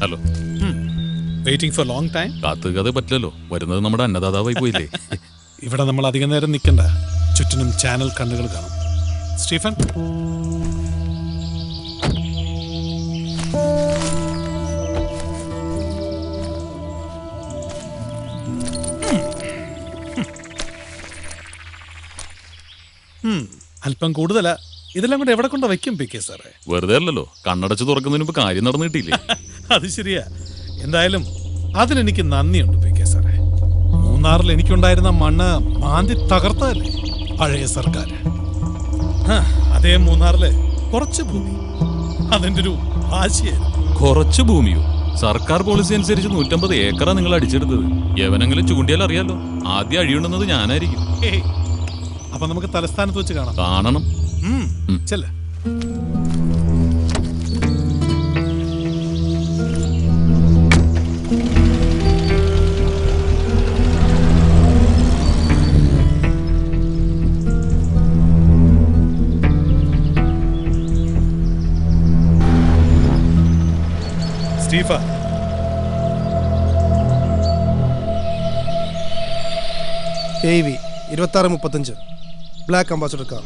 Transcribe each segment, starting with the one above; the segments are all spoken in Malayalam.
Hello. Waiting for long time. കാത്തുകതെ പറ്റില്ലല്ലോ, വരുന്നത് നമ്മുടെ അന്നദാതാവായി പോയില്ലേ. ഇവിടെ നമ്മൾ അധികം നേരം നിൽക്കണ്ട, ചുറ്റിനും ചാനൽ കണ്ണുകൾ കാണും. സ്റ്റീഫൻ, അല്പം കൂടുതലാ. ഇതെല്ലാം കൂടെ എവിടെ കൊണ്ട വയ്ക്കും പി കെ സാറേ? വെറുതെ അല്ലല്ലോ, കണ്ണടച്ച് തുറക്കുന്നതിന് മുമ്പ് കാര്യം നടന്നു കിട്ടിയില്ലേ. അത് ശരിയാ. എന്തായാലും അതിനെനിക്ക് നന്ദിയുണ്ട് പി കെ സാറേ. മൂന്നാറിൽ എനിക്കുണ്ടായിരുന്ന മണ്ണ് മാന്തി തകർത്തതല്ലേ പഴയ സർക്കാർ. അതേ മൂന്നാറില് കുറച്ച് ഭൂമി അതിന്റെ ഒരു ആശയായിരുന്നു. കുറച്ച് ഭൂമിയോ? സർക്കാർ പോളിസി അനുസരിച്ച് 150 ഏക്കറാ നിങ്ങൾ അടിച്ചെടുത്തത്. എവനെങ്കിലും ചൂണ്ടിയാൽ അറിയാലോ, ആദ്യം അഴിയുണ്ടെന്നത് ഞാനായിരിക്കും. അപ്പൊ നമുക്ക് തലസ്ഥാനത്ത് വെച്ച് കാണണം. ചെല്ല. സ്റ്റീഫ, AV 2635 black ambassador car.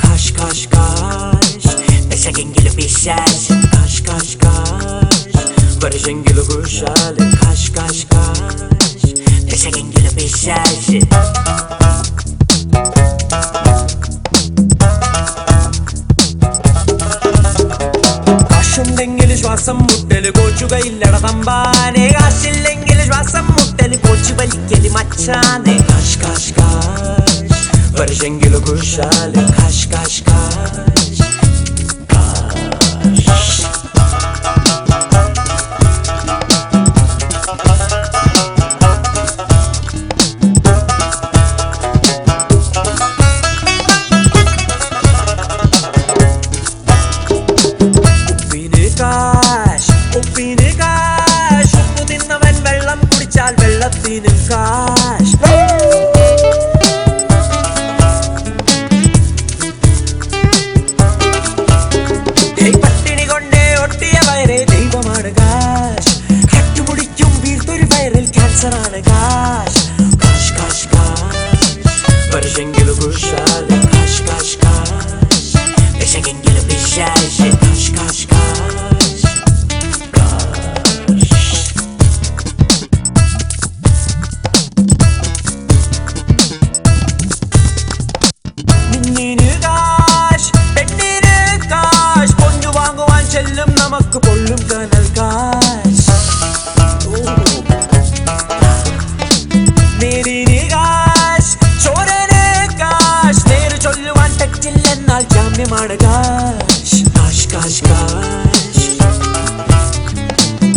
Kaş kaş kaş Beşegengili pişer Kaş kaş kaş Barışengili kuşal Kaş kaş kaş Beşegengili pişer കാശുണ്ടെങ്കിൽ ശ്വാസം മുട്ടല് കോച്ചുകയില്ലട തമ്പാനെ കാശില്ലെങ്കിൽ ശ്വാസം മുട്ടല് കോച്ചു വലിക്കല് മച്ചാനെ കാശ് കാശ് കാശ് വർഷെങ്കില് കുശാല് കാശ് കാശ് കാശ് ഉപ്പിന് കാശ് ഉപ്പു തിന്നവൻ വെള്ളം കുടിച്ചാൽ വെള്ളത്തിന് കാശ് പട്ടിണി കൊണ്ടേ ഒട്ടിയ വയറേ ദൈവമാണ് കാശ് കട്ടുപിടിക്കും വീർത്തൊരു വയറിൽ ക്യാൻസറാണ് കാശ് കാശ് കാശ് കാശ് വർഷെങ്കിലും കുശാല് കാശ് കാശ് കാശ് വിശകെങ്കിലും വിശാശ് കാശ് കാശ് കാശ് നമുക്ക് പൊള്ളും കനൽ കാശ് നേരിന് കാശ് ചോരന് കാശ് നേര് ചൊല്ലുവാൻ തെറ്റില്ലെന്നാൽ ജാമ്യമാണ് കാശ് കാശ് കാശ് കാശ്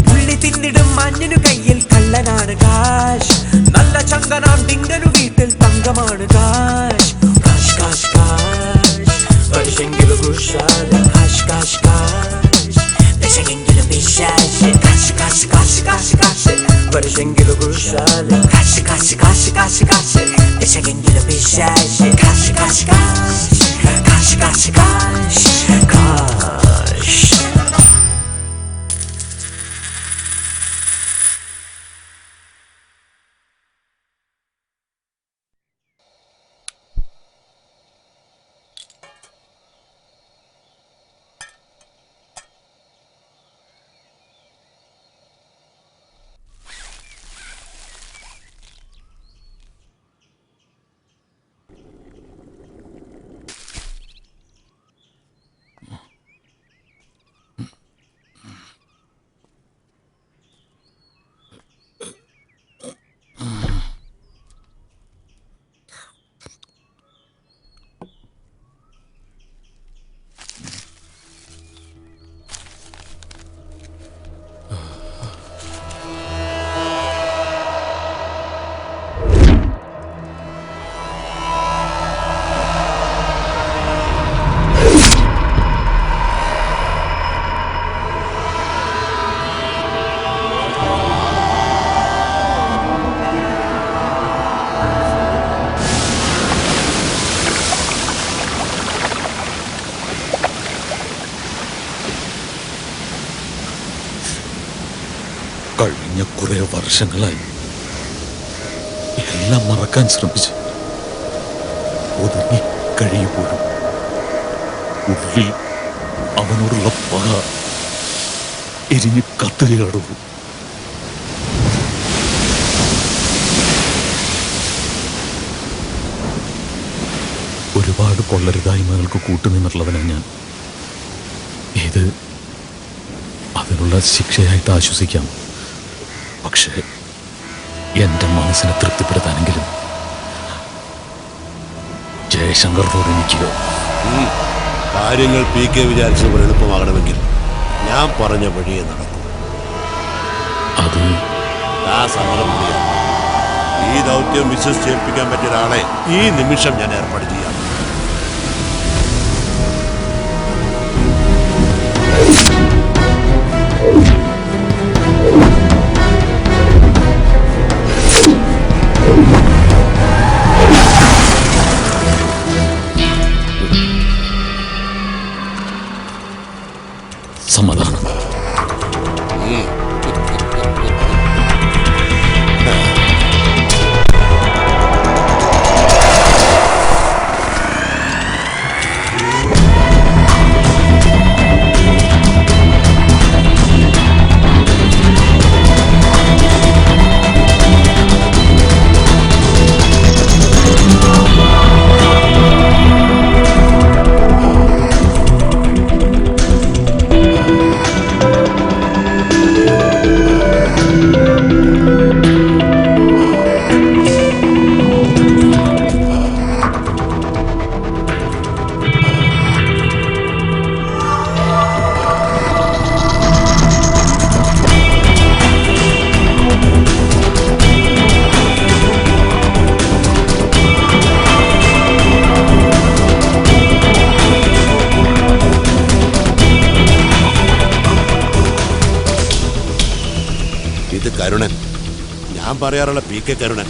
പുള്ളി തിന്നിടും മഞ്ഞിനു കയ്യിൽ കള്ളനാണ് കാശ് നല്ല ചങ്കനാം ഡിങ്കനു വീട്ടിൽ തങ്കമാണ് കാശ് കാശ് കാശ് കാശ് വർഷെങ്കിലും കുശാല് കാശ് കാശ് കാശ് Beşegengili pişer Kaç kaç kaç kaç kaç barışengilo kuşalı. Karşı karşı karşı karşı karşı deşegengilo pişaşı. Karşı karşı karşı karşı karşı karşı karşı. കഴിഞ്ഞ കുറെ വർഷങ്ങളായി എല്ലാം മറക്കാൻ ശ്രമിച്ച് ഒതുങ്ങി കഴിയുമ്പോഴും ഉള്ളിൽ അവനോടുള്ള പക എരിഞ്ഞ് കത്തുകയാടുന്നു. ഒരുപാട് കൊള്ളരുതായ്മകൾക്ക് കൂട്ടുനിന്നിട്ടുള്ളവനാണ് ഞാൻ. ഇത് അതിനുള്ള ശിക്ഷയായിട്ട് ആശ്വസിക്കാം. പക്ഷേ എൻ്റെ മനസ്സിനെ തൃപ്തിപ്പെടുത്താനെങ്കിലും ജയശങ്കറിനോട് എനിക്ക് കാര്യങ്ങൾ PK വിചാരിച്ചവർ എളുപ്പമാകണമെങ്കിൽ ഞാൻ പറഞ്ഞ വഴിയെ നടക്കും. അത് ആ സമരം ചെയ്യാം. ഈ ദൗത്യം വിശ്വസിച്ചേൽപ്പിക്കാൻ പറ്റിയ ഒരാളെ ഈ നിമിഷം ഞാൻ ഏർപ്പാട് ചെയ്യാം. സമാധാനം. ഇത് കരുണൻ, ഞാൻ പറയാറുള്ള PK കരുണൻ,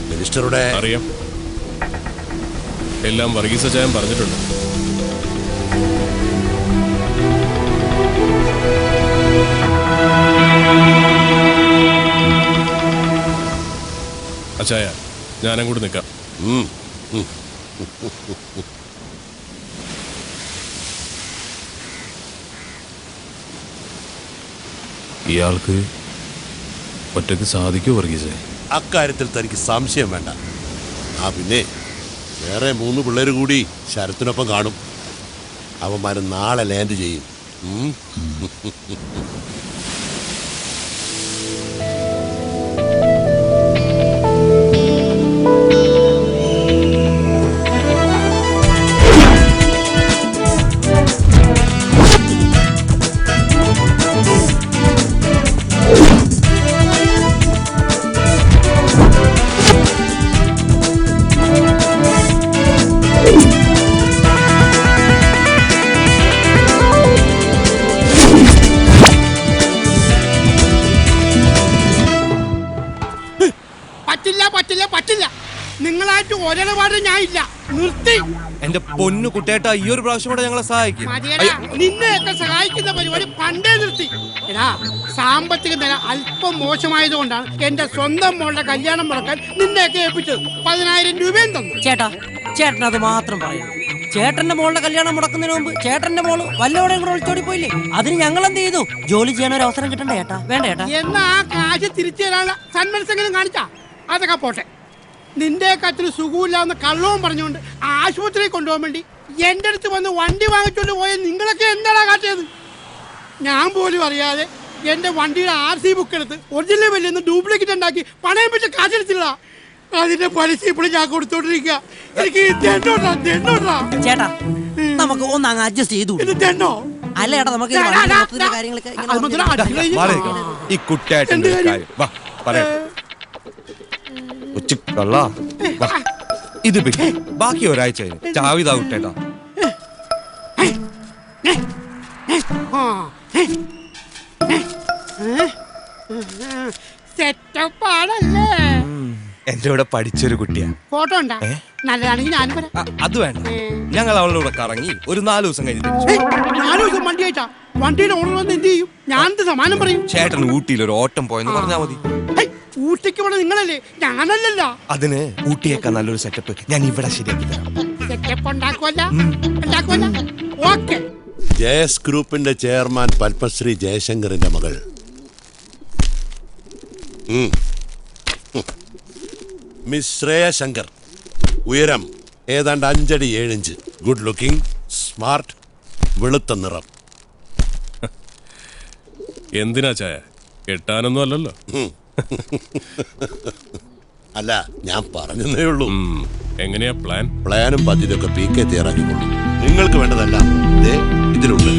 മിനിസ്റ്ററുടെ. അറിയാം, എല്ലാം വർഗീസ് ചായൻ പറഞ്ഞിട്ടുണ്ട്. അച്ചായ, ഞാനങ്ങോട്ട് നിൽക്കാം. ഇയാൾക്ക് ഒറ്റയ്ക്ക് സാധിക്കുമോ വർഗീസേ? അക്കാര്യത്തിൽ തനിക്ക് സംശയം വേണ്ട. പിന്നെ വേറെ 3 പിള്ളേർ കൂടി ശരത്തിനൊപ്പം കാണും. അവന്മാർ നാളെ ലാൻഡ് ചെയ്യും. നിങ്ങളായിട്ട് ഒരിടപാട് ഞാൻ ഇല്ല, നിർത്തി. എന്റെ പൊന്നു കുട്ടേട്ടാ, ഈ ഒരു പ്രാവശ്യം കൂടെ ഞങ്ങളെ സഹായിക്കും. മതിയെടാ, നിന്നെയൊക്കെ സഹായിക്കുന്ന പരിപാടി പണ്ടേ നിർത്തി. എടാ, സാമ്പത്തിക നില അല്പം മോശമായതുകൊണ്ടാണ് എന്റെ സ്വന്തം മോളുടെ കല്യാണം മുടക്കാൻ നിന്നെയൊക്കെ ഏൽപ്പിച്ചത്. 10,000 രൂപയും തന്നു. ചേട്ടാ, ചേട്ടൻ അത് മാത്രം പറയും. ചേട്ടന്റെ മോളുടെ കല്യാണം മുടക്കുന്നതിന് മുമ്പ് ചേട്ടന്റെ മോള് വല്ലവടെയും കൂടെ ഒളിച്ചോടി പോയില്ലേ? അതിന് ഞങ്ങൾ എന്ത് ചെയ്തു? ജോലി ചെയ്യാൻ ഒരു അവസരം കിട്ടണ്ട ചേട്ടാ? വേണ്ട ചേട്ടാ. എന്നാ ആ കാശ് തിരിച്ചു തരാനുള്ള സന്മനസ്സെങ്കിലും കാണിച്ചാ? അതൊക്കെ പോട്ടെ. നിന്റെ കത്തിൽ സുഖമില്ലാന്ന് കള്ളവും പറഞ്ഞുകൊണ്ട് ആശുപത്രിയിൽ കൊണ്ടുപോകാൻ വേണ്ടി എന്റെ അടുത്ത് വന്ന് വണ്ടി വാങ്ങിച്ചോണ്ട് പോയ നിങ്ങളൊക്കെ എന്താണ് കാട്ടിയത്? ഞാൻ പോലും അറിയാതെ എന്റെ വണ്ടിയുടെ RC ബുക്ക് എടുത്ത് ഒറിജിനൽ ബില്ലിൽ നിന്ന് ഡ്യൂപ്ലിക്കേറ്റ് ഉണ്ടാക്കി പണയം വെച്ച് കാശെടുത്തില്ല. അതിന്റെ പലിശ ഇപ്പോഴും ഞാൻ കൊടുത്തോണ്ടിരിക്കുക. എനിക്ക് തെന്നോട്ടാ. ചേട്ടാ, നമുക്ക് ഒന്ന് അങ്ങ് അഡ്ജസ്റ്റ് ചെയ്തു. ഇത് തെന്നോ? അല്ല ചേട്ടാ, നമുക്ക് ഈ വണ്ടി മൊത്തത്തിലെ കാര്യങ്ങളൊക്കെ ഇങ്ങനെ ഈ കുട്ടേട്ടന്റെ ഒരു കാര്യം വാ പറയട്ടെ. കൊച്ചുകള്ളാ, വാ. ഇത് പിടി. ബാക്കി ഒരാഴ്ച കഴിഞ്ഞ് ചാവിതാ കുട്ടേട്ടാ. സെറ്റപ്പാണല്ലേ? എന്റെ കൂടെ പഠിച്ചൊരു കുട്ടിയാ. ഫോട്ടോ ഉണ്ടാ? നല്ലതാണെങ്കിൽ ഞാനും വരാം. അത് വേണ്ട, ഞങ്ങൾ അവളുടെ കൂടെ കറങ്ങി ഒരു 4 ദിവസം കഴിഞ്ഞ് തിരിച്ചു. 4 ദിവസം വണ്ടി ആയിട്ടാ? വണ്ടിയുടെ ഓണർ വന്ന് എന്ത് ചെയ്യും? ഞാൻ സമാനം പറയും. ചേട്ടൻ ഊട്ടിയിൽ ഒരു ഓട്ടം പോയെന്ന് പറഞ്ഞാൽ മതി. ഊട്ടിക്ക് പോണ നിങ്ങളല്ലേ, ഞാനല്ലല്ലോ. അതിന് ഊട്ടിയേക്കാൾ നല്ലൊരു സെറ്റപ്പ് ഞാൻ ഇവിടെ ശരിയാക്കി തരാം. സെറ്റപ്പ് ഉണ്ടാക്കുവല്ല. ഓക്കെ. ജയസ് ഗ്രൂപ്പിന്റെ ചെയർമാൻ പത്മശ്രീ ജയശങ്കറിന്റെ മകൾ മിസ് ശ്രേയ ശങ്കർ. ഉയരം ഏതാണ്ട് 5 അടി 7 ഇഞ്ച്. ഗുഡ് ലുക്കിംഗ്, സ്മാർട്ട്, വെളുത്ത നിറം. എന്തിനാ ചായ? കെട്ടാനൊന്നും അല്ലല്ലോ. അല്ല, ഞാൻ പറഞ്ഞതേ ഉള്ളൂ. എങ്ങനെയാ പ്ലാൻ? പ്ലാനും പദ്ധതിയൊക്കെ PK തയ്യാറാക്കിക്കൊള്ളു. നിങ്ങൾക്ക് വേണ്ടതെല്ലാം ദേ ഇതിലുണ്ട്.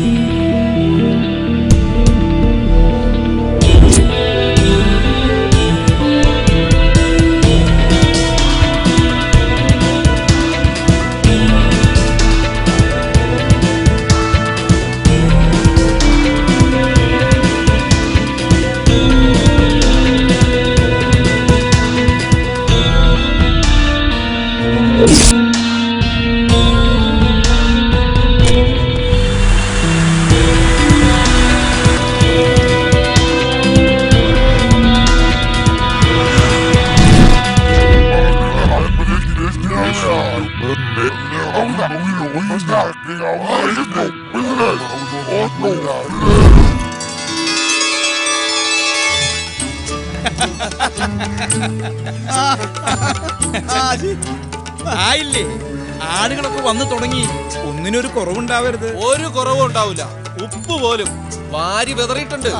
ആയില്ലേ, ആളുകളൊക്കെ വന്നു തുടങ്ങി. ഒന്നിനൊരു കുറവുണ്ടാവരുത്. ഒരു കുറവും ഉണ്ടാവില്ല. ഉപ്പ് പോലും വാരി വിതറിയിട്ടുണ്ട്.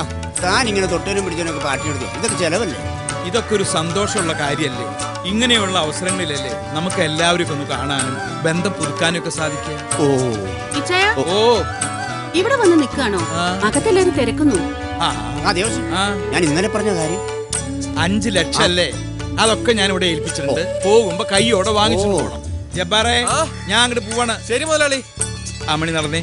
താൻ ഇങ്ങനെ തൊട്ടനും പിടിച്ചതിനൊക്കെ പാർട്ടി എടുത്തു. ഇതൊക്കെ ചെലവല്ലേ? ഇതൊക്കെ ഒരു സന്തോഷമുള്ള കാര്യല്ലേ? ഇങ്ങനെയുള്ള അവസരങ്ങളിലല്ലേ നമുക്ക് എല്ലാവരും ഒന്ന് കാണാനും ബന്ധം പുതുക്കാനും ഒക്കെ സാധിക്കുക. ഓ, ഇവിടെ വന്ന് നിൽക്കാണോ? അകത്തെല്ലാരും തിരക്കുന്നു. ഞാൻ ഇന്നലെ പറഞ്ഞ കാര്യം 5 ലക്ഷം അല്ലേ? അതൊക്കെ ഞാൻ ഇവിടെ ഏൽപ്പിച്ചിട്ടുണ്ട്. പോകുമ്പോ കൈയോടെ വാങ്ങിച്ചു പോകണം. ജബ്ബാറേ, ഞാൻ അങ്ങോട്ട് പോവാണ്. ശരി മുതലാളി. അമ്മണി നടന്നേ.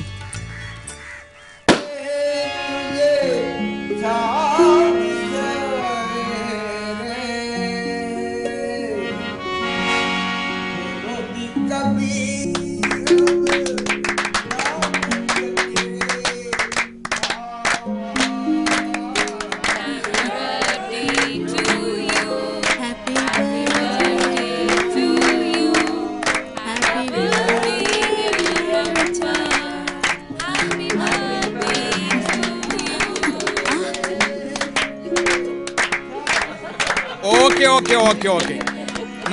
ഓക്കെ,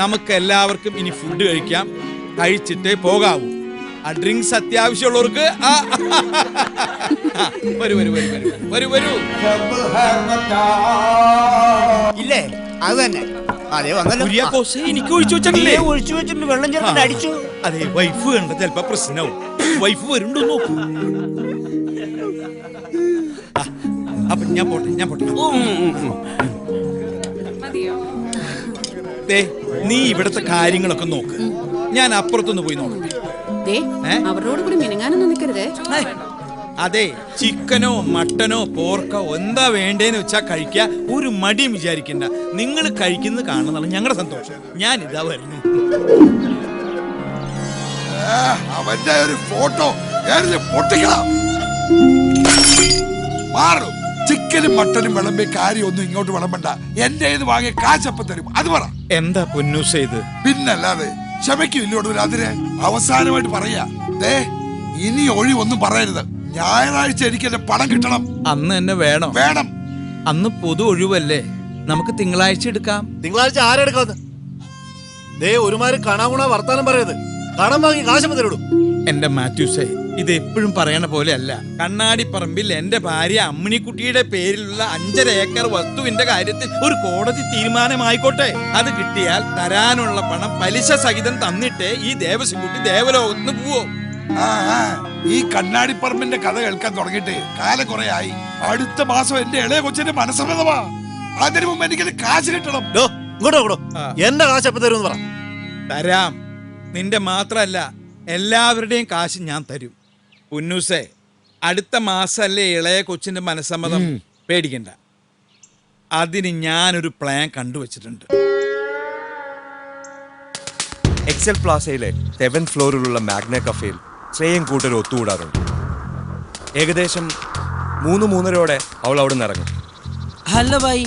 നമുക്ക് എല്ലാവർക്കും ഇനി ഫുഡ് കഴിക്കാം. കഴിച്ചിട്ടേ പോകാവൂ. ആ ഡ്രിങ്ക്സ് അത്യാവശ്യമുള്ളവർക്ക് വരൂ. ഇല്ലേ? അത് തന്നെ. അതെ വന്നല്ലോ. എനിക്ക് ഒഴിച്ചു വെച്ചിട്ടില്ലേ? ഒഴിച്ചു വെച്ചിട്ട് വെള്ളം ചേർത്തിട്ട് അടിച്ചു. അതെ, വൈഫ് കണ്ട ചിലപ്പോ പ്രശ്നവും. വൈഫ് വരുന്നുണ്ടോ നോക്കൂ. അപ്പൊ ഞാൻ പോട്ടെ. നീ ഇവിടത്തെ കാര്യങ്ങളൊക്കെ നോക്ക്, ഞാൻ അപ്പുറത്തൊന്ന് പോയി നോക്കട്ടെ. അവരോട് കൂടി മിനിങ്ങാനൊന്നും നിൽക്കരുതേ. അതെ, ചിക്കനോ മട്ടനോ പോർക്കോ എന്താ വേണ്ടേന്ന് വെച്ചാ കഴിക്കുക. ഒരു മടിയും വിചാരിക്കണ്ട. നിങ്ങൾ കഴിക്കുന്നത് കാണുന്നതാണ് ഞങ്ങളുടെ സന്തോഷം. ഞാൻ ഇതാ വരുന്നു. അവന്റെ ഒരു ഫോട്ടോ പൊട്ടിക്കണം. മാറും. ചിക്കനും മട്ടനും വിളമ്പി കാര്യമൊന്നും ഇങ്ങോട്ട് വിളമ്പണ്ട. എന്റെ ഇത് വാങ്ങിയ കാശപ്പം തരും. അത് പറ. എന്താ പൊന്നൂസ ഇത്? പിന്നല്ലാതെ ക്ഷമയ്ക്കില്ലോടു. അതിന് അവസാനമായിട്ട് പറയാ, ദേ ഇനി ഒഴിവൊന്നും പറയരുത്. ഞായറാഴ്ച എനിക്ക് എന്റെ പണം കിട്ടണം. അന്ന് തന്നെ വേണം. വേണം. അന്ന് പൊതു ഒഴിവല്ലേ, നമുക്ക് തിങ്കളാഴ്ച എടുക്കാം. തിങ്കളാഴ്ച ആരെടുക്കാന്ന്? ദേ ഒരുമാതിരി കണാകുണ വർത്താനം പറയരുത്. കടം വാങ്ങി കാശപ്പം തരും. എന്റെ മാത്യൂസേ, ഇത് എപ്പോഴും പറയണ പോലെ അല്ല. കണ്ണാടിപ്പറമ്പിൽ എന്റെ ഭാര്യ അമ്മിണിക്കുട്ടിയുടെ പേരിലുള്ള 5.5 ഏക്കർ വസ്തുവിന്റെ കാര്യത്തിൽ ഒരു കോടതി തീരുമാനമായിക്കോട്ടെ. അത് കിട്ടിയാൽ തരാനുള്ള പണം പലിശ സഹിതം തന്നിട്ടേ ഈ ദേവസ്വംകുട്ടി ദേവലോകത്തിന് പോവോ. ഈ കണ്ണാടിപ്പറമ്പിന്റെ കഥ കേൾക്കാൻ തുടങ്ങിയിട്ട് കാലം കുറെ ആയി. അടുത്ത മാസം എന്റെ ഇളയ കൊച്ചിന്റെ മനസ്സമ്മതമാ. അതിനു മുമ്പ് എനിക്ക് കാശ് കിട്ടണം. എന്റെ കാശപ്പം തരും പറ. തരാം. നിന്റെ മാത്രല്ല, എല്ലാവരുടെയും കാശ് ഞാൻ തരും. പുന്നൂസേ, അടുത്ത മാസല്ലേ ഇളയ കൊച്ചിന്റെ മനസ്സമ്മതം. പേടിക്കണ്ട, അതിന് ഞാനൊരു പ്ലാൻ കണ്ടുവച്ചിട്ടുണ്ട്. എക്സൽ പ്ലാസയിലെ 7th ഫ്ലോറിലുള്ള മാഗ്ന കഫേയിൽ ശ്രേയം കൂട്ടർ ഒത്തുകൂടാറുണ്ട്. ഏകദേശം 3-3:30 അവൾ അവിടെ നിന്ന് ഇറങ്ങും. അല്ല ഭായി,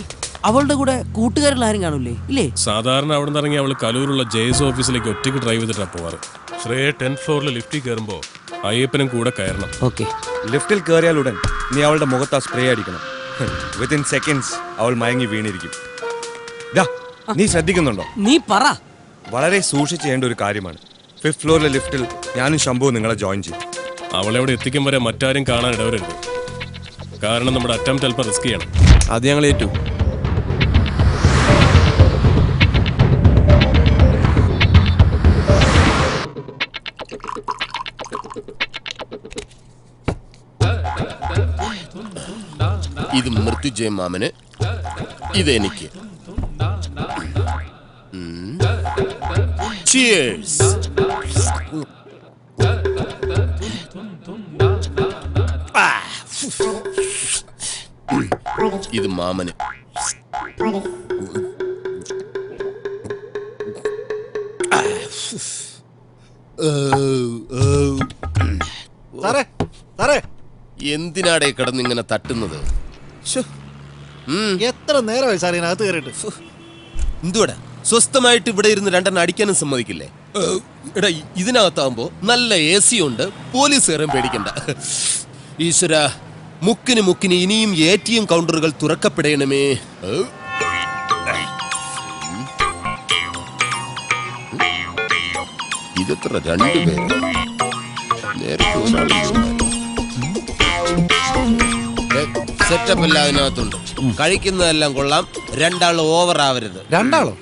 അവളുടെ കൂടെ കൂട്ടുകാരിൽ ആരും കാണൂലേ? ഇല്ലേ? സാധാരണ അവിടെ നിന്ന് ഇറങ്ങി അവൾ കലൂരുള്ള ജെയ്സ് ഓഫീസിലേക്ക് ഒറ്റയ്ക്ക് ഡ്രൈവ് ചെയ്തിട്ടാണ് പോവാറ്. ശ്രേയ 10th ഫ്ലോറിൽ ലിഫ്റ്റിൽ കയറുമ്പോൾ അയ്യപ്പനും കൂടെ കയറണം. ഓക്കെ. ലിഫ്റ്റിൽ കയറിയാൽ ഉടൻ നീ അവളുടെ മുഖത്ത് ആ സ്പ്രേ അടിക്കണം. വിത്തിൻ സെക്കൻഡ്സ് അവൾ മയങ്ങി വീണിരിക്കും. നീ ശ്രദ്ധിക്കുന്നുണ്ടോ? നീ പറ. വളരെ സൂക്ഷിച്ച് ചെയ്യേണ്ട ഒരു കാര്യമാണ്. 5th ഫ്ലോറിലെ ലിഫ്റ്റിൽ ഞാനും ശംഭുവും നിങ്ങളെ ജോയിൻ ചെയ്യും. അവളെ അവിടെ എത്തിക്കും വരെ മറ്റാരും കാണാൻ ഇടവരരുത്. കാരണം നമ്മുടെ അറ്റംപ്റ്റ് അല്പം റിസ്ക് ചെയ്യണം. അത് ഞങ്ങൾ ഏറ്റു. ഇത് മൃത്യുജയ മാമന്, ഇതെനിക്ക്. Cheers. ഇത് മാമന്. എന്തിനാടേ കിടന്നിങ്ങനെ തട്ടുന്നത്? എത്ര നേരമായി സാർ ഇതിനകത്ത് കയറിയിട്ട്? എന്തുവാടാ സ്വസ്ഥമായിട്ട് ഇവിടെ ഇരുന്ന് 2 അടിക്കാനും സമ്മതിക്കില്ലേ? എടാ, ഇതിനകത്താവുമ്പോ നല്ല AC ഉണ്ട്. പോലീസുകാരൻ പേടിക്കണ്ട. ഈശ്വര, മുക്കിന് ഇനിയും ATM കൗണ്ടറുകൾ തുറക്കപ്പെടണമേ. ഇതെത്ര 2 പേര്? നേരത്തെ സെറ്റപ്പ് എല്ലാം അതിനകത്തുണ്ട്. കഴിക്കുന്നതെല്ലാം കൊള്ളാം. 2 ആൾ ഓവർ ആവരുത്. 2 ആളോ?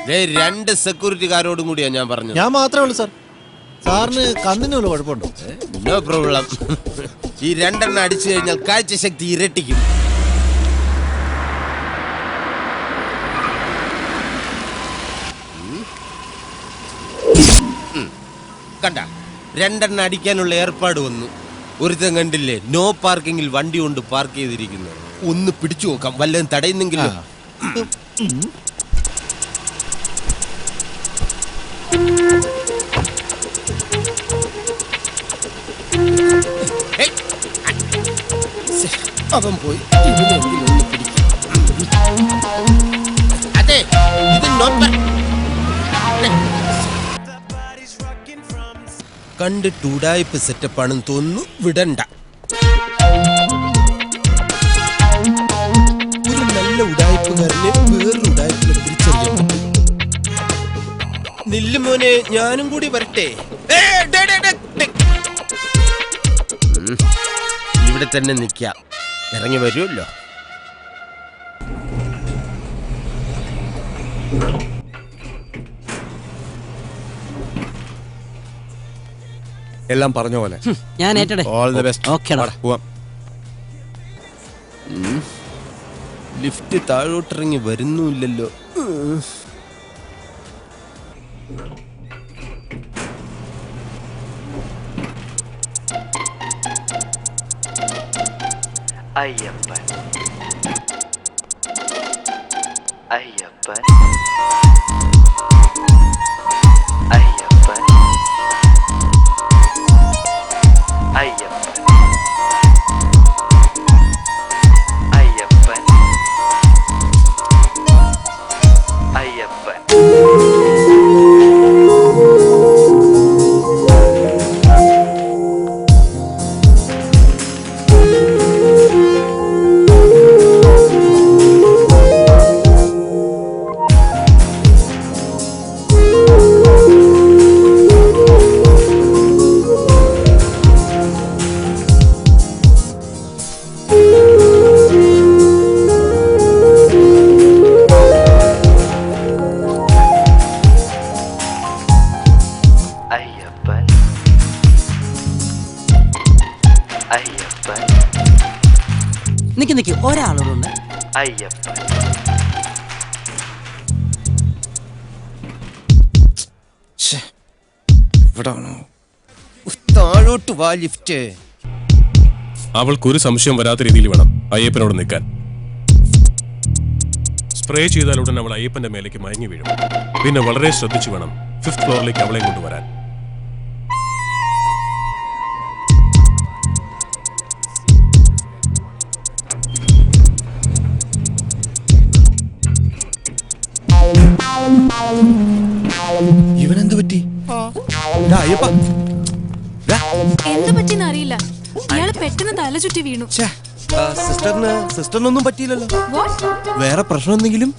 2 സെക്യൂരിറ്റിക്കാരോടും കൂടിയാ ഞാൻ പറഞ്ഞത്. ഞാൻ മാത്രമേ ഉള്ളൂ സാർ. സാറിന് കണ്ണിന് വല്ല കുഴപ്പമുണ്ടോ? No problem. ഈ 2 എണ്ണം അടിച്ചു കഴിഞ്ഞാൽ കാഴ്ചശക്തി ഇരട്ടിക്കും. കണ്ട, 2 എണ്ണം അടിക്കാനുള്ള ഏർപ്പാട് വന്നു. ഒരുത്തൻ കണ്ടില്ലേ, നോ പാർക്കിങ്ങിൽ വണ്ടി കൊണ്ട് പാർക്ക് ചെയ്തിരിക്കുന്നു. ഒന്ന് പിടിച്ചു നോക്കാം, വല്ലതും തടയുന്നെങ്കിലും. അവൻ പോയി. അതെ, ഇത് കണ്ടിട്ട് ഉടായ്പ സെറ്റപ്പാണെന്ന് തോന്നുന്നു. വിടണ്ട. ഒരു നല്ല ഉടായ്പുകാരനെ വേറൊരു ഉടായ്പിനെ തിരിച്ചറിയാൻ പറ്റും. നില്ലുമോനെ, ഞാനും കൂടി വരട്ടെ. ഇവിടെ തന്നെ നിൽക്കാം. ഇറങ്ങി വരുമല്ലോ. എല്ലാം പറഞ്ഞ പോലെ. ഞാൻ ഏറ്റടെ. All the best. ഓക്കേടാ. പോവാം. ലിഫ്റ്റ് താഴോട്ടിറങ്ങി വരുന്നുമില്ലല്ലോ. അയ്യപ്പൻ അയ്യപ്പൻ അയ്യപ്പൻ അയ്യപ്പൻ അയ്യപ്പൻ അയ്യപ്പൻ നിക്ക് ഒരാളോടുണ്ട്. അയ്യപ്പൻ താഴോട്ട് വാ ലിഫ്റ്റ്. അവൾക്കൊരു സംശയം വരാത്ത രീതിയിൽ വേണം അയ്യപ്പനോട് നിൽക്കാൻ. സ്പ്രേ ചെയ്താൽ ഉടൻ അവൾ അയ്യപ്പന്റെ മേലേക്ക് മയങ്ങി വീഴും. പിന്നെ വളരെ ശ്രദ്ധിച്ചു വേണം 5th ഫ്ലോറിലേക്ക് അവളെ കൊണ്ടുവരാൻ. ഇവനെന്ത് പറ്റി? അയ്യപ്പ എന്ത് പറ്റിന്ന് അറിയില്ല. ഇയാള് പെട്ടെന്ന് തല ചുറ്റി വീണു. സിസ്റ്ററിനൊന്നും പറ്റിയില്ലല്ലോ. What? വേറെ പ്രശ്നം എന്തെങ്കിലും?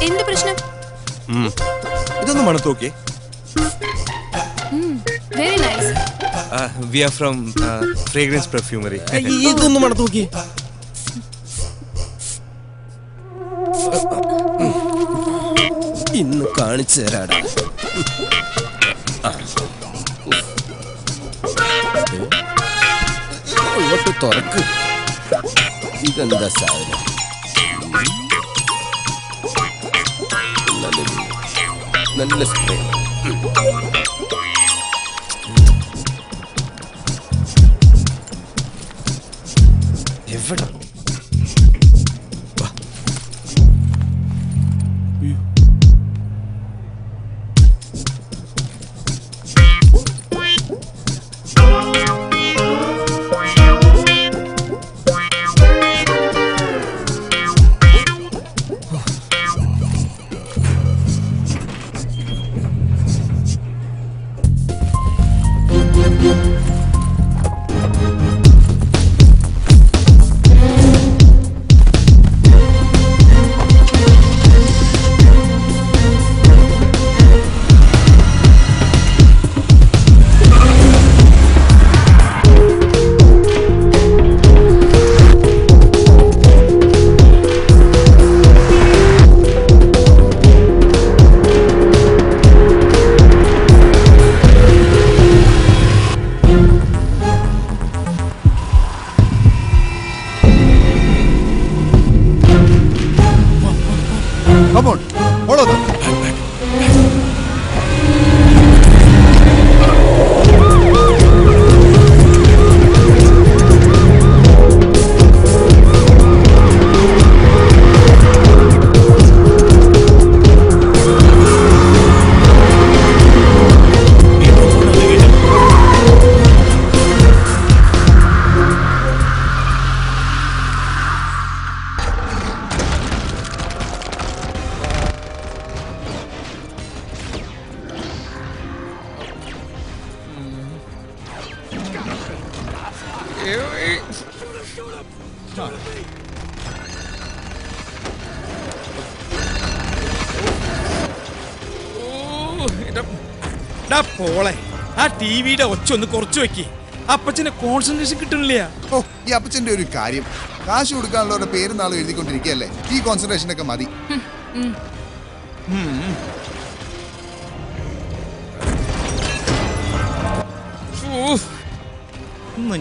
എന്ത് പ്രശ്നം? ഇതൊന്ന് മണത്ത് നോക്കിയേ. Very nice. We are from fragrance perfumery. ഇതൊന്ന് മണത്ത് നോക്കിയേ. ഇന്ന് കാണിച്ചു തരാടാ. ഇങ്ങോട്ട് തുറക്ക്. ഇതെന്താ സാധനം? നല്ല സ്പ്രേ. എവിടെ? Come on, follow them. പോളെ ആ ടിവിയുടെ ഒച്ച ഒന്ന് കുറച്ചു വെക്കി. അപ്പച്ചനെ കോൺസെൻട്രേഷൻ കിട്ടുന്നില്ല. ഓ, ഈ അപ്പച്ചന്റെ ഒരു കാര്യം, കാശ് കൊടുക്കാനുള്ളവരുടെ പേരും നാളും എഴുതിക്കൊണ്ടിരിക്കുകയല്ലേ. ഈ കോൺസെൻട്രേഷൻ ഒക്കെ മതി.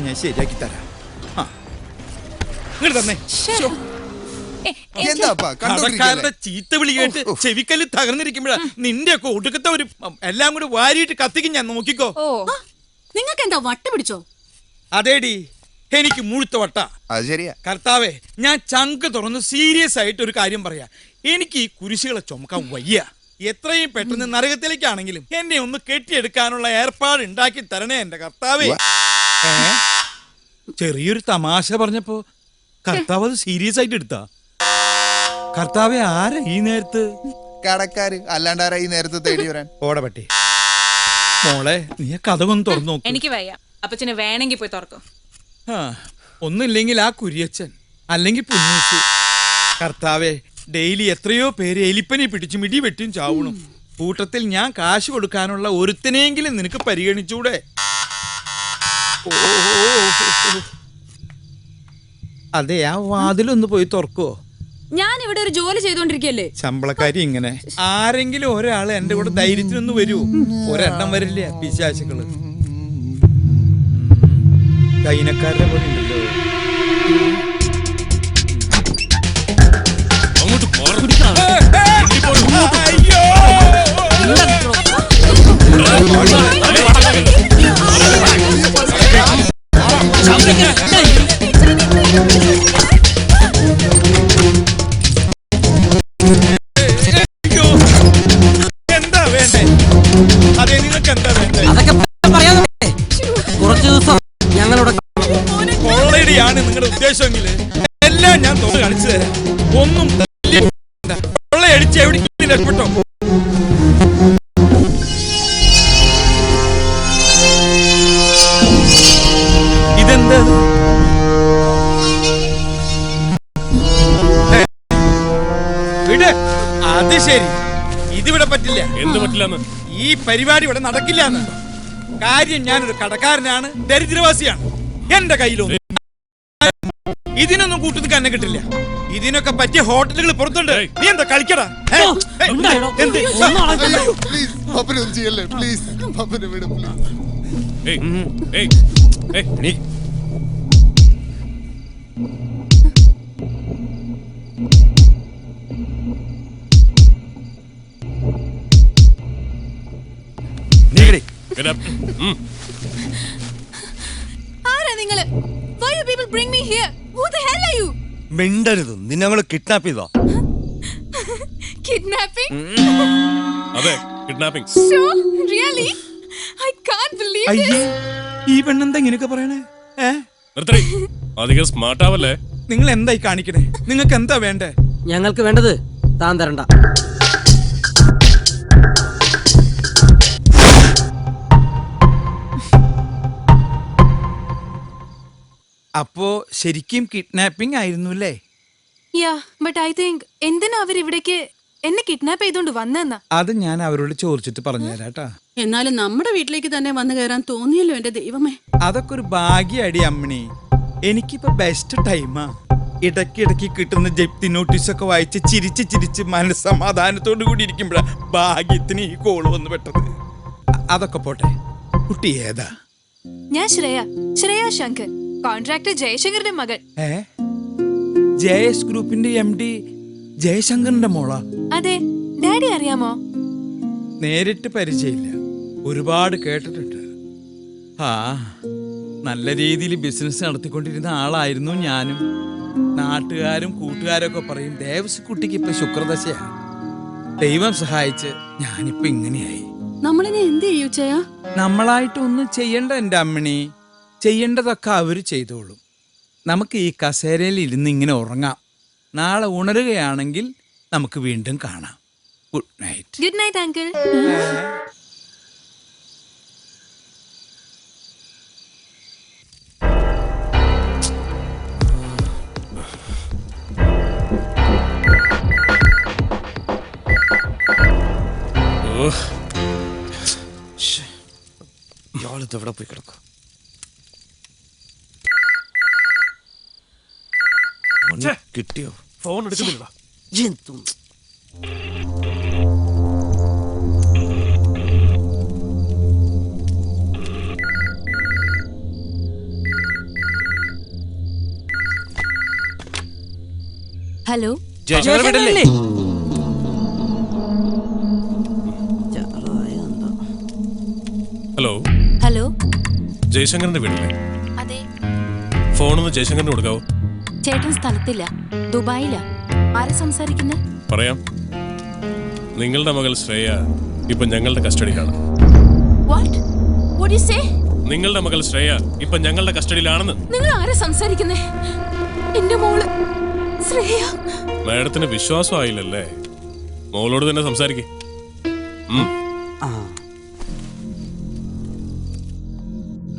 ഞാൻ ശരിയാക്കി തരാം. ഇങ്ങോട്ട് തന്നെ. കടക്കാരുടെ ചീത്ത വിളി കേട്ട് ചെവിക്കല്ല് തകർന്നിരിക്കുമ്പോഴാ നിന്റെ ഒക്കെ ഒടുക്കത്തെ ഒരു എല്ലാം കൂടി വാരിയിട്ട് കത്തിക്കും ഞാൻ. നോക്കിക്കോ. നിങ്ങൾക്ക് എന്താ വട്ട പിടിച്ചോ? അതേടി, എനിക്ക് മുഴുത്ത വട്ട. അത് ശരിയാ. കർത്താവേ, ഞാൻ ചങ്ക് തുറന്ന് സീരിയസ് ആയിട്ട് ഒരു കാര്യം പറയാ. എനിക്ക് ഈ കുരിശുകളെ ചുമക്കാൻ വയ്യ. എത്രയും പെട്ടെന്ന് നരകത്തിലേക്കാണെങ്കിലും എന്നെ ഒന്ന് കെട്ടിയെടുക്കാനുള്ള ഏർപ്പാട് ഉണ്ടാക്കി തരണേ എന്റെ കർത്താവേ. ചെറിയൊരു തമാശ പറഞ്ഞപ്പോ കർത്താവ് അത് സീരിയസ് ആയിട്ട് എടുത്താ. കർത്താവെ, ആരാ ഈ നേരത്ത്? കടക്കാര്, അല്ലാണ്ടാരാ ഈ നേരത്തെ തേടി വരാൻ? ഓടപട്ടി മോളെ, നീ കഥകൊന്ന് തുറന്നു നോക്ക്. എനിക്ക് വയ്യ, അപ്പച്ചന് വേണമെങ്കിൽ പോയി തുറക്കും. ഒന്നില്ലെങ്കിൽ ആ കുര്യച്ചൻ, അല്ലെങ്കിൽ പുന്നൂസ്. കർത്താവെ, ഡെയിലി എത്രയോ പേര് എലിപ്പനി പിടിച്ച് മിടി വെട്ടിയും ചാവണം. കൂട്ടത്തിൽ ഞാൻ കാശ് കൊടുക്കാനുള്ള ഒരുത്തനെങ്കിലും നിനക്ക് പരിഗണിച്ചൂടെ? അതെ, ആ വാതിലൊന്ന് പോയി തുറക്കോ? ഞാൻ ഇവിടെ ഒരു ജോലി ചെയ്തോണ്ടിരിക്കല്ലേ. ശമ്പളക്കാരി ഇങ്ങനെ ആരെങ്കിലും ഒരാള് എന്റെ കൂടെ ധൈര്യത്തിനൊന്ന് വരൂ. ഒരെണ്ണം വരില്ല പിശാചുക്കള്. കൈനക്കാരുടെ പോലെ ഉണ്ടല്ലോ. എന്താ വേണ്ടേ? അതെ, നിങ്ങൾക്ക് എന്താ വേണ്ടേ? കുറച്ചു ദിവസം ഞങ്ങളുടെ കൊള്ളടിയാണ് നിങ്ങളുടെ ഉദ്ദേശമെങ്കിൽ എല്ലാം ഞാൻ തോന്നു കളിച്ചു തരാം. ഒന്നും കൊള്ളയടിച്ച് എവിടേക്കും രക്ഷപ്പെട്ടോ. ഇതെന്താ? വിട്. അത് ശരി, ഇതിവിടെ പറ്റില്ല. എന്ത് പറ്റില്ലെന്ന്? ഈ പരിപാടി ഇവിടെ നടക്കില്ല. കാര്യം, ഞാനൊരു കടക്കാരനാണ്, ദരിദ്രവാസിയാണ്. എന്റെ കയ്യിലൊന്നും ഇതിനൊന്നും കൂട്ടുന്ന കന്നെ കിട്ടില്ല. ഇതിനൊക്കെ പറ്റിയ ഹോട്ടലുകൾ പുറത്തുണ്ട്. നീ എന്താ കളിക്കടാ? ആരാ നിങ്ങള്? Why you people bring me here? Who the hell are you? മിണ്ടരുത്, നിന്നെ ഞങ്ങൾ കിഡ്നാപ്പ് ചെയ്തോ? Kidnapping? അതെ, kidnapping. So, really? I can't believe അയ്യേ, this. ഈ പെണ്ണെന്താ ഇങ്ങനെയൊക്കെ പറയണേ? അധികം സ്മാർട്ട് ആവല്ലേ? നിങ്ങൾ എന്തായി കാണിക്കണേ? നിങ്ങൾക്ക് എന്താ വേണ്ടേ? ഞങ്ങൾക്ക് വേണ്ടത് താൻ തരണ്ട. അപ്പോ ശരിക്കും കിഡ്നാപ്പിംഗ് ആയിരുന്നു അല്ലേ? Yeah, but I think എന്തിനാ അവർ ഇവിടേക്ക് എന്നെ കിഡ്നാപ്പ് ചെയ്തോണ്ട് വന്നെന്നാ? അത് ഞാൻ അവരോട് ചോദിച്ചിട്ട് പറഞ്ഞു തരാട്ടാ. എന്നാലും നമ്മുടെ വീട്ടിലേക്ക് തന്നെ വന്നു കയറാൻ തോന്നിയല്ലോ എന്റെ ദൈവമേ. അതൊക്കെ ഒരു ഭാഗ്യടി അമ്മണി. എനിക്കിപ്പോ ബെസ്റ്റ് ടൈമാ. ഇടയ്ക്കിടയ്ക്ക് കിട്ടുന്ന ജപ്തി നോട്ടീസൊക്കെ വായിച്ച് ചിരിച്ച് ചിരിച്ച് മനസ്സമാധാനത്തോടു കൂടി ഇരിക്കുമ്പോഴാ ഭാഗ്യത്തിന് ഈ കോള് വന്ന് പെട്ടത്. അതൊക്കെ പോട്ടെ, കുട്ടി ഏതാ? ഞാൻ ശ്രേയ ശങ്കർ, കോൺട്രാക്ടർ ജയശങ്കറിന്റെ മകൾ. ജയസ് ഗ്രൂപ്പിന്റെ MD ജയശങ്കറിന്റെ മോളാ? അതെ. ഡാഡി അറിയാമോ? നേരിട്ട് പരിചയമില്ല, ഒരുപാട് കേട്ടിട്ടുണ്ട്. നല്ല രീതിയിൽ ബിസിനസ് നടത്തിക്കൊണ്ടിരുന്ന ആളായിരുന്നു ഞാനും. നാട്ടുകാരും കൂട്ടുകാരൊക്കെ പറയും ദേവസ്കുട്ടിക്ക് ഇപ്പൊ ശുക്രദശയാ. ദൈവം സഹായിച്ച് ഞാനിപ്പോ ഇങ്ങനെയായി. നമ്മളിനെ എന്ത് ചെയ്യൂ ചെയ്യാ? നമ്മളായിട്ടൊന്നും ചെയ്യണ്ട എന്റെ അമ്മണി. ചെയ്യേണ്ടതൊക്കെ അവര് ചെയ്തോളും. നമുക്ക് ഈ കസേരയിൽ ഇരുന്ന് ഇങ്ങനെ ഉറങ്ങാം. നാളെ ഉണരുകയാണെങ്കിൽ നമുക്ക് വീണ്ടും കാണാം. Good night. Good night uncle. ഇയാളിതെവിടെ പോയി കിടക്കും? കിട്ടിയോ? ഫോൺ എടുക്കുന്നില്ല. ഹലോ, ജയശങ്കർ വീടല്ലേ? ഹലോ, ഹലോ, ജയശങ്കറിന്റെ വീടല്ലേ? അതെ. ഫോണൊന്ന് ജയശങ്കറിന് കൊടുക്കാവോ? ചേട്ടൻ സ്ഥലത്തില്ല, ദുബായിലാ. ആരാ സംസാരിക്കുന്നത്? പറയാം. നിങ്ങളുടെ മകൾ ശ്രേയ ഇപ്പൊ ഞങ്ങളുടെ കസ്റ്റഡിയിലാണ്. What what you say? നിങ്ങളുടെ മകൾ ശ്രേയ ഇപ്പൊ ഞങ്ങളുടെ കസ്റ്റഡിയിലാണെന്ന്. നിങ്ങൾ ആരാ സംസാരിക്കുന്നേ? എന്റെ മോള് ശ്രേയ. മാഡത്തിന് വിശ്വാസമായില്ലല്ലേ? മോളോട് തന്നെ സംസാരിക്കേ.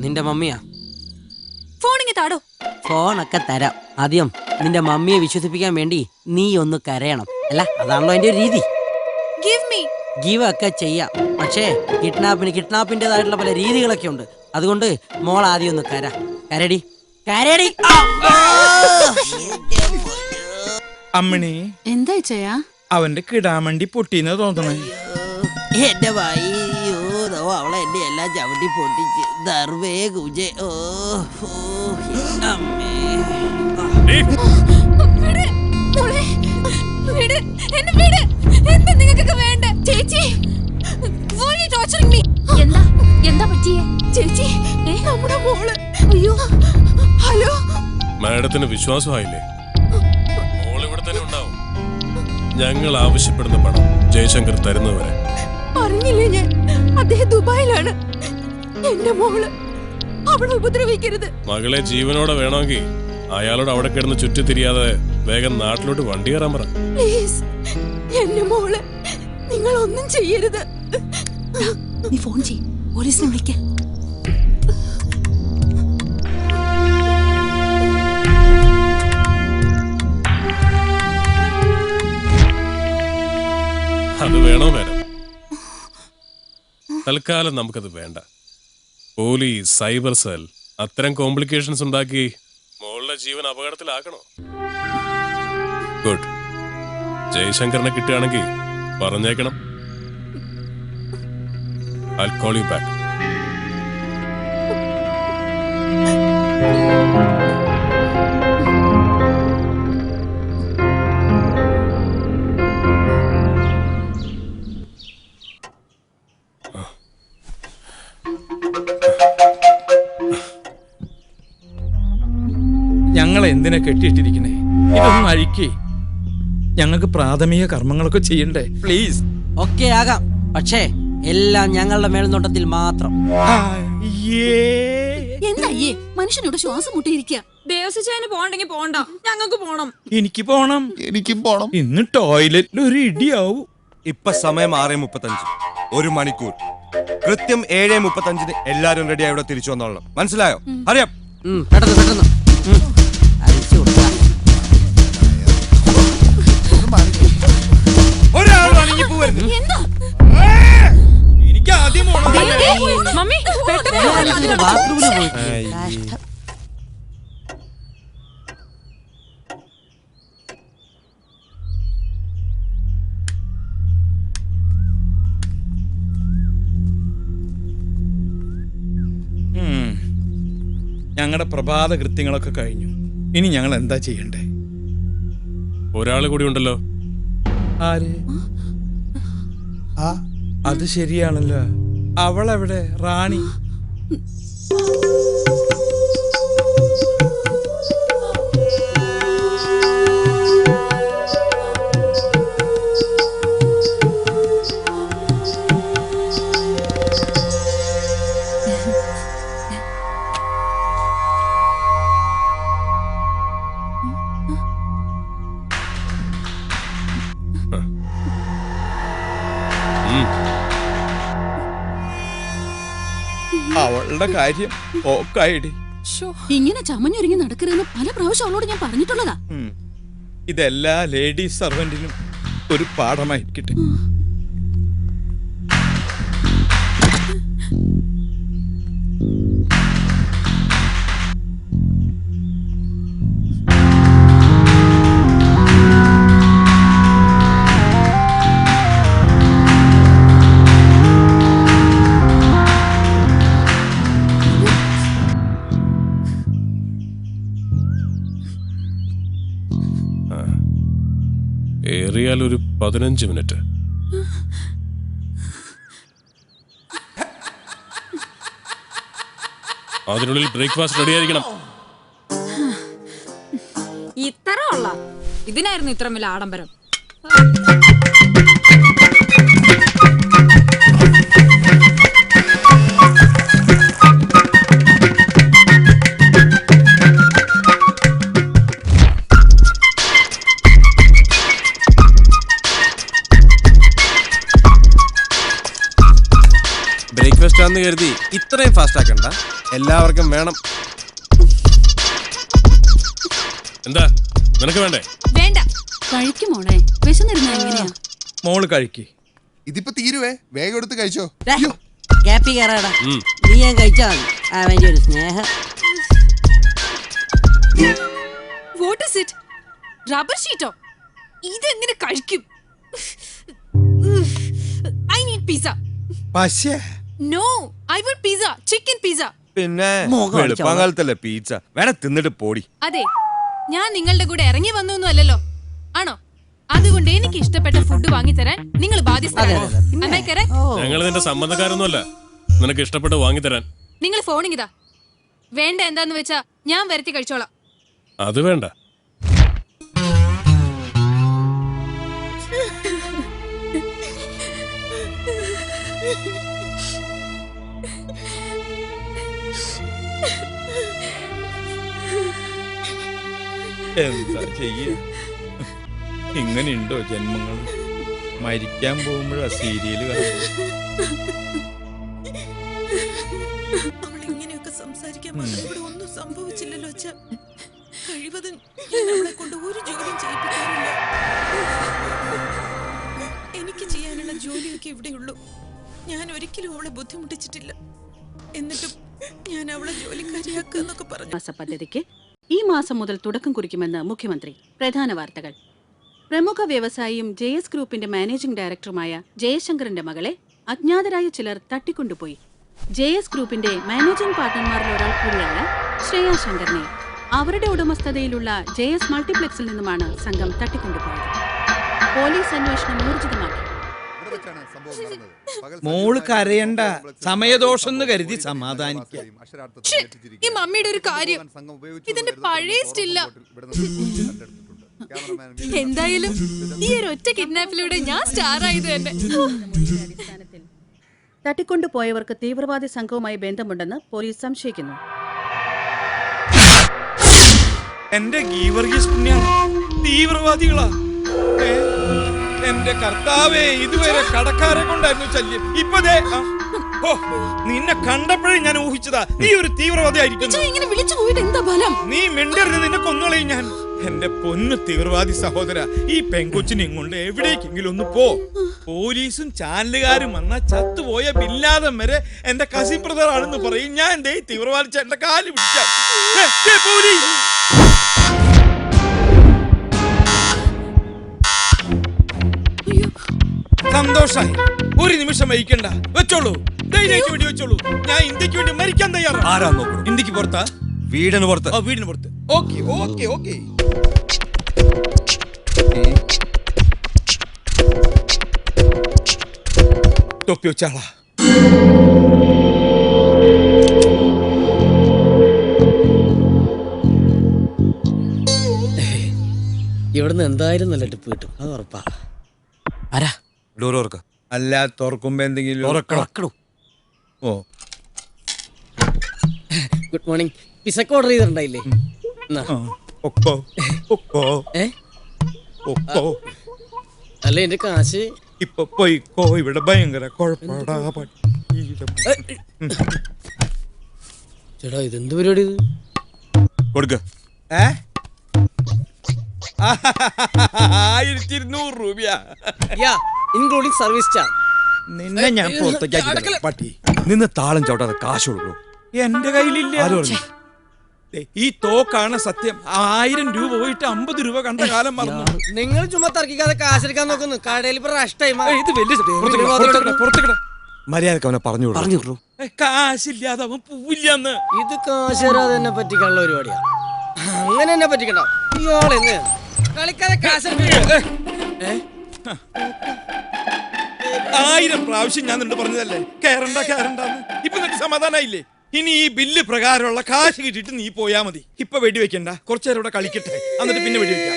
നിന്റെ മമ്മിയാ? ഫോണിങ്ങി താടോ. ഫോണൊക്കെ തരാം. ആദ്യം നിന്റെ മമ്മിയെ വിശ്വസിപ്പിക്കാൻ വേണ്ടി നീ ഒന്ന് കരയണം. അല്ല, അതാണല്ലോ അതിന്റെ ഒരു രീതി. ഗീവ് ഒക്കെ ചെയ്യാം, പക്ഷേ കിഡ്നാപ്പിന്റേതായിട്ടുള്ള പല രീതികളൊക്കെ ഉണ്ട്. അതുകൊണ്ട് മോൾ ആദ്യം ഒന്ന് കരടി. അമ്മണി, എന്താ ചെയ്യാ? അവന്റെ കിടാമണ്ടി പൊട്ടിന്ന് തോന്നണേ. എന്റെ വയ്യോ, അവളെ എന്റെ എല്ലാം ചവിട്ടി പൊട്ടിച്ച് ദർവേ കുജേ. ഓ അമ്മേ. എന്താ പറ്റിയേ ചേച്ചി? നമ്മുടെ മോള്. അയ്യോ, ഹലോ. മാഡത്തിന് വിശ്വാസമായില്ലേ? മോൾ ഇവിടെ തന്നെ ഉണ്ടാവും. ഞങ്ങൾ ആവശ്യപ്പെടുന്ന പണം ജയശങ്കർ തരുന്നവരെ. പറഞ്ഞില്ലേ ഞാൻ, അദ്ദേഹം ദുബായിലാണ്. എന്റെ മോള്, അവളെ ഉപദ്രവിക്കരുത്. മകളെ ജീവനോടെ വേണമെങ്കിൽ അയാളോട് അവിടെ കിടന്ന് ചുറ്റിത്തിരിയാതെ വേഗം നാട്ടിലോട്ട് വണ്ടി കയറാൻ പറ. പ്ലീസ്, എന്റെ മോള്, നിങ്ങൾ ഒന്നും ചെയ്യരുത്. നീ ഫോൺ ചെയ്യ്, പോലീസിനെ വിളിക്ക. അത് വേണോ മാഡം? തൽക്കാലം നമുക്കത് വേണ്ട. പോലീസ്, സൈബർ സെൽ അത്തരം കോംപ്ലിക്കേഷൻസ് ഉണ്ടാക്കി മോളുടെ ജീവൻ അപകടത്തിലാക്കണോ? ഗുഡ്. ജയശങ്കറിനെ കിട്ടുകയാണെങ്കിൽ പറഞ്ഞേക്കണം. I'll call you back. ഞങ്ങൾ എന്തിനാ കെട്ടിയിട്ടിരിക്കണേ? ഇതൊന്നും അഴിക്കേ. ഞങ്ങൾക്ക് പ്രാഥമിക കർമ്മങ്ങളൊക്കെ ചെയ്യണ്ടേ? പ്ലീസ്. ഒക്കെ ആകാം, പക്ഷേ എല്ലാം ഞങ്ങളുടെ മേൽനോട്ടത്തിൽ മാത്രം. എന്തായേ മനുഷ്യനോട് ശ്വാസം മുട്ടിയിരിക്കുക? ദേവസ്വന് പോണ്ടെങ്കിൽ പോണ്ട, ഞങ്ങൾക്ക് പോണം. എനിക്കും പോണം. ഇന്ന് ടോയ്ലറ്റിൽ ഒരു ഇടിയാവും. ഇപ്പൊ സമയം 6:35. 1 മണിക്കൂർ. കൃത്യം 7:35 എല്ലാരും റെഡിയായി ഇവിടെ തിരിച്ചു വന്നോളണം. മനസ്സിലായോ? അറിയാം. പെട്ടെന്ന് എനിക്ക് ആദ്യം ബാത്റൂമിൽ പോയി. ഞങ്ങളുടെ പ്രഭാത കൃത്യങ്ങളൊക്കെ കഴിഞ്ഞു. ഇനി ഞങ്ങൾ എന്താ ചെയ്യണ്ടേ? ഒരാള് കൂടി ഉണ്ടല്ലോ. ആര്? അത് ശരിയാണല്ലോ. അവളെവിടെ? റാണി. അവളുടെ കാര്യം ഓക്കായിടി. ഇങ്ങനെ ചമഞ്ഞൊരുങ്ങി നടക്കരുതെന്ന് പല പ്രാവശ്യം അവളോട് ഞാൻ പറഞ്ഞിട്ടുള്ളതാ. ഇതെല്ലാ ലേഡീസ് സർവന്റിനും ഒരു പാഠമായിരിക്കട്ടെ. ഏറിയാൽ ഒരു 15 മിനിറ്റ്. അതിനുള്ളിൽ ബ്രേക്ക്ഫാസ്റ്റ് റെഡി ആയിരിക്കണം. ഇതിനായിരുന്നു ഇത്ര വലിയ ആഡംബരം. ബ്രേക്ക്ഫാസ്റ്റ് ആണെന്ന് കരുതി ഇത്രയും ഫാസ്റ്റ് ആക്കണ്ട, എല്ലാവർക്കും വേണം. എന്താ നിനക്ക് വേണ്ടേ? വേണ്ട, കഴിക്കും മോളെ. വിശന്നിരുന്ന എങ്ങനെയാ? മോള് കഴിക്ക്. ഇതിപ്പോ തീരുവേ, വേഗം എടുത്ത് കഴിച്ചോ. ഗ്യാപ്പി കയറാടാ. നീ ഞാൻ കഴിച്ചാ മതി. അവന്റെ ഒരു സ്നേഹം. What is it? റബ്ബർ ഷീറ്റോ? ഇതെങ്ങനെ കഴിക്കും? I need pizza. പക്ഷേ no, I want pizza, chicken pizza. പിന്നെ വെളുപ്പാങ്കാലത്തല്ലേ പീച്ച, വേണേ തിന്നിട്ട് പോടി. അതെ, ഞാൻ നിങ്ങളുടെ കൂടെ ഇറങ്ങി വന്നൊന്നും അല്ലല്ലോ, ആണോ? അതുകൊണ്ട് എനിക്ക് ഇഷ്ടപ്പെട്ട ഫുഡ് വാങ്ങിത്തരാൻ നിങ്ങൾ ബാധ്യസ്ഥരാണ്. ഞങ്ങൾ നിന്റെ സംബന്ധക്കാരൊന്നുമല്ല, നിനക്ക് ഇഷ്ടപ്പെട്ട് വാങ്ങിത്തരാൻ. നിങ്ങൾ ഫോണിങ്ങിതാ. വേണ്ട എന്താന്ന് വെച്ചാ ഞാൻ വരുത്തി കഴിച്ചോളാം. അത് വേണ്ട. എന്താ ചെയ്യ, ഇങ്ങനെയുണ്ടോ ജന്മങ്ങൾ? മരിക്കാൻ പോകുമ്പോഴാ സീരിയല് അവളിങ്ങനെയൊക്കെ സംസാരിക്കാൻ ഇവിടെ ഒന്നും സംഭവിച്ചില്ലല്ലോ അച്ഛാ. കഴിവതും ഞാൻ അവളെ കൊണ്ട് ഒരു ജോലിയും ചെയ്യിപ്പിക്കാറില്ല. എനിക്ക് ചെയ്യാനുള്ള ജോലിയൊക്കെ ഇവിടെയുള്ളൂ. ഞാൻ ഒരിക്കലും അവളെ ബുദ്ധിമുട്ടിച്ചിട്ടില്ല. എന്നിട്ടും ഞാൻ അവളെ ജോലിക്കാരിയാക്കുക എന്നൊക്കെ പറഞ്ഞു. പദ്ധതിക്ക് ഈ മാസം മുതൽ തുടക്കം കുറിക്കുമെന്ന് മുഖ്യമന്ത്രി. പ്രധാന വാർത്തകൾ. പ്രമുഖ വ്യവസായിയും JS ഗ്രൂപ്പിന്റെ മാനേജിംഗ് ഡയറക്ടറുമായ ജയശങ്കറിന്റെ മകളെ അജ്ഞാതരായ ചിലർ തട്ടിക്കൊണ്ടുപോയി. JS ഗ്രൂപ്പിന്റെ മാനേജിംഗ് പാർട്ണർമാരിൽ ഒരാൾ കൂടിയായ ശ്രേയ ശങ്കറിനെ അവരുടെ ഉടമസ്ഥതയിലുള്ള JS മൾട്ടിപ്ലക്സിൽ നിന്നുമാണ് സംഘം തട്ടിക്കൊണ്ടുപോയത്. പോലീസ് അന്വേഷണം ഊർജിതമാക്കി. മോള് കരയണ്ട, സമയദോഷം എന്ന് കരുതി സമാധാനിക്കാം. ഈ മമ്മിയുടെ ഒരു കാര്യം, ഇതിന്റെ പഴയ സ്റ്റില്ല. എന്തായാലും ഈ ഒരു ഒറ്റ കിഡ്നാപ്പിലൂടെ ഞാൻ സ്റ്റാർ ആയത് തന്നെ. തട്ടിക്കൊണ്ടുപോയവർക്ക് തീവ്രവാദി സംഘവുമായി ബന്ധമുണ്ടെന്ന് പോലീസ് സംശയിക്കുന്നു. എന്റെ ഗീവർഗീസ് പുണ്യാണ്, തീവ്രവാദികളാ. എന്റെ കർത്താവേ, ഇതുവരെ കടക്കാരെ കൊണ്ടായിരുന്നു ശല്യം. ഇപ്പൊ നിന്നെ കണ്ടപ്പോഴേ ഞാൻ ഊഹിച്ചതാ നീ ഒരു തീവ്രവാദി ആയിരിക്കും. നീ മിണ്ടരുത്, നിന്നെ കൊന്നുകളയും ഞാൻ. എന്റെ പൊന്നു തീവ്രവാദി സഹോദര, ഈ പെൺകൊച്ചിനെയും കൊണ്ട് എവിടേക്കെങ്കിലും ഒന്ന് പോ. പോലീസും ചാനലുകാരും വന്ന ചത്തുപോയ ബില്ലാദം വരെ എന്റെ കസിൻ ബ്രദർ ആണെന്ന് പറയും. ഞാൻ എന്റെ തീവ്രവാദി ചേട്ടന്റെ കാല് പിടിക്കാം. സന്തോഷായി, ഒരു നിമിഷം വഹിക്കണ്ട, വെച്ചോളൂ, ധൈര്യമായിട്ട് വേണ്ടി വെച്ചോളൂ. ഞാൻ ഇന്ത്യക്ക് വേണ്ടി മരിക്കാൻ തയ്യാറാണ്. ഇന്ത്യക്ക് പുറത്താ? വീടിന് പുറത്ത്. വീടിന് പുറത്ത്. Okay okay okay. തൊപ്പി വെച്ചാളാ. ഇവിടുന്ന് എന്തായാലും നല്ല ടിപ്പ് കിട്ടും, അത് ഉറപ്പാ. ആരാ? ഡോർ തുറക്ക. അല്ല, തുറക്കുമ്പോ എന്തെങ്കിലും ഓ. Good morning. പിസക്ക് ഓർഡർ ചെയ്തിട്ടുണ്ടായില്ലേ? അല്ല, എന്റെ കാശ് ഇപ്പൊ പോയിക്കോ, ഇവിടെ ഭയങ്കര കുഴപ്പടാ. ചേട്ടാ, ഇതെന്ത് പരിപാടി? കൊടുക്ക. 1200 രൂപയാ, ഇൻക്ലൂഡിംഗ് സർവീസ് ചാർജ്. നിന്നെ ഞാൻ പുറത്തേക്ക് പട്ടി. നിന്ന് താളം ചവിട്ടാതെ കാശ് കൊടുക്കൂ. എന്റെ കയ്യിലില്ല. ഈ തോക്കാണ് സത്യം. 1000 രൂപ പോയിട്ട് 50 രൂപ കണ്ട കാലം മറന്നു. നിങ്ങൾ ചുമ്മാ തർക്കിക്കാതെ കാശെടുക്കാൻ നോക്കുന്നു. കടയിൽ മര്യാദക്ക് അവനെ പറഞ്ഞു. കാശില്ലാതെ അവൻ പോവില്ലെന്ന്. ഇത് കാശ് തരാതെ തന്നെ പറ്റിക്കാനുള്ള പരിപാടിയാ. അങ്ങനെ തന്നെ പറ്റിക്കണ്ട. ഇയാളെന്ന് കളിക്കാതെ കാശ് 1000 പ്രാവശ്യം ഞാൻ നിന്നോട് പറഞ്ഞതല്ലേ കേറണ്ടെന്ന്. ഇപ്പൊ നിനക്ക് സമാധാനായില്ലേ? ഇനി ഈ ബില്ല് പ്രകാരമുള്ള കാശ് കിട്ടിയിട്ട് നീ പോയാ മതി. ഇപ്പൊ വെടിവെക്കണ്ട, കുറച്ചു നേരം ഇവിടെ കളിക്കട്ടെ, എന്നിട്ട് പിന്നെ വെടിവെക്കാം.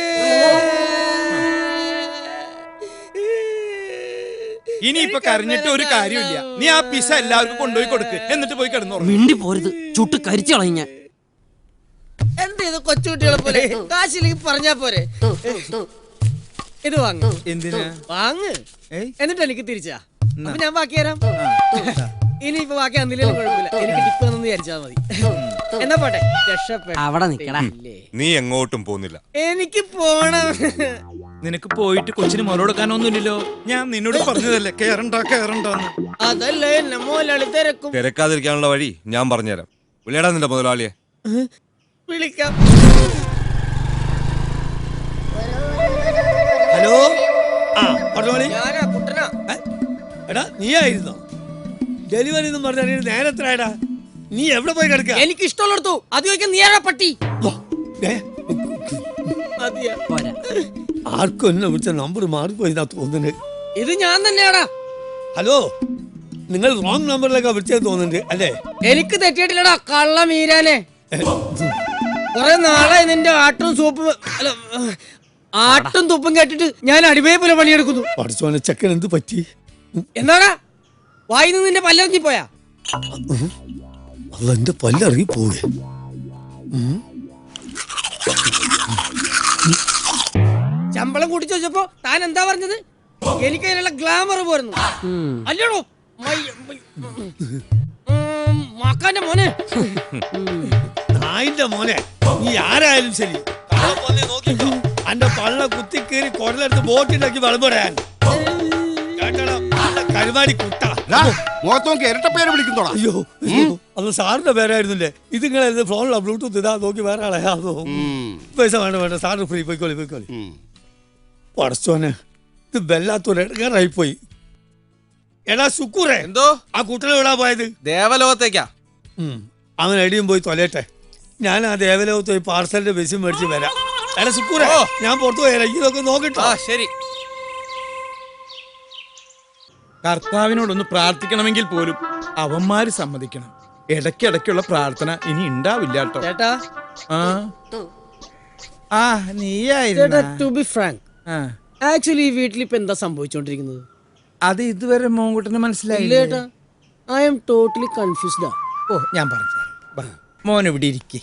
ഇനിയിപ്പൊ കരഞ്ഞിട്ട് ഒരു കാര്യമില്ല. നീ ആ പിസ എല്ലാവർക്കും കൊണ്ടുപോയി കൊടുക്ക്, എന്നിട്ട് പോയി കിടന്നു. മിണ്ടി പോരുത്, ചുട്ട് കരിച്ചു കളഞ്ഞ. എന്ത് ചെയ്തു കൊച്ചുകുട്ടികളെ പോലെ? കാശില്ലെങ്കിൽ പറഞ്ഞാ പോരെ. ഇത് വാങ്ങ്. എന്തിനാ വാങ്ങ്, എന്നിട്ട് എനിക്ക് തിരിച്ചാ. അപ്പൊ ഞാൻ ബാക്കി തരാം. ഇനിയിപ്പോ ബാക്കി അന്നില്ലേലും കുഴപ്പമില്ല, എനിക്ക് ടിപ്പ് തന്നു വിചാരിച്ചാ മതി. എന്നാ പോട്ടെ, അവിടെ നിക്കടാ. നീ എങ്ങോട്ടും പോകുന്നില്ല. എനിക്ക് പോണം. നിനക്ക് പോയിട്ട് കൊച്ചിന് മുറ കൊടുക്കാനൊന്നുമില്ലല്ലോ. ഞാൻ നിന്നോട് പറഞ്ഞതല്ലേ കേറണ്ടെന്ന്. അതല്ലേ എന്നെ മോലാളി തിരക്കും. തിരക്കാതിരിക്കാനുള്ള വഴി ഞാൻ പറഞ്ഞുതരാം. വിളിയടാ നിന്റെ മുതലാളിയെ. വിളിക്കാം. ഹലോ, ആ പറഞ്ഞോളി. ഞാനാ കുട്ടനാ. എടാ നീ ആയിരുന്നോ? ഡെലിവറി എന്ന് പറഞ്ഞാൽ നേരത്തിലായടാ. നീ എവിടെ പോയി കിടക്ക? എനിക്ക് ഇഷ്ടമുള്ളടത്തു. അത് ചോദിക്കാൻ നീ ആരാ പട്ടി? ആർക്കും എന്നെ വിളിച്ച നമ്പർ മാറിപ്പോയിന്നാ തോന്നുന്നത്. ഇത് ഞാൻ തന്നെയാടാ. ഹലോ, നിങ്ങൾ റോങ് നമ്പറിലേക്കാ വിളിച്ചത് തോന്നുന്നുണ്ട് അല്ലേ? എനിക്ക് തെറ്റിയിട്ടില്ലടാ കള്ള മീരാനെ. കുറെ നാളായി നിന്റെ ആട്ടും സൂപ്പും അല്ല ആട്ടും തുപ്പും കേട്ടിട്ട് ഞാൻ അടിമയെ പോലെ പണിയെടുക്കുന്നു. പഠിച്ചോനെ ചെക്കൻ എന്ത് പറ്റി? എന്താടാ വായിന്ന് നിന്റെ പല്ലിറങ്ങി പോയാ? അതെന്റെ പല്ലിറങ്ങി പോവേ. ശമ്പളം കൂട്ടിച്ചു വെച്ചപ്പോ താൻ എന്താ പറഞ്ഞത്? എനിക്ക് അതിനുള്ള ഗ്ലാമർ പോരുന്നു അല്ലേടോ മക്കാന്റെ മോനെ. നായിന്റെ മോനെ, നീ ആരായാലും ശരി നോക്കിക്കോ. അന്റെ പള്ള കുത്തിക്കേറി കുടലെടുത്ത് ബോട്ടിലാക്കി വളമ്പടാൻ കരുമാടി കുട്ട. മുഖത്തോക്ക് ഇരട്ട പേര് വിളിക്കുന്നോടാ. അയ്യോ അത് സാറിന്റെ പേരായിരുന്നില്ലേ? ഇത് നിങ്ങളെ ഫോണിലാ ബ്ലൂടൂത്ത് ഇതാ നോക്കി വേറെ ആളെയാ. പൈസ വേണ്ട സാറിന് ഫ്രീ. പോയിക്കോളി. പടച്ചോനെ, ഇത് വല്ലാത്തൊരു ഇടങ്ങാറായിപ്പോയി. എടാ സുക്കൂറേ, എന്തോ ആ കുട്ടനെ വിടാൻ പോയത്? ദേവലോകത്തേക്കാ. അവൻ എടിയും പോയി തൊലയട്ടെ. ഞാൻ ആ ദേവലോകത്ത് പോയി പാർസലിന്റെ ബസ് മേടിച്ച് വരാം. എടാ സുക്കൂറേ, ഞാൻ പുറത്തു പോയാ ഇതൊക്കെ നോക്കിട്ടോ. ശരി. കർത്താവിനോടൊന്ന് പ്രാർത്ഥിക്കണമെങ്കിൽ പോലും അവന്മാര് സമ്മതിക്കണം. ഇടയ്ക്കിടയ്ക്കുള്ള പ്രാർത്ഥന ഇനി ഉണ്ടാവില്ല കേട്ടോ. ചേട്ടാ, നീയായിരുന്നു. ടു ബി ഫ്രാങ്ക്, ആക്ച്വലി ഈ വീട്ടിൽ ഇപ്പൊ എന്താ സംഭവിച്ചോണ്ടിരിക്കുന്നത്? അത് ഇതുവരെ മോങ്കുട്ടന് മനസ്സിലായില്ല ചേട്ടാ. I am totally confused. ഓ, ഞാൻ പറഞ്ഞു. മോൻ ഇവിടെ ഇരിക്കേ.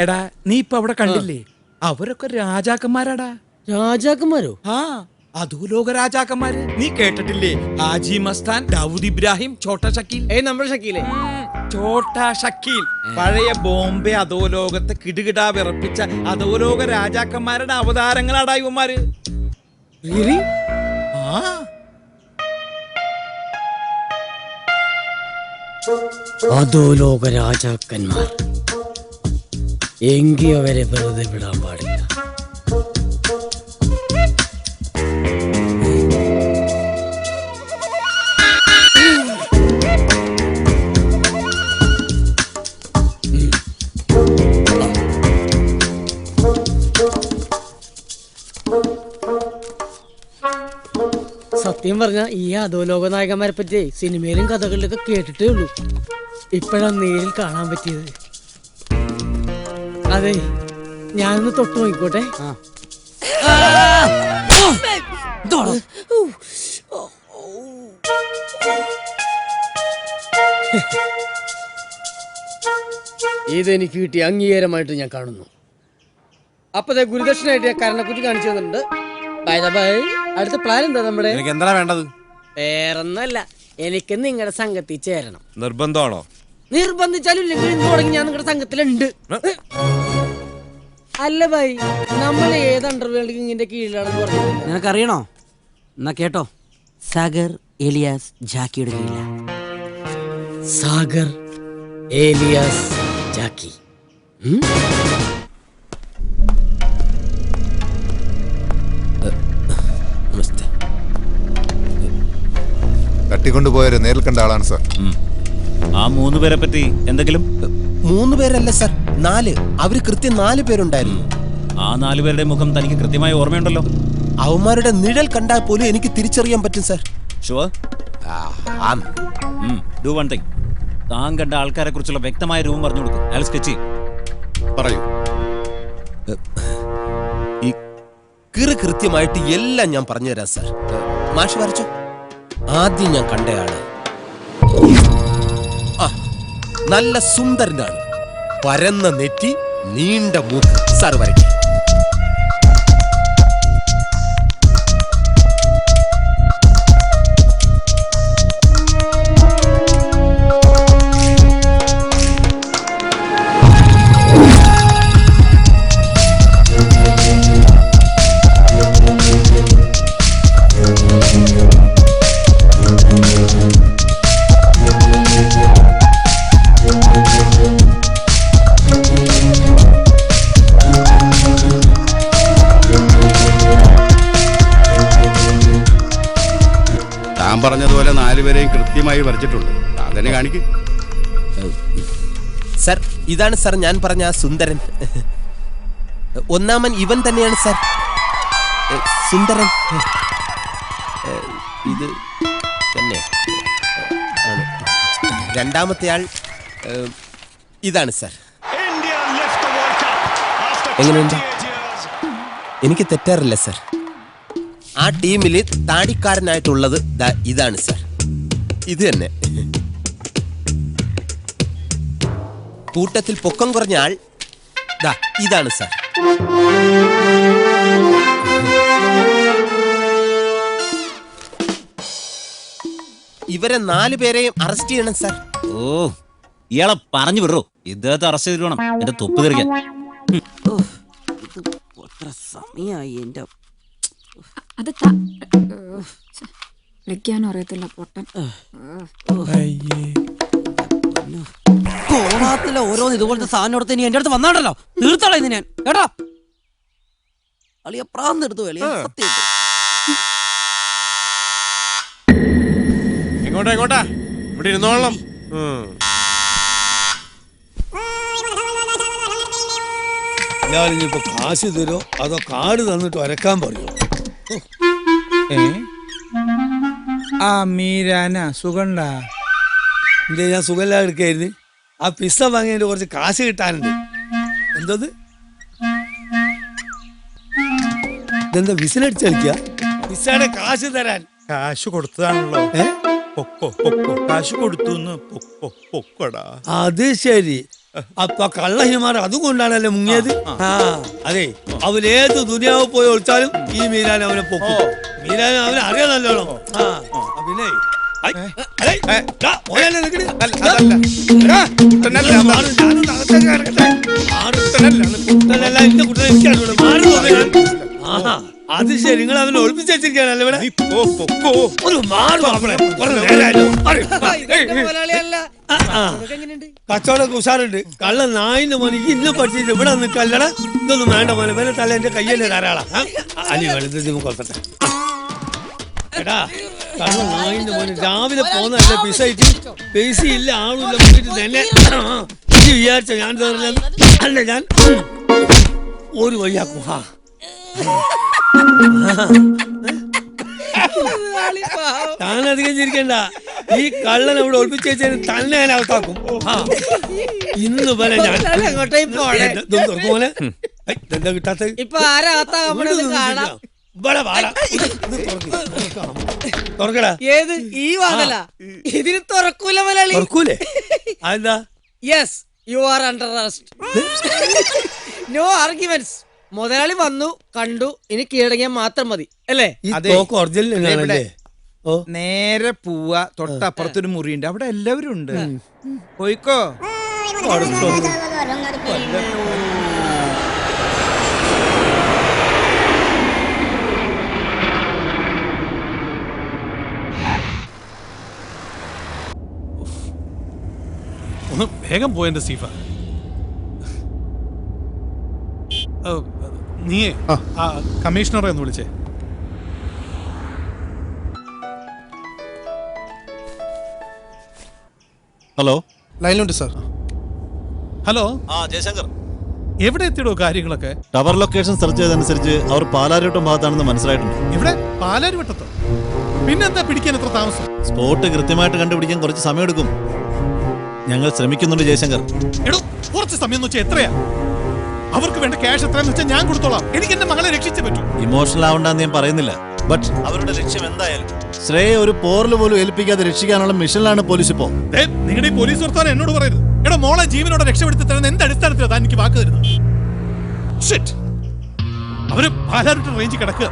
എടാ നീ ഇപ്പൊ അവിടെ കണ്ടില്ലേ? അവരൊക്കെ രാജാക്കന്മാരാടാ. രാജാക്കന്മാരോ? ആ, അധോലോക രാജാക്കന്മാര്. നീ കേട്ടിട്ടില്ലേ? ഹാജി മസ്താൻ, ദാവൂദ് ഇബ്രാഹിം, ഛോട്ടാ ഷക്കീൽ. നമ്മുടെ ഷക്കീലേ? ഛോട്ടാ ഷക്കീൽ പഴയ ബോംബെ അധോലോകത്തെ കിടുകിടാ വിറപ്പിച്ച അധോലോക രാജാക്കന്മാരുടെ അവതാരങ്ങളാടാ ഇവന്മാര്. അധോലോക രാജാക്കന്മാർ എങ്കി അവരെ വെറുതെ വിടാൻ പാടില്ല. സത്യം പറഞ്ഞ ഈ അധോലോക നായകന്മാരെ പറ്റി സിനിമയിലും കഥകളിലൊക്കെ കേട്ടിട്ടേ ഉള്ളൂ. ഇപ്പോഴാണ് നേരിൽ കാണാൻ പറ്റിയത്. അതെ, ഞാനൊന്ന് തൊട്ട് നോക്കിക്കോട്ടെ. ഇതെനിക്ക് കിട്ടിയ അംഗീകാരമായിട്ട് ഞാൻ കാണുന്നു. അപ്പതേ ഗുരുദക്ഷിണായിട്ട് ഞാൻ കരണക്കുറ്റി കാണിച്ചു തന്നിട്ടുണ്ട്. അടുത്ത പ്ലാൻ എന്താ നമ്മുടെ? എന്താ വേണ്ടത്? വേറൊന്നല്ല, എനിക്ക് നിങ്ങളുടെ സംഘത്തിൽ ചേരണം. നിർബന്ധമാണോ? നിർബന്ധിച്ചാലും ഇല്ലെങ്കിൽ ഇന്ന് തുടങ്ങി ഞാൻ നിങ്ങളുടെ സംഘത്തിലുണ്ട്. അല്ല ഭായി, നമ്മൾ ഏത് അണ്ടർവേൾഡിങ്ങിന്റെ കീഴിലാണെന്ന് പറഞ്ഞു നിനക്കറിയണോ? എന്നാ കേട്ടോ, സാഗർ ഏലിയാസ് ജാക്കിയുടെ കീഴില. സാഗർ ഏലിയാസ് ജാക്കി. തട്ടിക്കൊണ്ടുപോയവരെ നേരിൽ കണ്ട ആളാണ് സാർ. ആ 3 പേരെ പറ്റി എന്തെങ്കിലും? 3 പേരല്ല സാർ, 4. അവര് കൃത്യം 4 പേരുണ്ടായിരുന്നു. ആ 4 പേരുടെ മുഖം തനിക്ക് കൃത്യമായി ഓർമ്മയുണ്ടല്ലോ. അവന്മാരുടെ നിഴൽ കണ്ടാൽ പോലും എനിക്ക് തിരിച്ചറിയാൻ പറ്റും sir. Sure? Do one thing. താൻ കണ്ട ആൾക്കാരെ കുറിച്ചുള്ള വ്യക്തമായ രൂപം പറഞ്ഞു കൊടുക്കും. അയാൾ സ്കെച്ച് പറയൂ. ഈ കൃത്യമായിട്ട് എല്ലാം ഞാൻ പറഞ്ഞുതരാം സാർ. മാഷ് വരച്ചോ. ആദ്യം ഞാൻ കണ്ടയാള് നല്ല സുന്ദരനാണ്. പരന്ന നെറ്റി, നീണ്ട മൂക്ക്. സാർ വരയ്ക്കും. താൻ പറഞ്ഞതുപോലെ 4 പേരെയും കൃത്യമായി വരച്ചിട്ടുണ്ട്. അതിനെ കാണിക്കും. സർ, ഇതാണ് സാർ ഞാൻ പറഞ്ഞ ആ സുന്ദരൻ. ഒന്നാമൻ ഇവൻ തന്നെയാണ് സാർ, സുന്ദരൻ. ഇത് തന്നെ ആണ്. രണ്ടാമത്തെ ആൾ ഇതാണ് സാർ. എങ്ങനെയുണ്ട്? എനിക്ക് തെറ്റാറില്ല സാർ. ആ ടീമിൽ താടിക്കാരനായിട്ടുള്ളത് ഇതാണ് സാർ. ഇത് തന്നെ. കൂട്ടത്തിൽ പൊക്കം കുറഞ്ഞ ആൾ ഇതാണ് സാർ. ഇവരെ 4 പേരെയും അറസ്റ്റ് ചെയ്യണം സാർ. ഓ, ഇയാളെ പറഞ്ഞു വിടറോ. ഇദ്ദേഹത്തെ അറസ്റ്റ് ചെയ്തിട്ട് വേണം എന്റെ തൊപ്പ് തെറിക്കാൻ. സമയായി എന്റെ അത് വിളിക്കാനും അറിയത്തില്ല പൊട്ടൻ. കോണാത്തിലെ ഓരോന്ന് ഇതുപോലത്തെ സാധനം എടുത്ത് ഇനി എന്റെ അടുത്ത് വന്നാണല്ലോ തീർത്തോളാം ഇന്ന് ഞാൻ. കേട്ടോ അളിയ പ്രാന്തെടുത്തു അളിയ സത്യം. എങ്ങോട്ടാ ഇവിടെ ഇരുന്നോളണം. ഞാനിപ്പോ കാശ് തരോ അതോ കാർഡ് തന്നിട്ട് വരക്കാൻ പറയോ? ആ മീരാന സുഖണ്ട. എന്തേ ഞാൻ സുഖമില്ലാതെ എടുക്കായിരുന്നു. ആ പിസ്സ വാങ്ങിയതിന്റെ കുറച്ച് കാശ് കിട്ടാനുണ്ട്. എന്തത് ഇതെന്താ വിസിലടിച്ച് കളിക്കുക? പിസ്സയുടെ കാശ് തരാൻ കാശ് കൊടുത്തതാണല്ലോ. കാശ് കൊടുത്തു. പൊക്കോടാ. അത് ശരി. അപ്പൊ കള്ളഹിമാർ അതുകൊണ്ടാണല്ലേ മുങ്ങിയത്. അതെ, അവനേത് ദുനിയാവ് പോയി ഒളിച്ചാലും ഈ മീരാൻ അവനെ പൊക്കും. മീരാൻ അവനെ അറിയാൻ നല്ലോണം. പിന്നെ അത് ശരി, നിങ്ങൾ അവനെ ഒളിപ്പിച്ച് വെച്ചിരിക്കാനല്ലേ ഇവിടെ? കച്ചവടം ഉഷാറുണ്ട്. കള്ള 9 മണിക്ക് ഇന്ന് പഠിച്ചിട്ട് ഇവിടെ നിൽക്കല്ലട. ഇതൊന്നും വേണ്ട പോലെ വേറെ തല എന്റെ കയ്യല്ലേ ധാരാളം. അനി വെളുത്ത് കൊല്ലത്തെ എടാ. കള്ള 9 മണി രാവിലെ പോന്നല്ലേ പൈസ ഇല്ല, ആളില്ല. പോയിട്ട് തന്നെ ഇത് വിചാരിച്ച ഞാൻ പറഞ്ഞത് അല്ല. ഞാൻ ഒരു വഴിയാക്കും. താനധികം ചിരിക്കണ്ട. ഈ കള്ളൻ അവിടെ ഒളിപ്പിച്ച് വെച്ചതിന് തന്നെ ഞാൻ അകത്താക്കും. ഇന്ന് പോലെ ഞാൻ എന്താ കിട്ടാത്ത തുറക്കടാ. ഏത് ഈ വാങ്ങല ഇതിന് തുറക്കൂല മലയാളി. തുറക്കൂലേ? അതെന്താ? Yes, you are under arrest. No arguments. മുതലാളി വന്നു കണ്ടു, ഇനി കീഴടങ്ങിയാൽ മാത്രം മതി അല്ലേ? നേരെ പോവാ. തൊട്ടപ്പുറത്തൊരു മുറിയുണ്ട്, അവിടെ എല്ലാവരും ഉണ്ട്. പോയിക്കോ. ഒന്ന് വേഗം പോയെന്റെ സീഫ. നീയേ ആ കമ്മീഷണറെ ഒന്ന് വിളിച്ചേ. ഹലോ, ലൈനിലുണ്ട് സാർ. ഹലോ. ജയശങ്കർ, എവിടെ എത്തിയിടോ കാര്യങ്ങളൊക്കെ? ടവർ ലൊക്കേഷൻ സെർച്ച് ചെയ്തതനുസരിച്ച് അവർ പാലാരിവട്ടം ഭാഗത്താണെന്ന് മനസ്സിലായിട്ടുണ്ട്. ഇവിടെ പാലാരിവട്ടത്തോ? പിന്നെന്താ പിടിക്കാൻ എത്ര താമസം? സ്പോട്ട് കൃത്യമായിട്ട് കണ്ടുപിടിക്കാൻ കുറച്ച് സമയമെടുക്കും. ഞങ്ങൾ ശ്രമിക്കുന്നുണ്ട് ജയശങ്കർ. എടോ കുറച്ച് സമയം എന്ന് വെച്ചാൽ എത്രയാ? അവർക്ക് വേണ്ട ക്യാഷ് എത്രയെന്ന് വെച്ചാൽ ഞാൻ കൊടുത്തോളാം. എനിക്ക് എന്റെ മകളെ രക്ഷിച്ചേ പറ്റൂ. ഇമോഷണൽ ആവണ്ടെന്ന് ഞാൻ പറയുന്നില്ല, ബട്ട് അവരുടെ ലക്ഷ്യം എന്തായാലും ശ്രേയെ ഒരു പോറിൽ പോലും ഏൽപ്പിക്കാതെ രക്ഷിക്കാനുള്ള മിഷനിലാണ് പോലീസ് ഇപ്പോ. നിങ്ങളുടെ ഈ പോലീസ് വർത്താനം എന്നോട് പറയരുത്. എടോ മോളെ ജീവനോടെ രക്ഷപ്പെടുത്തി തരുന്ന എന്ത് അടിസ്ഥാനത്തിലാണ് താൻ എനിക്ക് വാക്ക് തരുന്നത്? ഷിറ്റ്. അവര് പാലാരിട്ട് റേഞ്ചിൽ കിടക്കുക.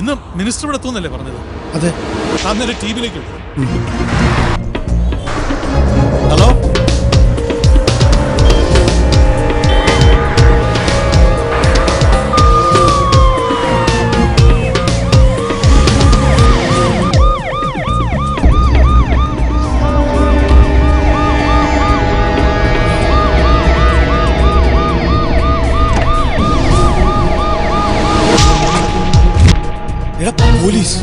ഇന്ന് മിനിസ്റ്റർ ഇവിടെ എത്തുന്നല്ലേ പറഞ്ഞത്? അതെ. അന്നേരം ടീമിലേക്ക് ഹലോ, പോലീസ്.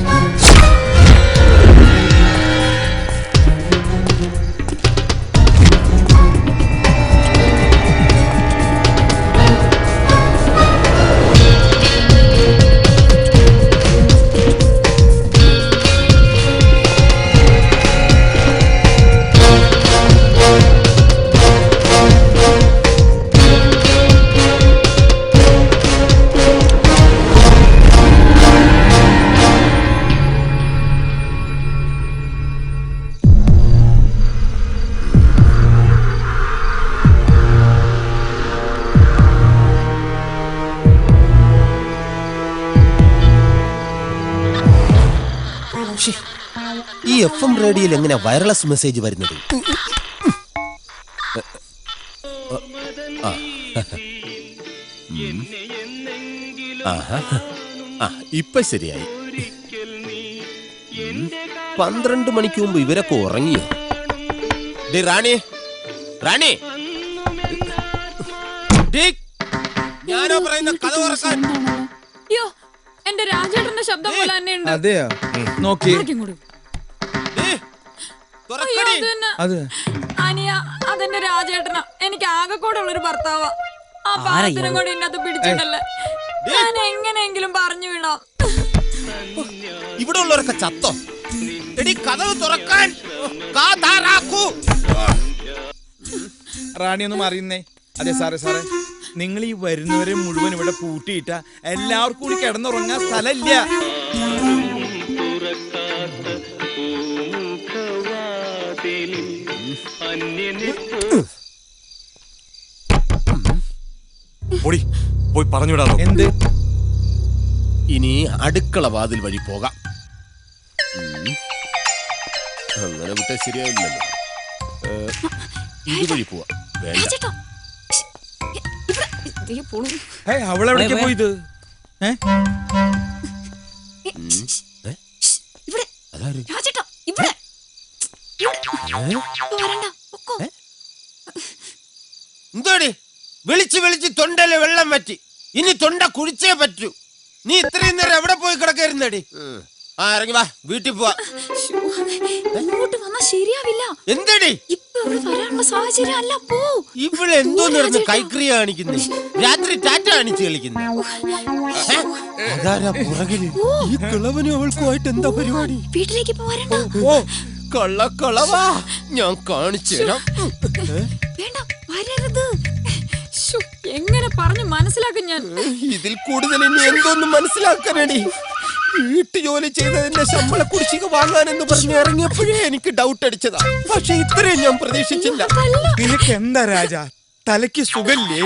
ഈ FM റേഡിയോയിൽ എങ്ങനെ വയർലെസ് മെസ്സേജ് വരുന്നത്? ഇപ്പൊ ശരിയായി. 12 മണിക്ക് മുമ്പ് ഇവരൊക്കെ ഉറങ്ങിയോ? റാണി, റാണി, ഞാനോ പറയുന്ന കഥ ഉറക്കാൻ. അയ്യോ, എന്റെ രാജേട്ടന്റെ ശബ്ദം പോലെ തന്നെയുണ്ട്. അതെയോ? നോക്കി. അനിയ, അതെന്റെ രാജേട്ടനാ. എനിക്ക് ആകെ കൂടെ ഉള്ളൊരു ഭർത്താവാ. ആ പാവത്തിനും കൂടി ഇന്നത്തെ പിടിച്ചിട്ടല്ലേ. ഞാൻ എങ്ങനെയെങ്കിലും പറഞ്ഞു വിടാം. ഇവിടെ ഉള്ളവരൊക്കെ ചത്തോ? എടി കഥ തുറക്കാൻ. റാണി ഒന്നും അറിയുന്നേ. അതെ സാറേ, സാറേ, നിങ്ങൾ ഈ വരുന്നവരെ മുഴുവൻ ഇവിടെ പൂട്ടിയിട്ട എല്ലാവർക്കും കൂടി കിടന്നുറങ്ങാൻ സ്ഥലമില്ല. പോയി പറഞ്ഞുവിടാറോ? എന്ത്? ഇനി അടുക്കള വാതിൽ വഴി പോകാം. അങ്ങനെ വിട്ടാൽ ശരിയാവില്ലല്ലോ. ഇതുവഴി പോവാ. അവളെവിടേക്ക് പോയത്? എന്തോടി വിളിച്ച് വിളിച്ച് തൊണ്ടയിലെ വെള്ളം വറ്റി. ഇനി തൊണ്ട കുഴിച്ചേ പറ്റൂ. നീ ഇത്രയും നേരം എവിടെ പോയി കിടക്കായിരുന്നടി? ഇറങ്ങി വാ, വീട്ടിൽ പോവാ. ശരിയാവില്ല. എന്തടി ഇവിടെ എന്തോ നടന്ന് കൈക്രിയ കാണിക്കുന്നേ? രാത്രി ടാറ്റ കാണിച്ച് കളിക്കുന്നേ? ഈ കിളവനും അവൾക്കുമായിട്ട് എന്താ പരിപാടി? വീട്ടിലേക്ക് ഓ കള്ളക്കളവാ, ഞാൻ കാണിച്ചു തരാം. എങ്ങനെ പറഞ്ഞു മനസ്സിലാക്കും ഞാൻ? ഇതിൽ കൂടുതൽ ഇനി എന്തോന്ന് മനസ്സിലാക്കാനടി? വീട്ടു ജോലി ചെയ്തതിന്റെ ശമ്പള കുടിശ്ശിക വാങ്ങാനെന്ന് പറഞ്ഞ് ഇറങ്ങിയപ്പോഴേ എനിക്ക് ഡൗട്ട് അടിച്ചതാ. പക്ഷെ ഇത്രയും ഞാൻ പ്രതീക്ഷിച്ചില്ല. നിനക്ക് എന്താ രാജ, തലയ്ക്ക് സുഖല്ലേ?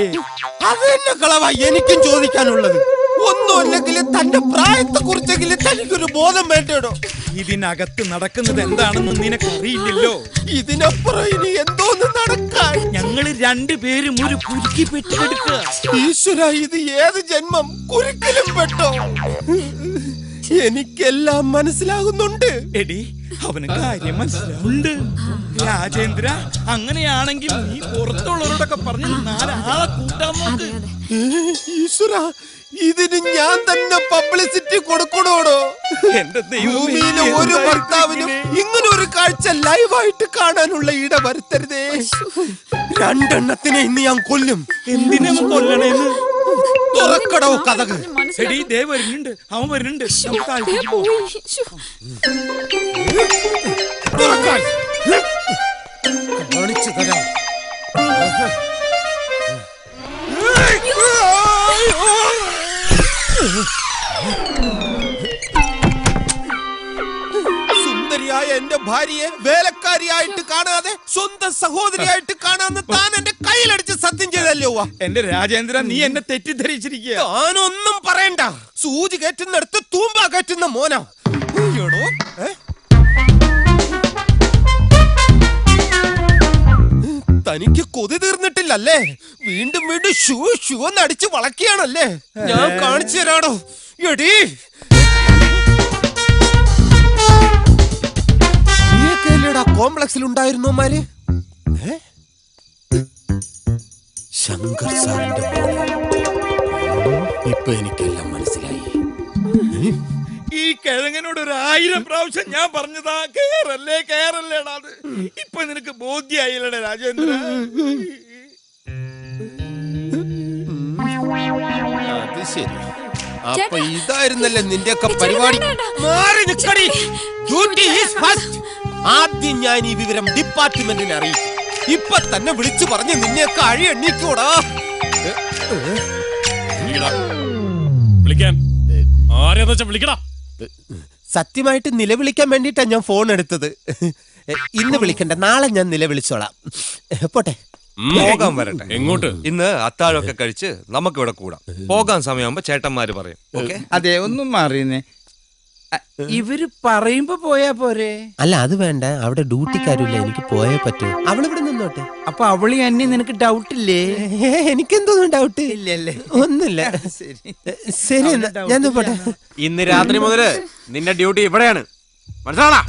അത് തന്നെ കളവാ എനിക്കും ചോദിക്കാനുള്ളത്. ഒന്നുമല്ലെങ്കിൽ തന്റെ പ്രായത്തെ കുറിച്ചെങ്കിലും തനിക്കൊരു ബോധം വേണ്ടോ? ഇതിനകത്ത് നടക്കുന്നത് എന്താണെന്ന് നിനക്കറിയില്ലല്ലോ. ഇതിനപ്പുറം ഇനി എന്തോന്ന് നടക്കാൻ? ഞങ്ങള് രണ്ടുപേരും ഒരു കുരുക്കി പെട്ടെടുക്കുക. ഈശ്വര, ഇത് ഏത് ജന്മം? കുരുക്കിലും പെട്ടോ? എനിക്കെല്ലാം മനസ്സിലാകുന്നുണ്ട്. എടി, അവന് കാര്യം മനസ്സിലാവുന്നുണ്ട്. രാജേന്ദ്ര, അങ്ങനെയാണെങ്കിൽ നീ പുറത്തുള്ളവരോടൊക്കെ പറഞ്ഞ് 4 ആളെ കൂട്ടാൻ നോക്ക്. ഈശ്വര, ഇതിന് ഞാൻ തന്നെ പബ്ലിസിറ്റി കൊടുക്കണോടോ? എന്റെ ഭൂമിയിലെ ഒരു ഭർത്താവിനും ഇങ്ങനെ ഒരു കാഴ്ച ലൈവായിട്ട് കാണാനുള്ള ഇട വരുത്തരുതേ. 2 എണ്ണത്തിനെ ഇന്ന് ഞാൻ കൊല്ലും. എന്തിനാ കൊല്ലണേന്ന്? തുറക്കടോ കഥകൾ. എടി, ദേ വരുന്നുണ്ട്, അവൻ വരുന്നുണ്ട്. തുറക്കാൻ. കാണിച്ചു തരാം. സുന്ദരിയായ എന്റെ ഭാര്യയെ വേലക്കാരിയായിട്ട് കാണാതെ സ്വന്തം സഹോദരിയായിട്ട് കാണാന്ന് താൻ എന്റെ കയ്യിലടിച്ച് സത്യം ചെയ്തല്ലോ. എന്റെ രാജേന്ദ്ര, നീ എന്നെ തെറ്റിദ്ധരിച്ചിരിക്കുക. താനൊന്നും പറയണ്ട. സൂചി കയറ്റുന്നിടത്ത് തൂമ്പ കയറ്റുന്ന മോനാ. തനിക്ക് കൊതി തീർന്നിട്ടില്ലല്ലേ? വീണ്ടും വീണ്ടും ഷൂ ഷൂ എന്നടിച്ച് വളക്കിയാണല്ലേ? ഞാൻ കാണിച്ചു തരാടോ. എടീ, നീയൊക്കെയല്ലേടാ കോംപ്ലക്സിൽ ഉണ്ടായിരുന്നോമാര്? ശങ്കർ സാറിന്റെ മോനെ. ഇപ്പൊ എനിക്കെല്ലാം മനസ്സിലായി. ഈ കിഴങ്ങനോട് 1000 പ്രാവശ്യം ഞാൻ പറഞ്ഞതാ, കേറല്ലേടാ. അത് ഇപ്പൊ നിനക്ക് ബോധ്യായില്ലടേ രാജേന്ദ്ര. അത് ശരി. അപ്പൊ ഇതായിരുന്നല്ലേ നിന്റെയൊക്കെ പരിപാടി. മാറി നിക്കടി. Duty is first. ആദ്യം ഞാൻ ഈ വിവരം ഡിപ്പാർട്ട്മെന്റിനെ അറിയിക്കും. ഇപ്പൊ തന്നെ വിളിച്ചു പറഞ്ഞ് നിന്നെയൊക്കെ അഴി എണ്ണീക്കോടാ. വിളിക്കാൻ ആരെയാ വിളിക്കടാ. സത്യമായിട്ട് നിലവിളിക്കാൻ വേണ്ടിട്ടാ ഞാൻ ഫോൺ എടുത്തത്. ഇന്ന് വിളിക്കണ്ട, നാളെ ഞാൻ നിലവിളിച്ചോളാം. പോട്ടെ. പോകാൻ വരട്ടെ. എങ്ങോട്ട്? ഇന്ന് അത്താഴമൊക്കെ കഴിച്ച് നമുക്ക് ഇവിടെ കൂടാം. പോകാൻ സമയമാകുമ്പോ ചേട്ടന്മാര് പറയും. ഓക്കെ? അതെ, ഒന്നും മാറിയെന്നെ. ഇവര് പറയുമ്പോ പോയാ പോരെ? അല്ല, അത് വേണ്ട. അവിടെ ഡ്യൂട്ടിക്കാരില്ല, എനിക്ക് പോയേ പറ്റൂ. അവളിവിടെ നിന്നോട്ടെ. അപ്പൊ അവളി അന്നെ നിനക്ക് ഡൗട്ട് ഇല്ലേ? എനിക്കെന്തോന്നും ഡൗട്ട് ഇല്ലല്ലേ? ഒന്നുമില്ല. ശരി, ഞാൻ പോട്ടെ. ഇന്ന് രാത്രി മുതല് നിന്റെ ഡ്യൂട്ടി ഇവിടെയാണ്, മനസ്സിലാണോ?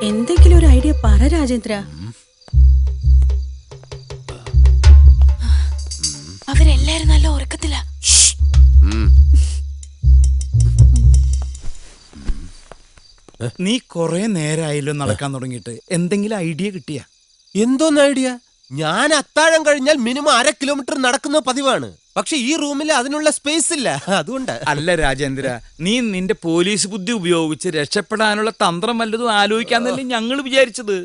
എന്തെങ്കിലും ഒരു ഐഡിയ പറ രാജേന്ദ്ര. അവരെല്ലാരും നല്ല ഉറക്കത്തില. നീ കൊറേ നേരമായല്ലോ നടക്കാൻ തുടങ്ങിയിട്ട്. എന്തെങ്കിലും ഐഡിയ കിട്ടിയ? എന്തോന്ന് ഐഡിയ? ഞാൻ അത്താഴം കഴിഞ്ഞാൽ മിനിമം 1/2 കിലോമീറ്റർ നടക്കുന്ന പതിവാണ്. പക്ഷെ ഈ റൂമിൽ അതിനുള്ള സ്പേസ് ഇല്ല, അതുകൊണ്ട്. അല്ല രാജേന്ദ്ര, നീ നിന്റെ പോലീസ് ബുദ്ധി ഉപയോഗിച്ച് രക്ഷപ്പെടാനുള്ള തന്ത്രം വല്ലതും ആലോചിക്കാന്നല്ലേ ഞങ്ങൾ വിചാരിച്ചത്.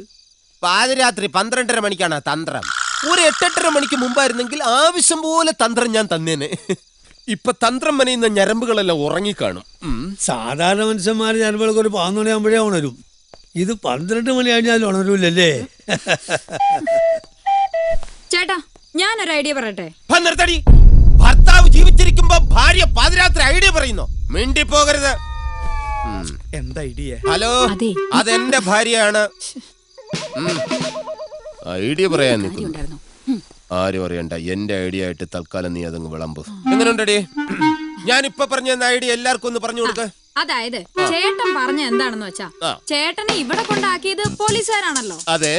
പാതിരാത്രി 12:30 മണിക്കാണ് തന്ത്രം. ഒരു 8-8:30 മണിക്ക് മുമ്പായിരുന്നെങ്കിൽ ആവശ്യം പോലെ തന്ത്രം ഞാൻ തന്നേനെ. ഇപ്പൊ തന്ത്രം മനയുന്ന ഞരമ്പുകളെല്ലാം ഉറങ്ങിക്കാണും. സാധാരണ മനുഷ്യന്മാർ ഞരമ്പുകൾക്ക് ഒരു 11 മണിയാകുമ്പോഴേ ഉണരും. ഇത് 12 മണി കഴിഞ്ഞാൽ ഉണരൂലല്ലേ? ചേട്ടാ, ഞാനൊരു ഐഡിയ പറയട്ടെ. നിർത്തടി. ഭർത്താവ് ജീവിച്ചിരിക്കുമ്പോ ഭാര്യ പാതിരാത്രി ഐഡിയ പറയുന്നു. മിണ്ടി പോകരുത്. എന്താ ഐഡിയ? ഹലോ, അതെന്റെ ഭാര്യയാണ്. ഐഡിയ പറയാൻ നിൽക്കുന്നു. ആരും അറിയണ്ട. എന്റെ ഐഡിയ ആയിട്ട് തൽക്കാലം നീ അതങ്ങ് വിളമ്പ്. എങ്ങനെയുണ്ടടി? ഞാനിപ്പൊ പറഞ്ഞ ഐഡിയ എല്ലാവർക്കും ഒന്ന് പറഞ്ഞു കൊടുക്ക. അതായത് ചേട്ടൻ പറഞ്ഞ എന്താണെന്ന് വെച്ചാ, ചേട്ടനെ ഇവിടെ കൊണ്ടാക്കിയത് പോലീസുകാരാണല്ലോ. അതെ.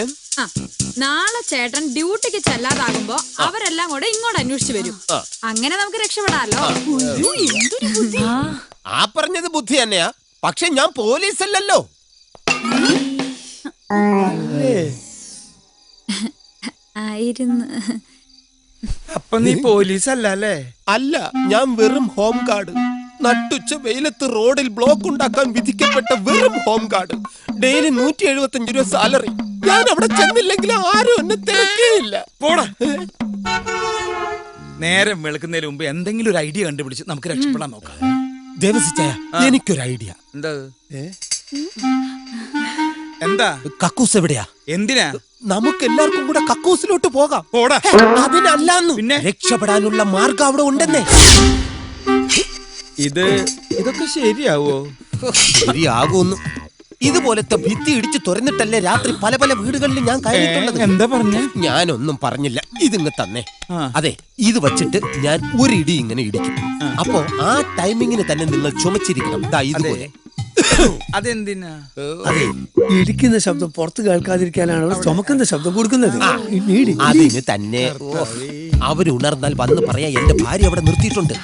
നാളെ ചേട്ടൻ ഡ്യൂട്ടിക്ക് ചെല്ലാതാകുമ്പോ അവരെല്ലാം കൂടെ ഇങ്ങോട്ട് അന്വേഷിച്ചു വരും. അങ്ങനെ നമുക്ക് രക്ഷപ്പെടാലോ. ആ പറഞ്ഞത് ബുദ്ധി തന്നെയാ. പക്ഷെ ഞാൻ പോലീസ് അല്ലല്ലോ. ആയിരുന്നു. അപ്പൊ നീ പോലീസ് അല്ലേ? അല്ല, ഞാൻ വെറും ഹോം ഗാർഡ്. നട്ടുച്ച വെയിലത്ത് റോഡിൽ ബ്ലോക്ക് ഉണ്ടാക്കാൻ വിധിക്കപ്പെട്ട വെറും ഹോം ഗാർഡ്. ഡെയിലി 175 രൂപ സാലറി. ഞാൻ അവിടെ ചെന്നില്ലെങ്കിൽ ആരും എന്നെ തിരക്കേയില്ല. പോടാ. നേരം വെളുക്കുന്നതിന് മുമ്പ് എന്തെങ്കിലും ഒരു ഐഡിയ കണ്ടുപിടിച്ച് നമുക്ക് രക്ഷപ്പെടാൻ നോക്കാം. ദേവസിച്ചായ, എനിക്കൊരു ഐഡിയ. എന്താ? കക്കൂസ് എവിടെയാ? എന്തിനാ? നമുക്ക് എല്ലാവർക്കും കൂടെ കക്കൂസിലോട്ട് പോകാം. അതിനല്ലാന്ന്. പിന്നെ രക്ഷപ്പെടാനുള്ള മാർഗം അവിടെ ഉണ്ടെന്നേ. ഇതൊക്കെ ശരിയാവോ? ശരിയാകുമെന്ന്. ഇതുപോലത്തെ ഭിത്തി ഇടിച്ച് തുറന്നിട്ടല്ലേ രാത്രി പല പല വീടുകളിൽ ഞാൻ കയറിയിട്ടുള്ളത്. എന്താ പറഞ്ഞ? ഞാനൊന്നും പറഞ്ഞില്ല. ഇതിങ്ങ് തന്നെ. അതെ, ഇത് വച്ചിട്ട് ഞാൻ ഒരു ഇടി ഇങ്ങനെ ഇടിക്കും. അപ്പോ ആ ടൈമിങ്ങിന് തന്നെ നിങ്ങൾ ചുമച്ചിരിക്കണം. ദാ ഇതുപോലെ. അതെന്തിനാ? അതെ, ഇടിക്കുന്ന ശബ്ദം പുറത്ത് കേൾക്കാതിരിക്കാനാണ് അവർ ചുമക്കുന്ന ശബ്ദം കൊടുക്കുന്നത്. അതിന് തന്നെ. അവരുണർന്നാൽ വന്ന് പറയാ എന്റെ ഭാര്യ അവിടെ നിർത്തിയിട്ടുണ്ട്.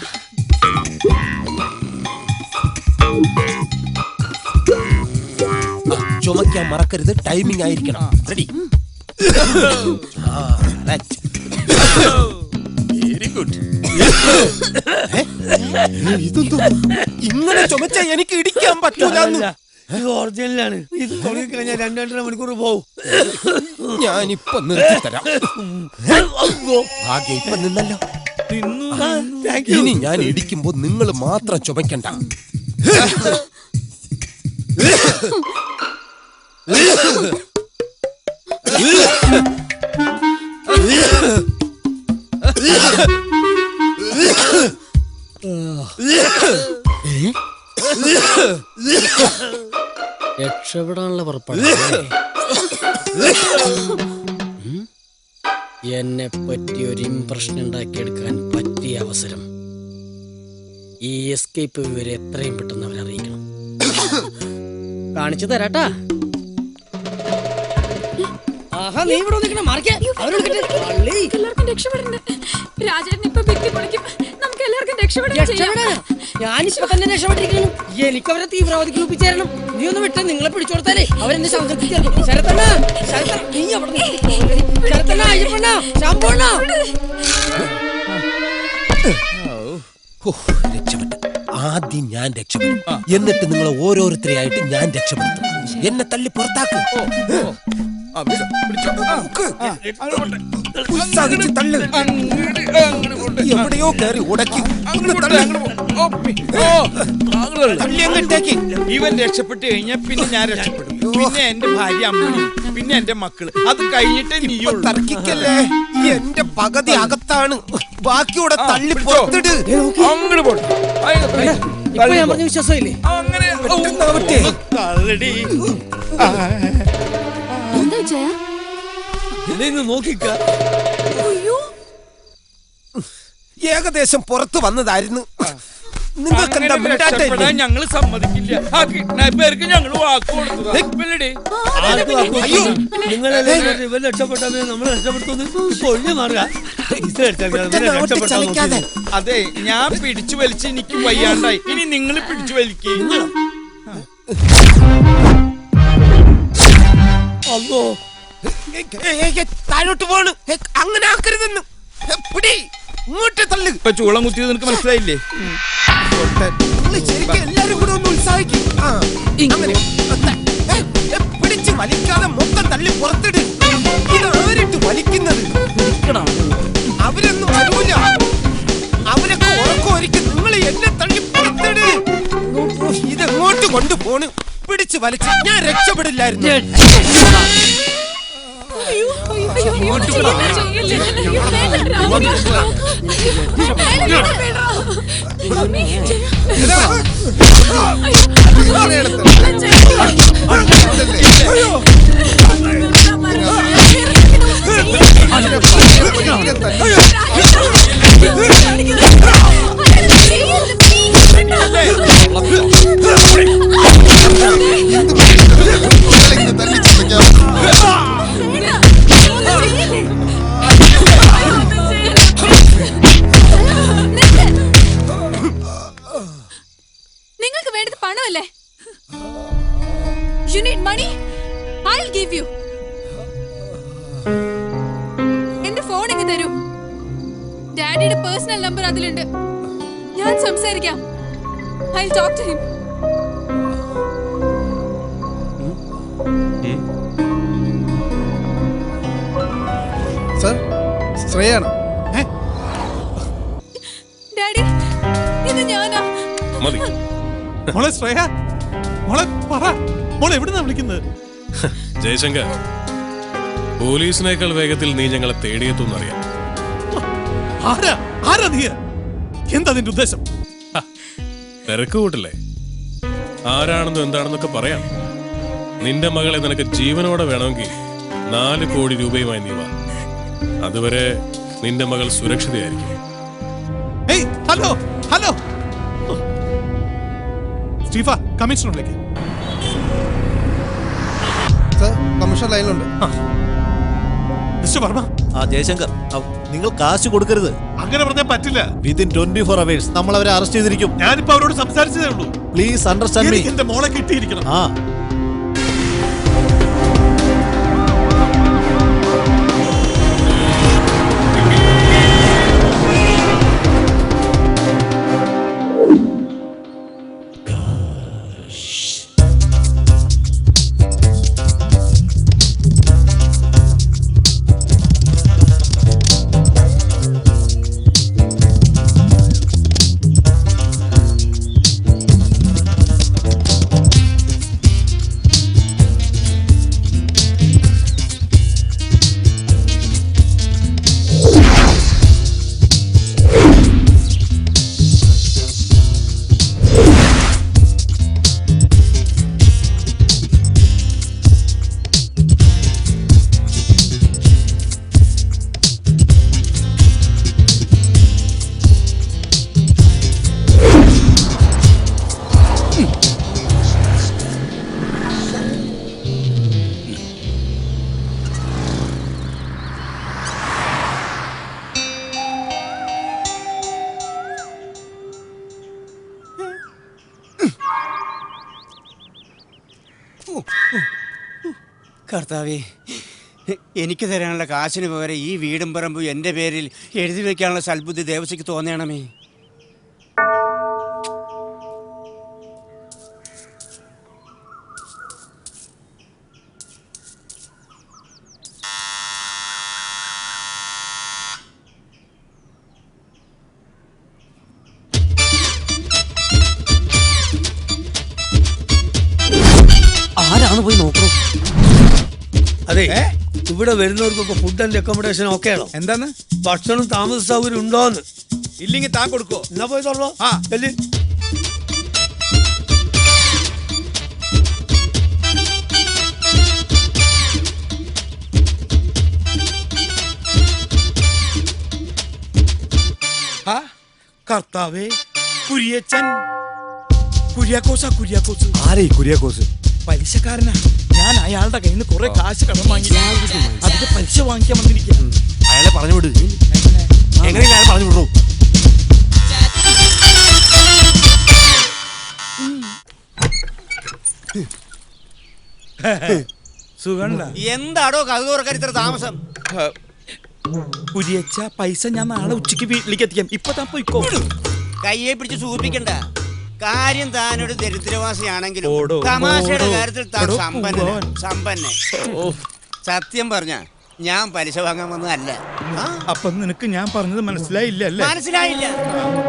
ചുമക്കാൻ മറക്കരുത്. ടൈമിംഗ് ആയിരിക്കണം. റെഡി? Very good. ഇതൊന്നും ഇങ്ങനെ ചുമച്ച എനിക്ക് ഇടിക്കാൻ പറ്റൂല. ഇത് ഒറിജിനലാണ്. ഇത് തുടങ്ങിക്കഴിഞ്ഞാൽ 2-2.5 മണിക്കൂർ പോവും. ഞാനിപ്പൊ നിർത്തിത്തരാം. ആകെ ഇപ്പൊ നിന്നല്ലോ. ഇനി ഞാൻ ഇടിക്കുമ്പോ നിങ്ങൾ മാത്രം ചുമക്കണ്ട. രക്ഷപ്പെടാനുള്ള പുറപ്പാട്. എന്നെ പറ്റി ഒരു ഇംപ്രഷൻ ഉണ്ടാക്കിയെടുക്കാൻ പറ്റിയ അവസരം. ഈ എസ്കേപ്പ് വിവരം എത്രയും പെട്ടെന്ന് അവരറിയിക്കണം. കാണിച്ചു തരാട്ടാ. നീ ഇവിടെ നിൽക്കണം. എല്ലാവർക്കും രക്ഷപ്പെടണ്ടേ? രാജേട്ടൻ ഇപ്പൊ ഭിത്തി പൊളിക്കും. നമുക്ക് എല്ലാവർക്കും രക്ഷപ്പെടാൻ ഞാനിപ്പോ തന്നെ രക്ഷപ്പെട്ടിരിക്കുന്നു. എനിക്ക് അവരെ തീവ്രവാദിക്ക് ഒപ്പിച്ചേരണം. നീ ഒന്ന് വിട്ട. നിങ്ങളെ പിടിച്ചു കൊടുത്താലേ അവരെന്നെ സംഘടിപ്പിച്ചു. ശരത്തണ്ണ, നീ അവിടെ ശരത്തണ്ണ, അയ്യപ്പണ്ണ, ശാമ്പണ്ണ. രക്ഷപ്പെട്ടു. ആദ്യം ഞാൻ രക്ഷപ്പെടും. എന്നിട്ട് നിങ്ങൾ ഓരോരുത്തരെയായിട്ട് ഞാൻ രക്ഷപ്പെടുത്തും. എന്നെ തള്ളി പുറത്താക്കും. എവിടെയോ കയറി ഉടക്കി. ഇവൻ രക്ഷപ്പെട്ടു കഴിഞ്ഞാൽ പിന്നെ ഞാൻ രക്ഷപ്പെടും. പിന്നെ എന്റെ ഭാര്യ അമ്മണി, പിന്നെ എന്റെ മക്കള്. അത് കഴിഞ്ഞിട്ട് നീയോ തർക്കിക്കല്ലേ. എന്റെ പകുതി അകത്താണ്. ബാക്കിയോടെ തള്ളി പുറത്തിട്. അങ്ങോട്ട് പോട്ടെ. ഇപ്പൊ ഞാൻ പറഞ്ഞ വിശ്വാസമില്ലേ? അങ്ങനെ നോക്കിക്ക. ഏകദേശം പുറത്തു വന്നതായിരുന്നു. നിങ്ങൾക്ക് എന്താ ഞങ്ങള് സമ്മതിക്കില്ല. ആ കിഡ്നാപ്പേർക്ക് ഞങ്ങള് വാക്ക് കൊടുത്തത്. ഇവൻ രക്ഷപ്പെട്ടാൽ നമ്മൾ രക്ഷപ്പെടുത്തുന്നു. ഒഴിഞ്ഞു മാറുക. അതെ, ഞാൻ പിടിച്ചു വലിച്ച് എനിക്ക് വയ്യാണ്ടായി. ഇനി നിങ്ങൾ പിടിച്ചു വലിക്കുക. അല്ലോ, താഴോട്ട് പോണ്. അങ്ങനെ ആക്കരുതെന്ന്. പിടി, ഇങ്ങോട്ട് തള്ളു. ഇപ്പൊ ചൂളം കുത്തിയത് നിനക്ക് മനസ്സിലായില്ലേ? ശരിക്കും എല്ലാരും കൂടെ ഒന്ന് ഉത്സാഹിക്കും. പിടിച്ച് വലിക്കാതെ മൊത്തം തള്ളി പുറത്തിട്. ഇത് ആരിട്ട് വലിക്കുന്നത്? അവരൊന്നും വരൂല. അവരൊക്കെ ഉറക്കമായിരിക്കും. നിങ്ങൾ എന്നെ തള്ളി പുറത്തിട്. ഇതെങ്ങോട്ട് കൊണ്ടുപോണ്? പിടിച്ച് വലിച്ച് ഞാൻ രക്ഷപ്പെടില്ലായിരുന്നു. നിങ്ങൾക്ക് വേണ്ടത് പണമല്ലേ? You need money? I'll give you. എന്റെ ഫോൺ എങ്ങ് തരൂ. ഡാഡിയുടെ പേഴ്സണൽ നമ്പർ അതിലുണ്ട്. ഞാൻ സംസാരിക്കാം. I'll talk to him. Sir, ശ്രേയാണ്. ഡാഡി, ഇത് ഞാനാ. മതി. മോളെ ശ്രേയ, മോളെ പറ. മോളെ എവിടുന്നാ വിളിക്കുന്നത്? ജയശങ്കർ, പോലീസിനേക്കാൾ വേഗത്തിൽ നീ ഞങ്ങളെ തേടിയെത്തുന്നറിയാം. ആരാ നീ? എന്താ നിന്റെ ഉദ്ദേശം? തിരക്ക് കൂട്ടില്ലേ? ആരാണെന്നും എന്താണെന്നൊക്കെ പറയാം. നിന്റെ മകളെ നിനക്ക് ജീവനോടെ വേണമെങ്കിൽ 4 കോടി രൂപയുമായി നീ വാ. അതുവരെ നിന്റെ മകൾ സുരക്ഷിതയായിരിക്കും. ഹലോ ഹലോ സ്റ്റീഫ, കമ്മീഷണറിലേക്ക്. കമ്മീഷൻ ലൈനിലുണ്ട്. മിസ്റ്റർ വർമ്മ. ജയശങ്കർ, നിങ്ങൾ കാശ് കൊടുക്കരുത്. അങ്ങനെ പറഞ്ഞാൽ പറ്റില്ല. വിത്തിൻ 24 hours നമ്മൾ അവരെ അറസ്റ്റ് ചെയ്തിരിക്കും. ഞാനിപ്പോ അവരോട് സംസാരിച്ചതേ ഉള്ളൂ. Please understand me. എന്റെ മോളെ കിട്ടിയിരിക്കണം. കർത്താവേ, എനിക്ക് തരാനുള്ള കാശിന് പകരം ഈ വീടും പറമ്പും എൻ്റെ പേരിൽ എഴുതി വെക്കാനുള്ള സൽബുദ്ധി ദേവസ്വയ്ക്ക് തോന്നണമേ. ആരാണ് പോയി നോക്കണം? അതെ, ഇവിടെ വരുന്നവർക്കൊക്കെ ഫുഡ് ആൻഡ് അക്കോമഡേഷൻ ഓക്കെ ആണോ? എന്താണ്? ഭക്ഷണം താമസ സൗകര്യം ഉണ്ടോന്ന്? ഇല്ലെങ്കിൽ താൻ കൊടുക്കോ? എന്നാ പോയി തുറന്നോ. കർത്താവേ, കുര്യച്ചൻ. കുര്യാക്കോസ്. ആരേ കുര്യാക്കോസ്? പലിശക്കാരനാ. ഞാൻ അയാളുടെ കയ്യിൽ നിന്ന് കുറെ കാശ് കടം വാങ്ങി അതിന്റെ പലിശ വാങ്ങിക്കാൻ വന്നിരിക്കുക. അയാളെ പറഞ്ഞു വിട്. എങ്ങനെയില്ല അയാൾ പറഞ്ഞു വിടൂ. സുഖണ്ട? എന്താടോ കഥ തുറക്കാൻ ഇത്ര താമസം? കുര്യച്ച, പൈസ ഞാൻ നാളെ ഉച്ചയ്ക്ക് വീട്ടിലേക്ക് എത്തിക്കാം. ഇപ്പൊ താൻ പോയിക്കോ. കയ്യെ പിടിച്ച് സൂചിപ്പിക്കണ്ട. കാര്യം താനൊരു ദരിദ്രവാസിയാണെങ്കിലും തമാശയുടെ കാര്യത്തിൽ താൻ സമ്പന്നൻ. സത്യം പറഞ്ഞ ഞാൻ പലിശ വാങ്ങാൻ വന്നതല്ല. അപ്പൊ നിനക്ക് ഞാൻ പറഞ്ഞത് മനസ്സിലായില്ല അല്ലേ? മനസ്സിലായില്ല.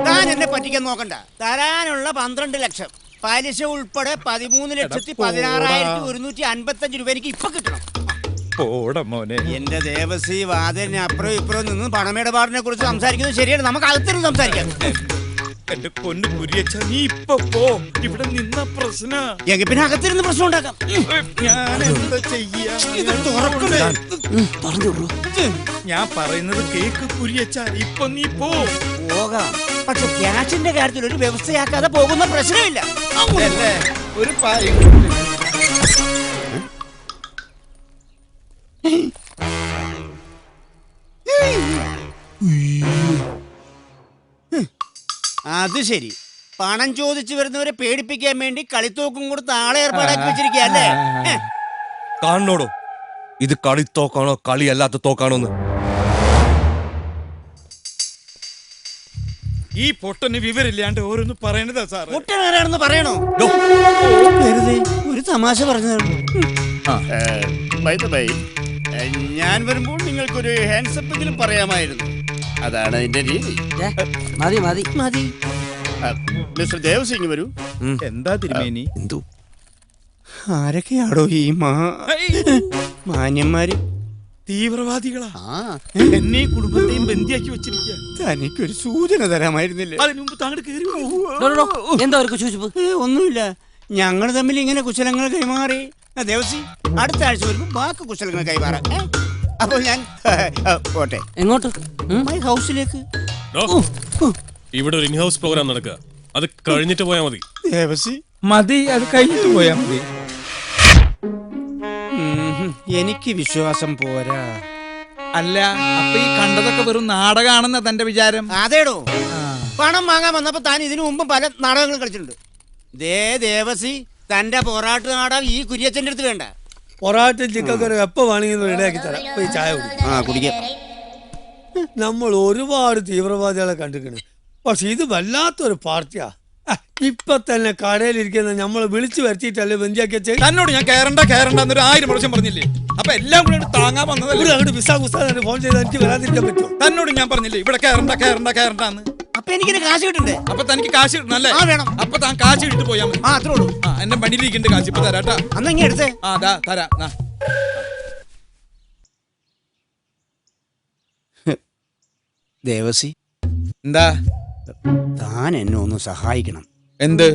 താൻ എന്നെ പറ്റിക്കാൻ നോക്കണ്ട. തരാനുള്ള 12 ലക്ഷം പലിശ ഉൾപ്പെടെ 13,16,155 രൂപ എനിക്ക് ഇപ്പൊ കിട്ടണം. എന്റെ ദേവസി വാതിലിന് അപ്പുറം ഇപ്പുറം നിന്ന് പണമിടപാടിനെ കുറിച്ച് സംസാരിക്കുന്നത് ശരിയാണ്. നമുക്ക് അകത്തിരുന്ന് സംസാരിക്കാം. എന്റെ പൊന്നു കുര്യച്ച, നീ ഇപ്പൊ പോ. ഇവിടെ നിന്ന പ്രശ്ന എങ്കിൽ പിന്നെ അകത്തിരുന്ന് പ്രശ്നം ഉണ്ടാക്കാം. ഞാൻ എന്താ ചെയ്യാ? ഞാൻ പറയുന്നത് കേക്ക് കുര്യച്ച. ഇപ്പൊ നീ പോകാം. പക്ഷെ ക്യാഷിന്റെ കാര്യത്തിൽ ഒരു വ്യവസ്ഥയാക്കാതെ പോകുന്ന പ്രശ്നമില്ല. ഒരു പായ അത് ശരി. പണം ചോദിച്ചു വരുന്നവരെ പേടിപ്പിക്കാൻ വേണ്ടി കളിത്തോക്കും കൊടുത്ത് ആളെ ഏർപ്പാടാക്കി വെച്ചിരിക്കുക അല്ലേ? കാണണോടോ, ഇത് കളിത്തോക്കാണോ കളിയല്ലാത്ത തോക്കാണോന്ന്? ഈ പൊട്ടന് വിവരമില്ലാണ്ട് ഓരോന്ന് പറയണതാ സാർ. പൊട്ടനാരാണെന്ന് പറയണോ? വെറുതെ ഒരു തമാശ പറഞ്ഞതാണ്. ഞാൻ വരുമ്പോൾ നിങ്ങൾക്കൊരു ഹാൻഡ്സപ്പെങ്കിലും പറയാമായിരുന്നു. അതാണ് അതിന്റെ രീതി. മതി മതി മതി. മിസ്റ്റർ ദേവസിംഗ് വരൂ. എന്താ തിരുമേനി? ആരൊക്കെയാടോ ഈ മാന്യന്മാര്? തീവ്രവാദികളാ എന്നെ കുടുംബത്തെയും ബന്ധിയാക്കി വെച്ചിരിക്കുക. തനിക്കൊരു സൂചന തരാമായിരുന്നില്ലേ? അതിനു മുമ്പ് താങ്കൾ കേറി എന്താ ഒരു കുശുകുശുപ്പ്? ഒന്നുമില്ല, ഞങ്ങൾ തമ്മിൽ ഇങ്ങനെ കുശലങ്ങൾ കൈമാറി. ദേവസി, അടുത്ത ആഴ്ച വരുമ്പോ ബാക്കി കുശലങ്ങൾ കൈമാറാം. അപ്പോൾ ഞാൻ പോട്ടെ. എങ്ങോട്ട്? മൈ ഹൗസിലേക്ക്. ഇവിടെ ഒരു ഇൻഹൗസ് പ്രോഗ്രാം നടക്കുക, അത് കഴിഞ്ഞിട്ട് പോയാൽ മതി. ദേവസി മതി, അത് കഴിഞ്ഞിട്ട് പോയാ മതി. എനിക്ക് വിശ്വാസം പോരാ. അല്ല, അപ്പൊ ഈ കണ്ടതൊക്കെ വെറും നാടകമാണെന്ന തന്റെ വിചാരം? അതേടോ, പണം വാങ്ങാൻ വന്നപ്പോ താൻ ഇതിനു മുമ്പ് പല നാടകങ്ങളും കളിച്ചിട്ടുണ്ട്. ദേവസി, തന്റെ പൊറാട്ട് നാടകം ഈ കുര്യച്ചന്റെ അടുത്ത് വേണ്ട. പൊറാട്ടും ചിക്കൻ കറി എപ്പോ വേണമെങ്കിലും റെഡിയാക്കി തരാം. പോയി ചായ കുടിക്കാം. നമ്മൾ ഒരുപാട് തീവ്രവാദികളെ കണ്ടിരിക്കണ്, പക്ഷെ ഇത് വല്ലാത്തൊരു പാർട്ടിയാ. ഇപ്പൊ തന്നെ കടയിലിരിക്കുന്ന നമ്മളെ വിളിച്ചു വരുത്തിയിട്ടല്ലേ ബന്ധിയാക്കി വെച്ചേ. തന്നോട് ഞാൻ കേറണ്ട എന്നൊരു 1000 പ്രാവശ്യം പറഞ്ഞില്ലേ? അപ്പൊ എല്ലാം കൂടെ താങ്ങാൻ വന്നതല്ലേ? അങ്ങോട്ട് വിസാ ഫോൺ ചെയ്ത് എനിക്ക് വരാതിരിക്കാൻ പറ്റുമോ? തന്നോട് ഞാൻ പറഞ്ഞില്ലേ ഇവിടെ കേറണ്ടെന്ന്? അപ്പൊ എനിക്ക് കാശ് കിട്ടണ്ടേ? അപ്പൊ തനിക്ക് കാശ് കിട്ടണല്ലേ? വേണം. അപ്പൊ താൻ കാശ് ഇട്ട് പോയാ മതി. അത്രേ ഉള്ളൂ. എന്റെ വണ്ടിയിലേക്കുണ്ട് കാശ്, ഇപ്പൊ തരാട്ടാ. അന്ന് ഇങ്ങനെ എടുത്തേ. തരാം. ദേവസി, എന്താ? താൻ എന്നെ ഒന്ന് സഹായിക്കണം. എന്ത്?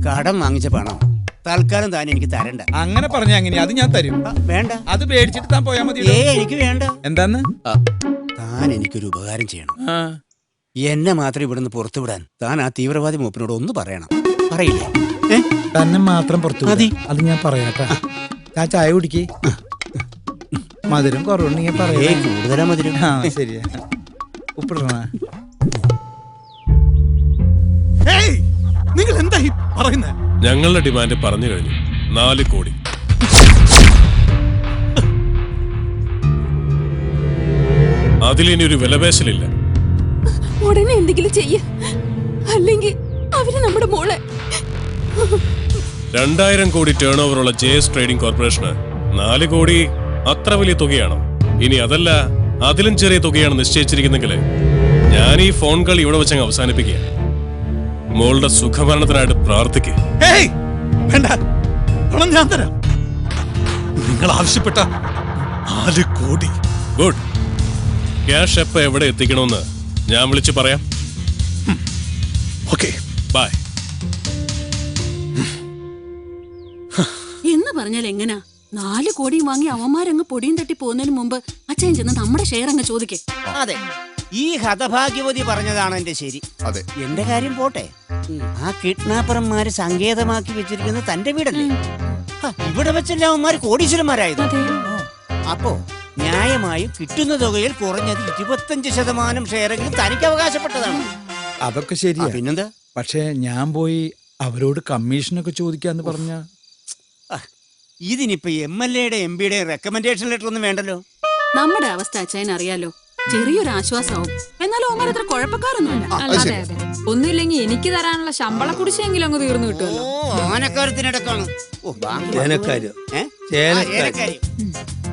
കടം വാങ്ങിച്ച പണം തൽക്കാലം താൻ എനിക്ക് തരണ്ട. അങ്ങനെ പറഞ്ഞ അങ്ങനെ അത് ഞാൻ തരും. വേണ്ട, അത് പേടിച്ചിട്ട് താൻ പോയാ മതി. എനിക്ക് വേണ്ട. എന്താന്ന്? താൻ എനിക്കൊരു ഉപകാരം ചെയ്യണം. എന്നെ മാത്രം ഇവിടുന്ന് പുറത്തു വിടാൻ താൻ ആ തീവ്രവാദി മൂപ്പനോട് ഒന്ന് പറയണം. പറയില്ലേ? തന്നെ മാത്രം പുറത്തു മതി. അത് ഞാൻ പറയാട്ടാ. ഞാൻ ചായ കുടിക്കേ. മധുരം കുറവുണ്ടെങ്കിൽ പറയേ. കൂടുതലാ മധുരം. ശരിയാ. ഉപ്പിടണ. നിങ്ങൾ എന്താ ഈ പറയുന്നത്? ഞങ്ങളുടെ ഡിമാൻഡ് പറഞ്ഞു കഴിഞ്ഞു. 4 കോടി. അതിലിനി ഒരു വിലപേശലില്ല. ഉടനെ എന്തെങ്കിലും ചെയ്യ, അല്ലെങ്കിൽ അവര് നമ്മുടെ മോളെ. 2000 കോടി ടേൺ ഓവറുള്ള JS ട്രേഡിംഗ് കോർപ്പറേഷന് 4 കോടി അത്ര വലിയ തുകയാണോ? ഇനി അതല്ല, അതിലും ചെറിയ തുകയാണ് നിശ്ചയിച്ചിരിക്കുന്നെങ്കിൽ ഞാൻ ഈ ഫോൺ കളി ഇവിടെ വെച്ചങ്ങ് അവസാനിപ്പിക്കുക. മോളുടെ സുഖമരണത്തിനായിട്ട് പ്രാർത്ഥിക്കുക. വേണ്ട, പണം ഞാൻ തരാം. നിങ്ങൾ ആവശ്യപ്പെട്ട 4 കോടി. ഗുഡ്. ക്യാഷ് എപ്പോ എവിടെ എത്തിക്കണമെന്ന് ഞാൻ വിളിച്ചു പറയാം. Okay, bye. എന്ന് പറഞ്ഞാൽ എങ്ങനാ? 4 കോടിയും വാങ്ങി അവന്മാരങ്ങ് പൊടിയും തട്ടി പോകുന്നതിന് മുമ്പ് അച്ഛൻ ചെന്ന് നമ്മുടെ ഷെയർ അങ്ങ് ചോദിക്കേ. അതെ, ഈ ഹതഭാഗ്യവതി പറഞ്ഞതാണ് എന്റെ ശരി. അതെ, എന്റെ കാര്യം പോട്ടെ. ആ കിഡ്നാപ്പർമാര് സങ്കേതമാക്കി വെച്ചിരിക്കുന്നത് തന്റെ വീടല്ലേ? ഇവിടെ വെച്ചല്ല അവന്മാര് കോടീശ്വരന്മാരായത്. അപ്പോ ന്യായമായും കിട്ടുന്ന തുകയിൽ കുറഞ്ഞത് 25% ഷെയറെങ്കിലും തനിക്ക് അവകാശപ്പെട്ടതാണ്. അതൊക്കെ ശരിയാ. പിന്നെന്താ? പക്ഷേ ഞാൻ പോയി അവരോട് കമ്മീഷനൊക്കെ ചോദിക്കാന്ന് പറഞ്ഞ ഇതിനിപ്പോ MLA-യുടെ MP-യുടെ റെക്കമെൻഡേഷൻ ലെറ്റർ ഒന്നും വേണ്ടല്ലോ. നമ്മുടെ അവസ്ഥ അച്ഛൻ അറിയാലോ. ചെറിയൊരു ആശ്വാസവും. എന്നാലും അവന്മാർ അത്ര കുഴപ്പക്കാരൊന്നുമില്ല. ഒന്നുമില്ലെങ്കിൽ എനിക്ക് തരാനുള്ള ശമ്പള കുടിശ്ശെങ്കിലും അങ്ങ് തീർന്നു കിട്ടുമല്ലോ. ആനക്കാര്യത്തിനിടക്കാണ്.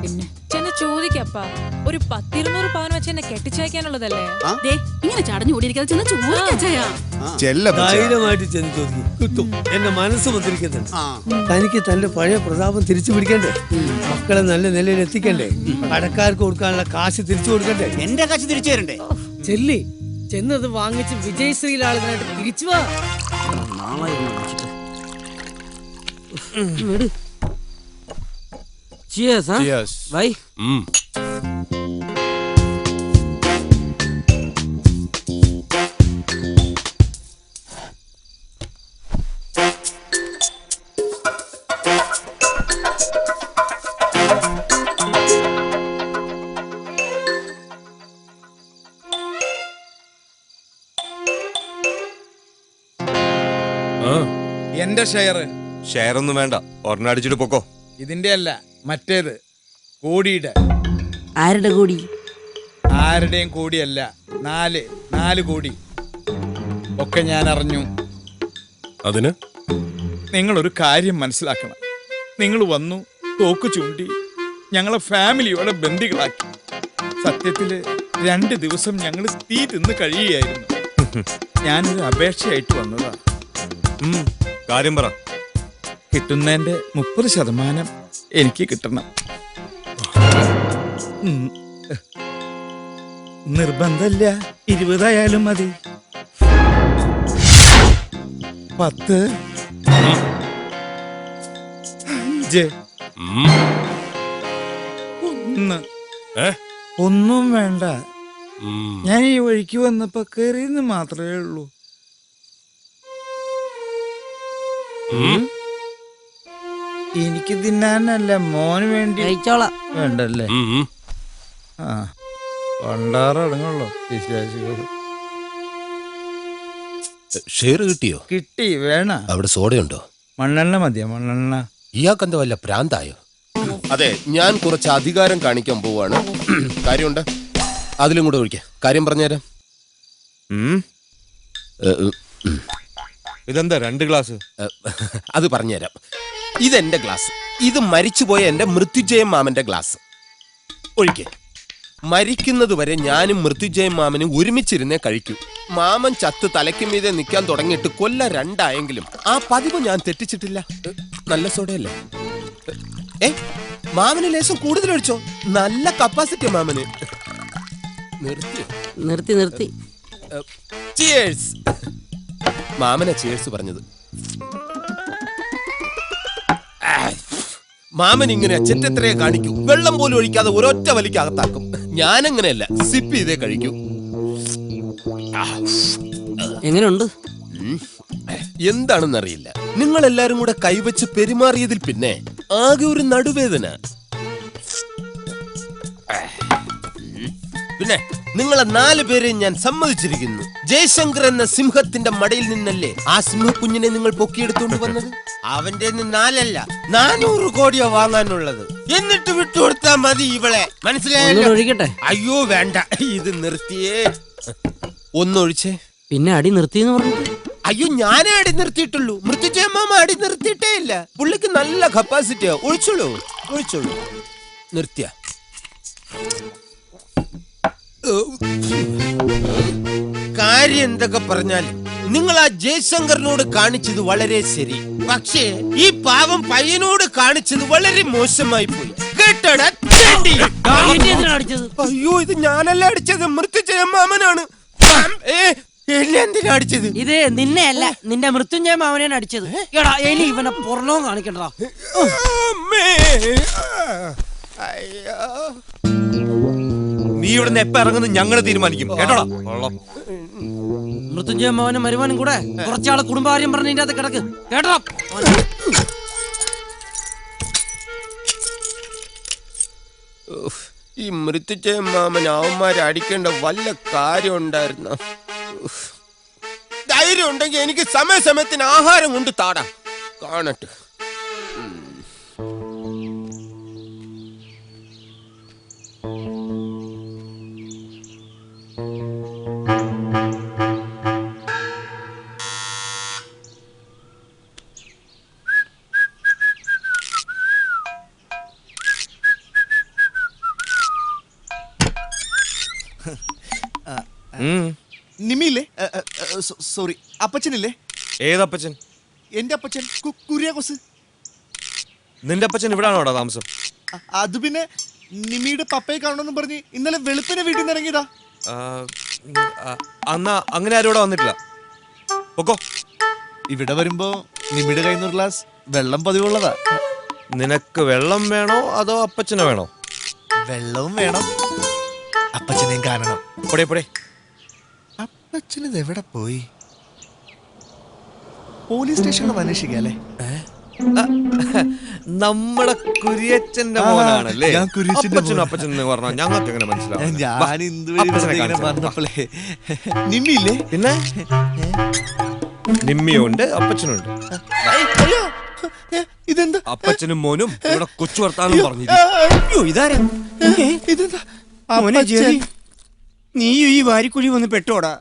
പിന്നെ ചെന്ന് ചോദിക്കപ്പാ, ഒരു 10-200 പവൻ വെച്ച് എന്നെ കെട്ടിച്ചയക്കാനുള്ളതല്ലേ? ഇങ്ങനെ ചടഞ്ഞു കൂടിയിരിക്കാതെ ചെന്ന് ചോദിക്കച്ചായാ. ധൈര്യമായിട്ട് ചെന്ന് ചോദിക്കും, കിട്ടും. എന്റെ മനസ്സ് മുദ്രിക്കുന്നുണ്ട്. തനിക്ക് തന്റെ പഴയ പ്രതാപം തിരിച്ചു പിടിക്കണ്ടേ? മക്കളെ നല്ല നിലയിൽ എത്തിക്കണ്ടേ? കടക്കാർക്ക് കൊടുക്കാനുള്ള കാശ് തിരിച്ചു കൊടുക്കണ്ടേ? എന്റെ കാശ് തിരിച്ചു തരണ്ടേ? ചെല്ലി ചെന്നത് വാങ്ങിച്ച് വിജയശ്രീലാളിനായിട്ട് തിരിച്ചു വാ. Cheers, huh? Cheers. Bye. എന്റെ ഷെയർ ഒന്നും വേണ്ട, ഒരെണ്ണം അടിച്ചിട്ട് പൊക്കോ. ഇതിന്റെ അല്ല, മറ്റേത് കോടിയുടെ. ആരുടെ കോടി? ആരുടെയും കോടിയല്ല, 4 കോടി ഒക്കെ ഞാൻ അറിഞ്ഞു. അതിന് നിങ്ങളൊരു കാര്യം മനസ്സിലാക്കണം. നിങ്ങൾ വന്നു തോക്ക് ചൂണ്ടി ഞങ്ങളെ ഫാമിലിയോടെ ബന്ദികളാക്കി. സത്യത്തില് 2 ദിവസം ഞങ്ങൾ തീ തിന്ന് കഴിയുകയായിരുന്നു. ഞാനൊരു അപേക്ഷയായിട്ട് വന്നതാ. കാര്യം പറ. കിട്ടുന്നതിന്റെ 30% എനിക്ക് കിട്ടണം. നിർബന്ധമില്ല, 20 ആയാലും മതി. 10, 5, 1. ഒന്നും വേണ്ട, ഞാൻ ഈ വഴിക്ക് വന്നപ്പോ കയറിയെന്ന് മാത്രമേ ഉള്ളൂ. എനിക്ക് തിന്നാനല്ല, മോന് വേണ്ടി വേണ്ടല്ലേ? ആ, പണ്ടാറടങ്ങുള്ളൂ വിശ്വാസികൾ. ഷെയർ കിട്ടിയോ? കിട്ടി. വേണ? അവിടെ സോഡയുണ്ടോ? മണ്ണെണ്ണ മതിയോ? മണ്ണെണ്ണ. ഇയാൾക്കെന്താ വല്ല പ്രാന്തായോ? അതെ, ഞാൻ കുറച്ച് അധികാരം കാണിക്കാൻ പോവാണ്. കാര്യമുണ്ട്, അതിലും കൂടെ ഒഴിക്കാം. കാര്യം പറഞ്ഞുതരാം. ഇതെന്താ 2 ഗ്ലാസ്? അത് പറഞ്ഞുതരാം. ഇതെന്റെ ഗ്ലാസ്, ഇത് മരിച്ചുപോയ എന്റെ മൃത്യുജയം മാമന്റെ ഗ്ലാസ്. ഒഴിക്കേ. മരിക്കുന്നത് വരെ ഞാനും മൃത്യുജയം മാമനും ഒരുമിച്ചിരുന്നേ കഴിക്കൂ. മാമൻ ചത്ത് തലയ്ക്ക് മീതെ നിൽക്കാൻ തുടങ്ങിയിട്ട് കൊല്ലം 2 ആയെങ്കിലും ആ പതിവ് ഞാൻ തെറ്റിച്ചിട്ടില്ല. നല്ല സോഡയല്ലേ? മാമന് ലേശം കൂടുതൽ ഒഴിച്ചോ, നല്ല കപ്പാസിറ്റി മാമന്. നിർത്തി. ചിയേഴ്സ്. മാമനെ ചിയേഴ്സ് പറഞ്ഞത്. മാമൻ ഇങ്ങനെ ചെറ്റത്രയെ കാണിക്കൂ, വെള്ളം പോലും ഒഴിക്കാതെ ഒരൊറ്റ വലിക്ക് അകത്താക്കും. ഞാനങ്ങനെയല്ല, സിപ്പ് ചെയ്തേ കഴിക്കൂ. എങ്ങനെയുണ്ട്? എന്താണെന്നറിയില്ല, നിങ്ങൾ എല്ലാരും കൂടെ കൈവച്ച് പെരുമാറിയതിൽ പിന്നെ ആകെ ഒരു നടുവേദന. പിന്നെ നിങ്ങളെ 4 പേരെയും ഞാൻ സമ്മതിച്ചിരിക്കുന്നു. ജയശങ്കർ എന്ന സിംഹത്തിന്റെ മടയിൽ നിന്നല്ലേ ആ സിംഹക്കുഞ്ഞിനെ നിങ്ങൾ പൊക്കിയെടുത്തോണ്ട് വന്നത്? അവന്റെ 4 അല്ല 400 കോടിയാ വാങ്ങാനുള്ളത്. എന്നിട്ട് വിട്ടുകൊടുത്താ മതി ഇവളെ, മനസ്സിലായല്ലോ? അയ്യോ വേണ്ട, ഇത് നിർത്തിയേ. ഒന്നൊഴിച്ചേ. പിന്നെ അടി നിർത്തിയെന്ന് പറഞ്ഞു. അയ്യോ, ഞാനേ അടി നിർത്തിയിട്ടുള്ളൂ, മൃത്യുജയമ്മ അടി നിർത്തിയിട്ടേ ഇല്ല. പുള്ളിക്ക് നല്ല കപ്പാസിറ്റിയാ. ഒഴിച്ചോളൂ. നിർത്തിയ കാര്യം എന്തൊക്കെ പറഞ്ഞാലും നിങ്ങൾ ആ ജയശങ്കറിനോട് കാണിച്ചത് വളരെ ശരി. പക്ഷേ ഈ പാവം പയ്യനോട് കാണിച്ചത് വളരെ മോശമായി പോയി. കേട്ടടാ? അയ്യോ, ഇത് ഞാനല്ല അടിച്ചത്, മൃത്യുജയമാമനാണ്. എന്തിനാ അടിച്ചത്? ഇത് നിന്നെ അല്ല, നിന്റെ മൃത്യുഞ്ജയ മാമനെയാണ് അടിച്ചത്. എടാ, ഇനി ഇവനെ പുറലോ കാണിക്കണ്ടാ. നീ ഇവിടുന്ന് എപ്പ ഇറങ്ങുന്നു ഞങ്ങൾ തീരുമാനിക്കും, കേട്ടോടാ. മൃത്യുഞ്ജയ മാമനും മരുമാനും കൂടെ കുറച്ചാള് കുടുംബകാര്യം പറഞ്ഞ ഇതിന്റെ അകത്ത് കിടക്ക്, കേട്ടോ? ഈ മൃത്യുജയ മാമൻ അവന്മാരെ അടിക്കേണ്ട വല്ല കാര്യം ഉണ്ടായിരുന്ന? ധൈര്യം ഉണ്ടെങ്കിൽ എനിക്ക് സമയസമയത്തിന് ആഹാരം കൊണ്ട് താടാ, കാണട്ടെ. നിമിയില്ലേ? സോറി, അപ്പച്ചനില്ലേ? ഏതപ്പച്ചൻ? എന്റെ അപ്പച്ചൻ കുര്യാക്കോസ്. നിന്റെ അപ്പച്ചൻ ഇവിടാണോടാ താമസം? അത് പിന്നെ നിമിയുടെ പപ്പയെ കാണണമെന്ന് പറഞ്ഞ് ഇന്നലെ വെളുപ്പിനെ വീട്ടിൽ നിന്ന് ഇറങ്ങിയതാ. അന്നാ അങ്ങനെ ആരും ഇവിടെ വന്നിട്ടില്ല. പൊക്കോ. ഇവിടെ വരുമ്പോ നിമിയുടെ കയ്യിൽ നിന്ന് ഒരു ഗ്ലാസ് വെള്ളം പതിവുള്ളതാ. നിനക്ക് വെള്ളം വേണോ അതോ അപ്പച്ചനെ വേണോ? വെള്ളവും വേണം, അപ്പച്ചനെയും കാണണം. പൊടേ. അപ്പച്ചനത് എവിടെ പോയി? പോലീസ് സ്റ്റേഷനിൽ അന്വേഷിക്കാല്ലേ? നമ്മുടെ കുര്യച്ചന്റെ മോനാണല്ലേ? അപ്പച്ചൻ പറഞ്ഞാൽ ഞങ്ങൾക്ക് എങ്ങനെ മനസ്സിലാവും? ഞാൻ പറഞ്ഞപ്പോഴേ നിമ്മിയില്ലേ? പിന്നെ നിമ്മിയുണ്ട്, അപ്പച്ചനുണ്ട്. ഇതെന്താ? അപ്പച്ചനും മോനും ഇവിടെ കൊച്ചു വർത്താനം പറഞ്ഞിരിക്കും. ഇതാരാ? നീ ഈ വാരിക്കുഴി വന്ന് പെട്ടോടാ.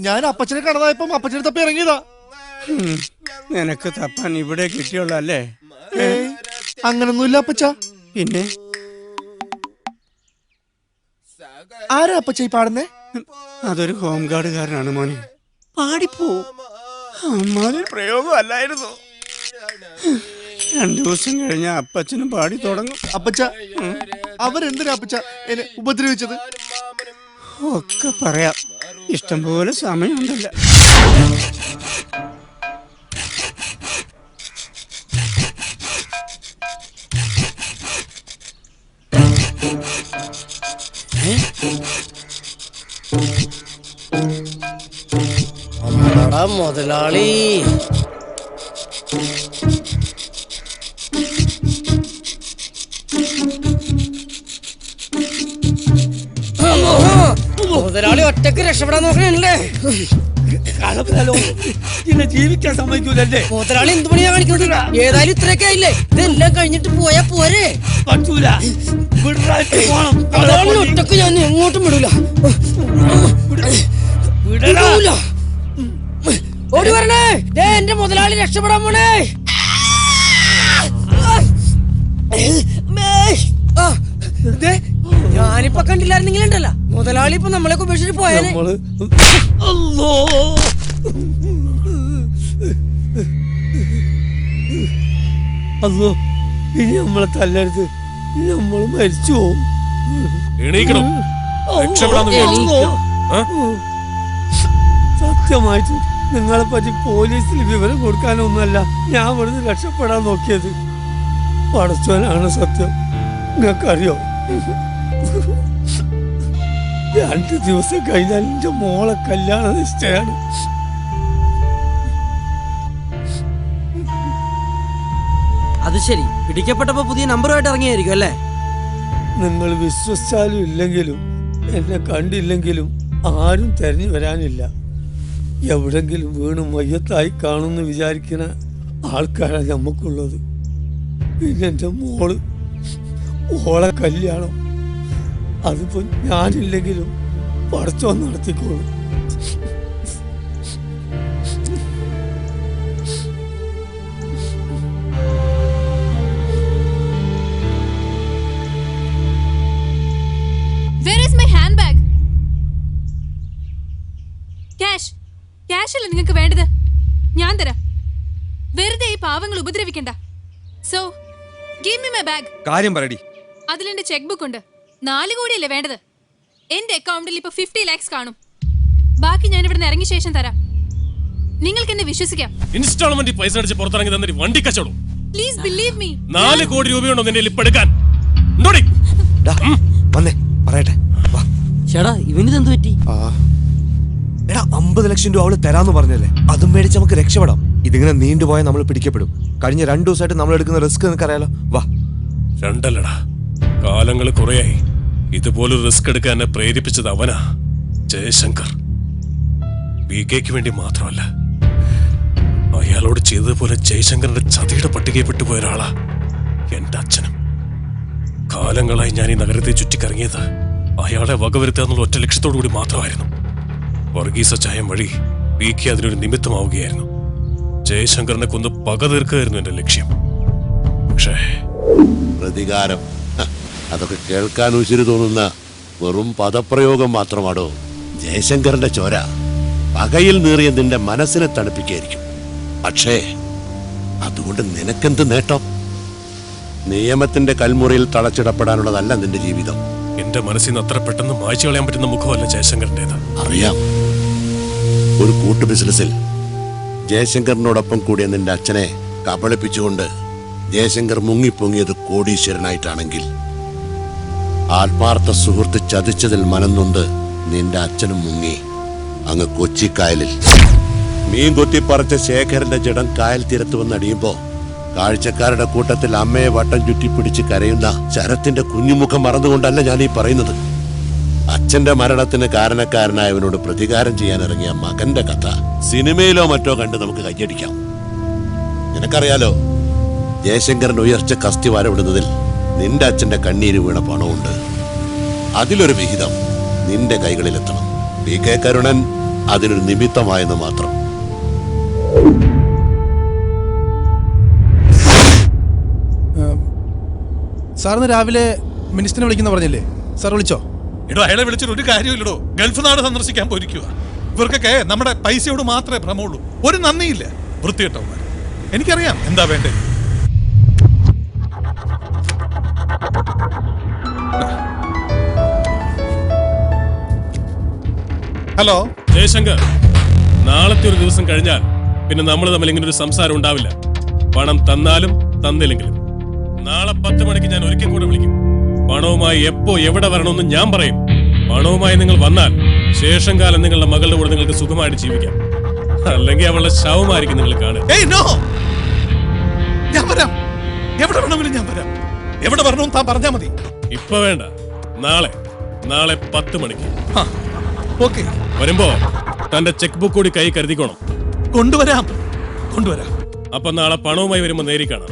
ഞാൻ അപ്പച്ചനെ കാണാതായപ്പം അപ്പച്ചനെ തപ്പി ഇറങ്ങിയതാ. നിനക്ക് തപ്പാൻ ഇവിടെ കിട്ടിയുള്ളല്ലേ? അങ്ങനൊന്നുമില്ല അപ്പച്ച. പിന്നെ ആരാ അപ്പച്ച ഈ പാടുന്നേ? അതൊരു ഹോം ഗാർഡുകാരനാണ് മോനെ. പാടിപ്പോ. അമ്മാതിരി പ്രയോഗം അല്ലായിരുന്നു. 2 ദിവസം കഴിഞ്ഞ അപ്പച്ചനും പാടി തുടങ്ങും. അപ്പച്ച അവരെന്തിനാപ്പച്ച എന്നെ ഉപദ്രവിച്ചത്? ഒക്കെ പറയാം, ഇഷ്ടംപോലെ സമയമുണ്ടല്ലോ. മുതലാളി മുതലാളി ഒറ്റക്ക് രക്ഷപ്പെടാൻ നോക്കണല്ലേ? ജീവിക്കാൻ സമ്മതിക്കൂലല്ലേ? മുതലാളി എന്ത് പണിയാ കാണിക്കുന്നത്? ഏതായാലും ഇത്രയൊക്കെ ആയില്ലേ, ഇതെല്ലാം കഴിഞ്ഞിട്ട് പോയാ പോരെ? പറ്റൂല, മുതലാളി ഒറ്റക്ക് ഞാൻ എങ്ങോട്ടും വിടൂല. ഓടി വരണേ, എന്റെ മുതലാളി രക്ഷപ്പെടാൻ പോണേ. ഞാനിപ്പൊ കണ്ടില്ലായിരുന്നെങ്കിൽ ഉണ്ടല്ലോ, മുതലാളി ഇപ്പൊ നമ്മളെ ഉപേക്ഷിച്ച് പോയാലേ. അല്ലോ, ഇനി നമ്മളെ തല്ലരുത്, നമ്മൾ മരിച്ചു പോവും. സത്യമായിട്ടും നിങ്ങളെ പറ്റി പോലീസിൽ വിവരം കൊടുക്കാനൊന്നുമല്ല ഞാൻ ഇവിടുന്ന് രക്ഷപ്പെടാൻ നോക്കിയത്. പടച്ചോനാണ് സത്യം. നിങ്ങൾക്കറിയോ, 2 ദിവസം കഴിഞ്ഞാൽ എന്റെ മോളെ കല്യാണ നിശ്ചയാണ്. അത് ശരി, പിടിക്കപ്പെട്ടപ്പോ പുതിയ നമ്പറുമായിട്ട് ഇറങ്ങിയായിരിക്കും അല്ലേ? നിങ്ങൾ വിശ്വസിച്ചാലും ഇല്ലെങ്കിലും എന്നെ കണ്ടില്ലെങ്കിലും ആരും തെരഞ്ഞു വരാനില്ല. എവിടെങ്കിലും വീണ് മയ്യത്തായി കാണുമെന്ന് വിചാരിക്കുന്ന ആൾക്കാരാണ് നമുക്കുള്ളത്. പിന്നെ എൻ്റെ ഓളെ കല്യാണം അതിപ്പോ ഞാനില്ലെങ്കിലും പടച്ചോൻ നടത്തിക്കോളും. ക്യാഷല്ലേ നിങ്ങൾക്ക് വേണ്ടത്? ഞാൻ തരാം. വെറുതെ ഈ പാവങ്ങൾ ഉപദ്രവിക്കണ്ട. So give me my bag. കാര്യം പറയടി. അതിലെന്റെ ചെക്ക് ബുക്ക് ഉണ്ട്. 4 കോടിയല്ലേ വേണ്ടത്? എന്റെ അക്കൗണ്ടിൽ ഇപ്പൊ 50 lakhs കാണും. ബാക്കി ഞാൻ ഇവിടുന്ന് ഇറങ്ങിയ ശേഷം തരാം. നിങ്ങൾക്ക് എന്നെ വിശ്വസിക്കാം. ഇൻസ്റ്റാൾമെന്റ് പൈസ അടിച്ച് പുറത്തിറങ്ങി തന്നിട്ട് വണ്ടി കച്ചവടം. Please believe me. 4 കോടി രൂപയുണ്ടോ നിന്റെ ഇപ്പൊ എടുക്കാൻ? വന്നേ പറയട്ടെ. ചേടാ, ഇവനിതെന്ത് പറ്റി? എടാ, 50 ലക്ഷം രൂപ അവള് തരാന്ന് പറഞ്ഞല്ലേ, അതും മേടിച്ച് നമുക്ക് രക്ഷപ്പെടാം. ഇതിങ്ങനെ നീണ്ടുപോയാൽ നമ്മൾ പിടിക്കപ്പെടും. കഴിഞ്ഞ 2 ദിവസമായിട്ട് നമ്മൾ എടുക്കുന്ന റിസ്ക് നിനക്കറിയാലോ. വാ. 2 അല്ലടാ, കാലങ്ങൾ കുറയായി ഇതുപോലൊരു റിസ്ക് എടുക്കാൻ എന്നെ പ്രേരിപ്പിച്ചത് അവനാ, ജയശങ്കർ. BKക്ക് വേണ്ടി മാത്രമല്ല, അയാളോട് ചെയ്തതുപോലെ ജയശങ്കറിന്റെ ചതിയുടെ പട്ടികയിൽ വിട്ടുപോയ ഒരാളാ എന്റെ അച്ഛനും. കാലങ്ങളായി ഞാൻ ഈ നഗരത്തെ ചുറ്റിക്കറങ്ങിയത് അയാളെ വകവരുത്തുക എന്നുള്ള ഒറ്റ ലക്ഷ്യത്തോടു കൂടി മാത്രമായിരുന്നു. വർഗീസ ചായം വഴി BK അതിനൊരു നിമിത്തമാവുകയായിരുന്നു. ജയശങ്കറിനെ കൊന്ന് പക തീർക്കുകയായിരുന്നു എന്റെ ലക്ഷ്യം. പക്ഷേ പ്രതികാരം, അതൊക്കെ കേൾക്കാൻ ഉശിരി തോന്നുന്ന വെറും പദപ്രയോഗം മാത്രമാണോ? ജയശങ്കറിന്റെ ചോര പകയിൽ നീറിയ നിന്റെ മനസ്സിനെ തണുപ്പിക്കായിരിക്കും. പക്ഷേ അതുകൊണ്ട് നിനക്കെന്ത് നേട്ടം? നിയമത്തിന്റെ കൽമുറിയിൽ തളച്ചിടപ്പെടാനുള്ളതല്ല നിന്റെ ജീവിതം. എന്റെ മനസ്സിൽ നിന്ന് അത്ര പെട്ടെന്ന് മായ്ച്ചു കളയാൻ പറ്റുന്ന മുഖമല്ല ജയശങ്കറിന്റേത്. അറിയാം. ഒരു കൂട്ടു ബിസിനസ്സിൽ ജയശങ്കറിനോടൊപ്പം കൂടിയ നിന്റെ അച്ഛനെ കബളിപ്പിച്ചുകൊണ്ട് ജയശങ്കർ മുങ്ങിപ്പൊങ്ങിയത് കോടീശ്വരനായിട്ടാണെങ്കിൽ, ആത്മാർത്ഥ സുഹൃത്ത് ചതിച്ചതിൽ മനംനൊന്ത് നിന്റെ അച്ഛനും മുങ്ങി അങ്ങ് കൊച്ചിക്കായലിൽ. മീൻ കൊത്തിപ്പറിച്ച ശേഖരന്റെ ജഡം കായൽ തീരത്ത് വന്നടിയുമ്പോ കാഴ്ചക്കാരുടെ കൂട്ടത്തിൽ അമ്മയെ വട്ടം ചുറ്റിപ്പിടിച്ച് കരയുന്ന ശരത്തിന്റെ കുഞ്ഞുമുഖം മറന്നുകൊണ്ടല്ല ഞാൻ ഈ പറയുന്നത്. അച്ഛന്റെ മരണത്തിന് കാരണക്കാരനായവനോട് പ്രതികാരം ചെയ്യാൻ ഇറങ്ങിയ മകന്റെ കഥ സിനിമയിലോ മറ്റോ കണ്ട് നമുക്ക് കയ്യടിക്കാം. നിനക്കറിയാലോ, ജയശങ്കരൻ ഉയർച്ച കസ്തി വരവിടുന്നതിൽ നിന്റെ അച്ഛന്റെ കണ്ണീര് വീണ പണമുണ്ട്. അതിലൊരു വിഹിതം നിന്റെ കൈകളിലെത്തണം. PK കരുണൻ അതിനൊരു നിമിത്തമായെന്ന് മാത്രം. സാറിന് രാവിലെ മിനിസ്റ്ററിനെ വിളിക്കുന്ന പറഞ്ഞില്ലേ? സാർ വിളിച്ചോ? എടോ, അയാളെ വിളിച്ചിട്ട് ഒരു കാര്യമില്ലടോ. ഗൾഫ് നാട് സന്ദർശിക്കാൻ പോയിരിക്കുക. ഇവർക്കൊക്കെ നമ്മുടെ പൈസയോട് മാത്രമേ ഭ്രമമുള്ളൂ. ഒരു നന്ദിയില്ല. വൃത്തികെട്ടവന്മാർ. എനിക്കറിയാം എന്താ വേണ്ടത്. ഹലോ ജയശങ്കർ, നാളത്തെ ഒരു ദിവസം കഴിഞ്ഞാൽ പിന്നെ നമ്മൾ തമ്മിൽ ഇങ്ങനെ ഒരു സംസാരം ഉണ്ടാവില്ല. പണം തന്നാലും തന്നില്ലെങ്കിലും നാളെ 10 മണിക്ക് ഞാൻ ഒരിക്കൽ കൂടെ വിളിക്കും. പണവുമായി എപ്പോ എവിടെ വരണമെന്ന് ഞാൻ പറയും. പണവുമായി നിങ്ങൾ വന്നാൽ ശേഷം കാലം നിങ്ങളുടെ മകളുടെ കൂടെ നിങ്ങൾക്ക് സുഖമായിട്ട് ജീവിക്കാം. അല്ലെങ്കിൽ അവളുടെ ശവമായിരിക്കും നിങ്ങൾ കാണുക. ഞാൻ വരാം, എവിടെ വേണമെങ്കിലും ഞാൻ വരാം. എവിടെ വരണമെന്ന് താൻ പറഞ്ഞാൽ മതി. ഇപ്പൊ വേണ്ട, നാളെ 10 മണിക്ക്. ഓക്കെ. വരുമ്പോ തന്റെ ചെക്ക് ബുക്ക് കൂടി കൈ കരുതിക്കോണം. കൊണ്ടുവരാം. അപ്പൊ നാളെ പണവുമായി വരുമ്പോ നേരി കാണാം.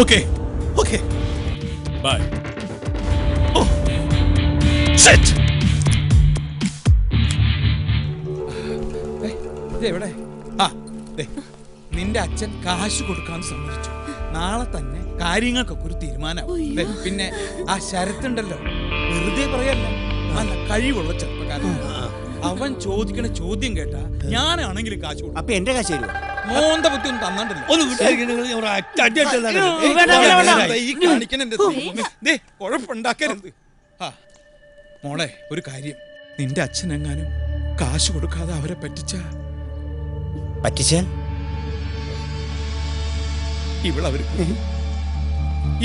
ഓക്കെ. ബൈ. എവിടെ? നിന്റെ അച്ഛൻ കാശ് കൊടുക്കാന്ന് സമ്മതിച്ചു. നാളെ തന്നെ കാര്യങ്ങൾക്കൊക്കെ ഒരു തീരുമാനമാവും. പിന്നെ ആ ശരത്തുണ്ടല്ലോ, വെറുതെ പറയല്ല, നല്ല കഴിവുള്ള ചെറുപ്പക്കാരൻ. അവൻ ചോദിക്കണ ചോദ്യം കേട്ടാ ഞാനാണെങ്കിലും കാശ് കൊടുക്കും. അപ്പൊ എന്റെ കാശ് തരുമോ? മോന്ത ബുദ്ധി ഒന്നും തന്നിട്ടില്ല. കുഴപ്പമുണ്ടാക്കരുത്. മോളെ, ഒരു കാര്യം, നിന്റെ അച്ഛനെങ്ങാനും കാശ് കൊടുക്കാതെ അവരെ പറ്റിച്ചാൽ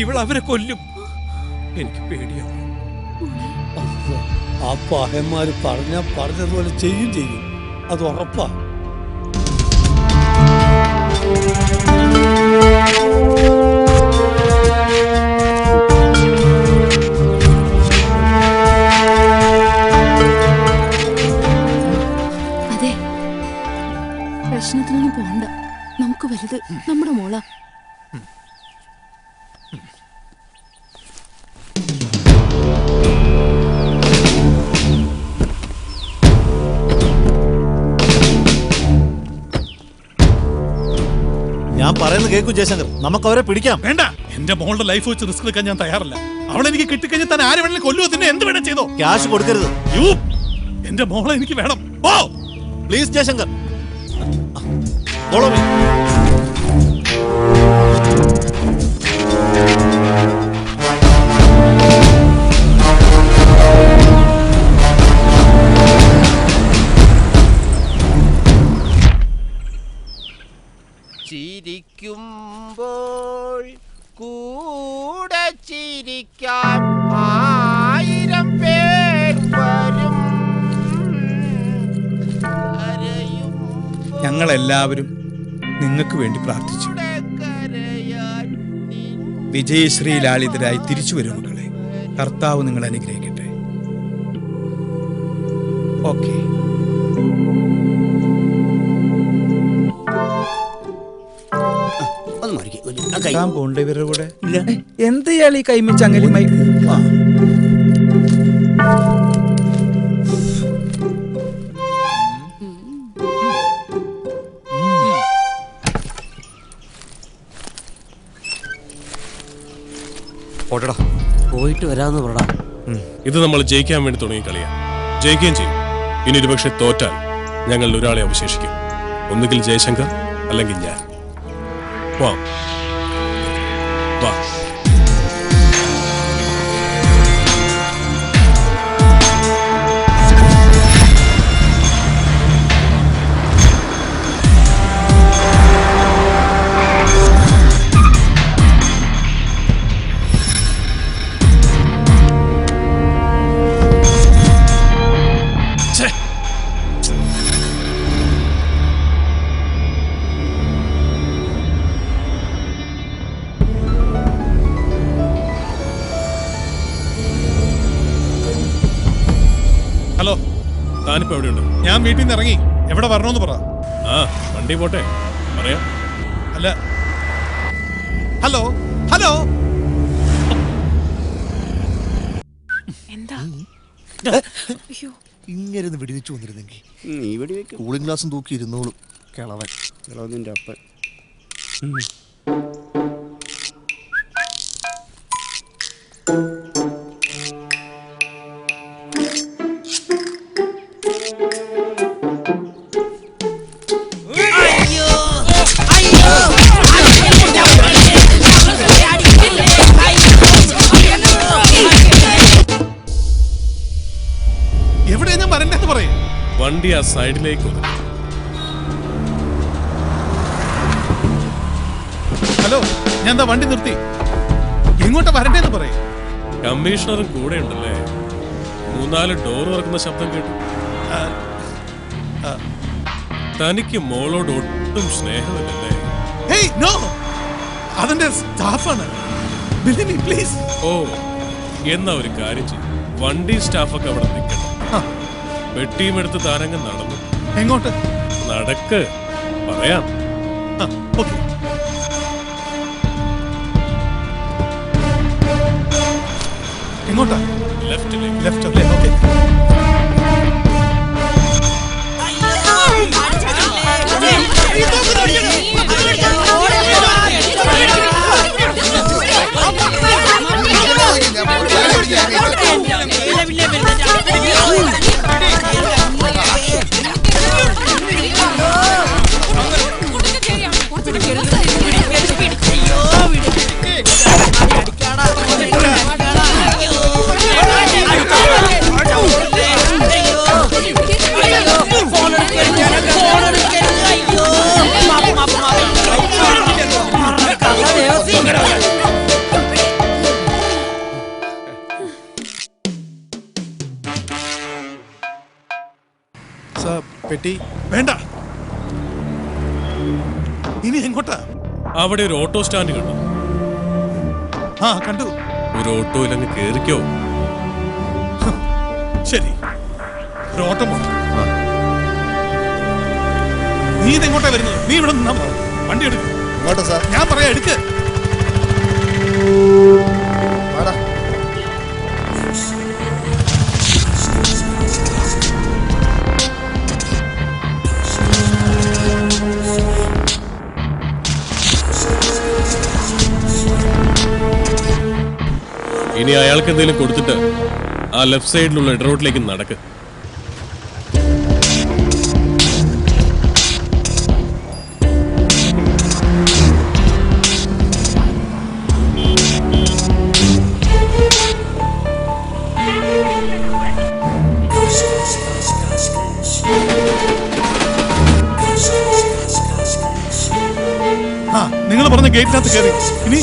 ഇവളവരെ കൊല്ലും. എനിക്ക് പേടിയാണ്. ആ പഹന്മാര് പറഞ്ഞതുപോലെ ചെയ്യും. അത് ഉറപ്പാ. അതെ, പ്രശ്നത്തിനൊന്നും പോണ്ട. നമുക്ക് വലുത് നമ്മുടെ മോള. ഞാൻ പറയുന്നത് കേൾക്കൂ ജയശങ്കർ, നമുക്ക് അവരെ പിടിക്കാം. വേണ്ട, എന്റെ മോളുടെ ലൈഫ് വെച്ച് റിസ്ക് എടുക്കാൻ ഞാൻ തയ്യാറല്ല. അവളെനിക്ക് കിട്ടിക്കഴിഞ്ഞാൽ തന്നെ ആരെ വേണമെങ്കിലും കൊല്ലുവോ, തന്നെ എന്ത് വേണം ചെയ്തോ. ക്യാഷ് കൊടുക്കരുത്. എന്റെ മോളെ എനിക്ക് വേണം. Please Jayashankar, follow me. ചിരിക്കുമ്പോൾ കൂടെ ചിരിക്കാൻ 1000 പേർ വരും. ഞങ്ങളെല്ലാവരും നിങ്ങൾക്ക് വേണ്ടി പ്രാർത്ഥിച്ചു. വിജയശ്രീ ലാളിതരായി തിരിച്ചു വരും മക്കളെ. കർത്താവ് നിങ്ങൾ അനുഗ്രഹിക്കട്ടെ. ഓക്കെ. പോണ്ട ഇവരുടെ കൂടെ എന്ത് ഇയാൾ ഈ കൈമിച്ച് അങ്ങലിയുമായി പോയിട്ട് വരാമെന്ന് പറടാ. ഇത് നമ്മൾ ജയിക്കാൻ വേണ്ടി തുടങ്ങിയ കളിയാ. ജയിക്കുകയും ചെയ്യും. ഇനി ഒരുപക്ഷെ തോറ്റാൽ ഞങ്ങളിൽ ഒരാളെ അവശേഷിക്കും. ഒന്നുകിൽ ജയശങ്കർ, അല്ലെങ്കിൽ ഞാൻ. വാ. ഹലോ, താനിപ്പോ എവിടെയുണ്ട്? ഞാൻ വീട്ടിൽ നിന്ന് ഇറങ്ങി. എവിടെ വരണമെന്ന് പറ. വണ്ടി പോട്ടെ, പറയാം. അല്ല, ഹലോ. എന്താ? ഇങ്ങനെ വെടിവെച്ച് വന്നിരുന്നെങ്കിൽ നീ വെടിവെക്കും. കൂളിംഗ് ഗ്ലാസും തൂക്കി ഇരുന്നോളും കിളവനിന്റെ അപ്പൻ. സൈഡിലേക്ക് ഒതുക്കി. ഹലോ, ഞാൻ എന്താ വണ്ടി നിർത്തി ഇങ്ങോട്ട് വരണ്ടേന്ന് പറയും. കമ്മീഷണറും കൂടെ ഉണ്ടല്ലേ? 3-4 ഡോർ തുറക്കുന്ന ശബ്ദം കേട്ടു. തനിക്ക് മോളോട് ഒട്ടും സ്നേഹമില്ലല്ലേ? ഹേയ് നോ, അതെന്റെ സ്റ്റാഫാണ്. പ്ലീസ്. ഓ, എന്നാ ഒരു കാര്യം ചെയ്യും, വണ്ടി സ്റ്റാഫൊക്കെ അവിടെ നിൽക്കണം. പെട്ടിയും എടുത്ത് താരങ്ങ് നടന്നു. എങ്ങോട്ട്? നടക്ക്, പറയാം. ഓക്കെ. എങ്ങോട്ടാ? ലെഫ്റ്റിലേക്ക്. ലെഫ്റ്റ് അല്ലേ? ഓക്കെ. പെട്ടി വേണ്ട. ഇനി എങ്ങോട്ടാ? അവിടെ ഒരു ഓട്ടോ സ്റ്റാൻഡ് കണ്ടു. ആ കണ്ടു. ഒരു ഓട്ടോയിലങ്ങ് കേറിക്കോ. ശരി, ഒരു ഓട്ടം പോണം. നീ ഇതെങ്ങോട്ടാ വരുന്നത്? നീ ഇവിടെ നിന്നാ വണ്ടി എടുക്കും. ഞാൻ പറയാ എടുക്ക്. ഇനി അയാൾക്ക് എന്തെങ്കിലും കൊടുത്തിട്ട് ആ ലെഫ്റ്റ് സൈഡിലുള്ള ഇടറോട്ടിലേക്ക് നടക്ക്. നിങ്ങൾ പറഞ്ഞ ഗേറ്റിനകത്ത് കയറി. ഇനി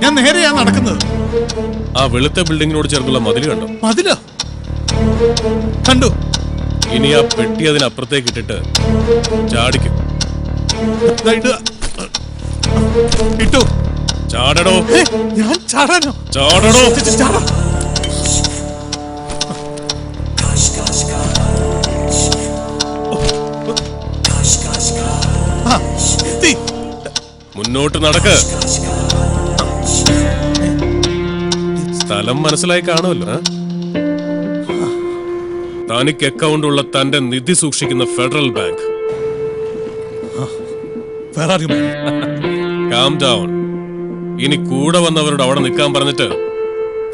ഞാൻ നേരെയാ നടക്കുന്നത്. ആ വെളുത്ത ബിൽഡിങ്ങിനോട് ചേർന്നുള്ള മതിൽ കണ്ടോ? മതിലോ? കണ്ടു. ഇനി ആ പെട്ടി അതിനപ്പുറത്തേക്ക് ഇട്ടിട്ട് ചാടിക്കും. ഇട്ടു. ചാടടോ. ഞാൻ ചാടാനോ? ചാടടോ. മുന്നോട്ട് നടക്ക്. സ്ഥലം മനസ്സിലായി കാണുമല്ലോ. തനിക്ക് അക്കൗണ്ട് ഉള്ള തന്റെ നിധി സൂക്ഷിക്കുന്ന ഫെഡറൽ ബാങ്ക്. Calm down. ഇനി കൂടെ വന്നവരോട് അവിടെ നിൽക്കാൻ പറഞ്ഞിട്ട്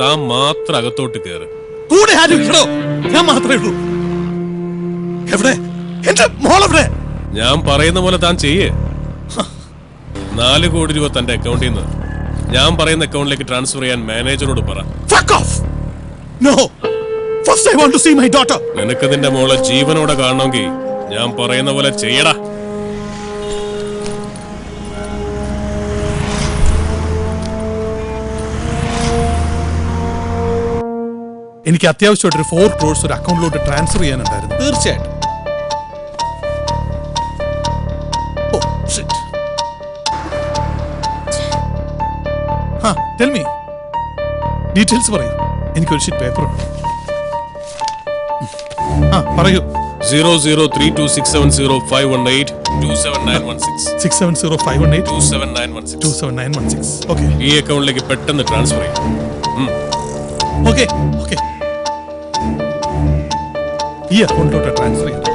താൻ മാത്രം അകത്തോട്ട് കയറ്. കൂടെ ആരും ഇല്ലടോ, ഞാൻ മാത്രമേ ഉള്ളൂ. എവിടെ എന്റെ മോളെവിടെ? ഞാൻ പറയുന്ന പോലെ താൻ ചെയ്യേ. 4 കോടി രൂപ തന്റെ അക്കൗണ്ടിൽ നിന്ന് ഞാൻ പറയുന്ന അക്കൗണ്ടിലേക്ക് ട്രാൻസ്ഫർ ചെയ്യാൻ മാനേജറോട് പറ. Fuck off! No! First I want to see my daughter. നിനക്ക് നിന്റെ മോളെ ജീവനോടെ കാണണമെങ്കിൽ ഞാൻ പറയുന്ന പോലെ ചെയ്യടാ. എനിക്ക് അത്യാവശ്യമായിട്ടൊരു 4 crores ഒരു അക്കൗണ്ടിലോട്ട് ട്രാൻസ്ഫർ ചെയ്യാനുണ്ടായിരുന്നു. തീർച്ചയായിട്ടും. Tell me. ഡീറ്റെയിൽസ് പറയൂ. എനിക്കൊരു ഷീറ്റ് പേപ്പർ ഉണ്ട്. പറയൂ. 003267051827916 ഓക്കെ. ഈ അക്കൗണ്ടിലേക്ക് പെട്ടെന്ന് ട്രാൻസ്ഫർ ചെയ്യും. Okay okay. ഈ അക്കൗണ്ടിലോട്ട് ട്രാൻസ്ഫർ ചെയ്യും.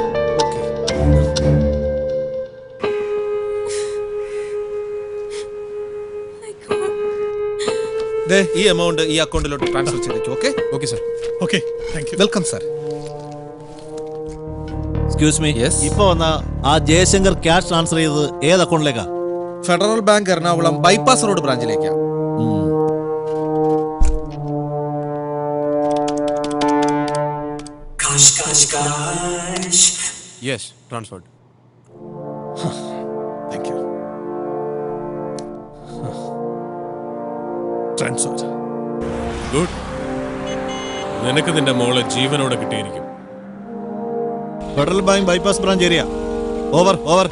ഈ എമൗണ്ട് ഈ അക്കൗണ്ടിലോട്ട് ട്രാൻസ്ഫർ ചെയ്തേക്കും. Okay okay sir. Okay thank you. Welcome sir. Excuse me, ഇപ്പൊ വന്ന ആ ജയശങ്കർ ക്യാഷ് ട്രാൻസ്ഫർ ചെയ്തത് ഏത് അക്കൗണ്ടിലേക്കാ? Federal bank Ernakulam bypass road ബ്രാഞ്ചിലേക്കാ. Kash, kash, kash. Yes transferred. Thank you. Transfer. Good. നിനക്ക് നിന്റെ മോളെ ജീവനോടെ കിട്ടിയിരിക്കും. Federal bank bypass branch area. Over over.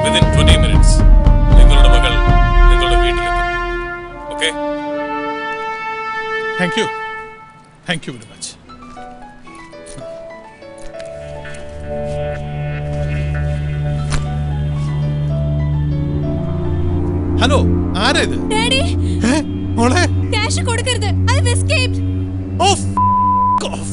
Within 20 minutes, നിങ്ങളുടെ മകൾ നിങ്ങളുടെ വീട്ടിലെത്തും. Okay? Thank U. Thank you very much. Hello, ആരാ ഇത്? ഡാഡി, മോളെ. ക്യാഷ് കൊടുക്കരുത്. I have escaped. Of of.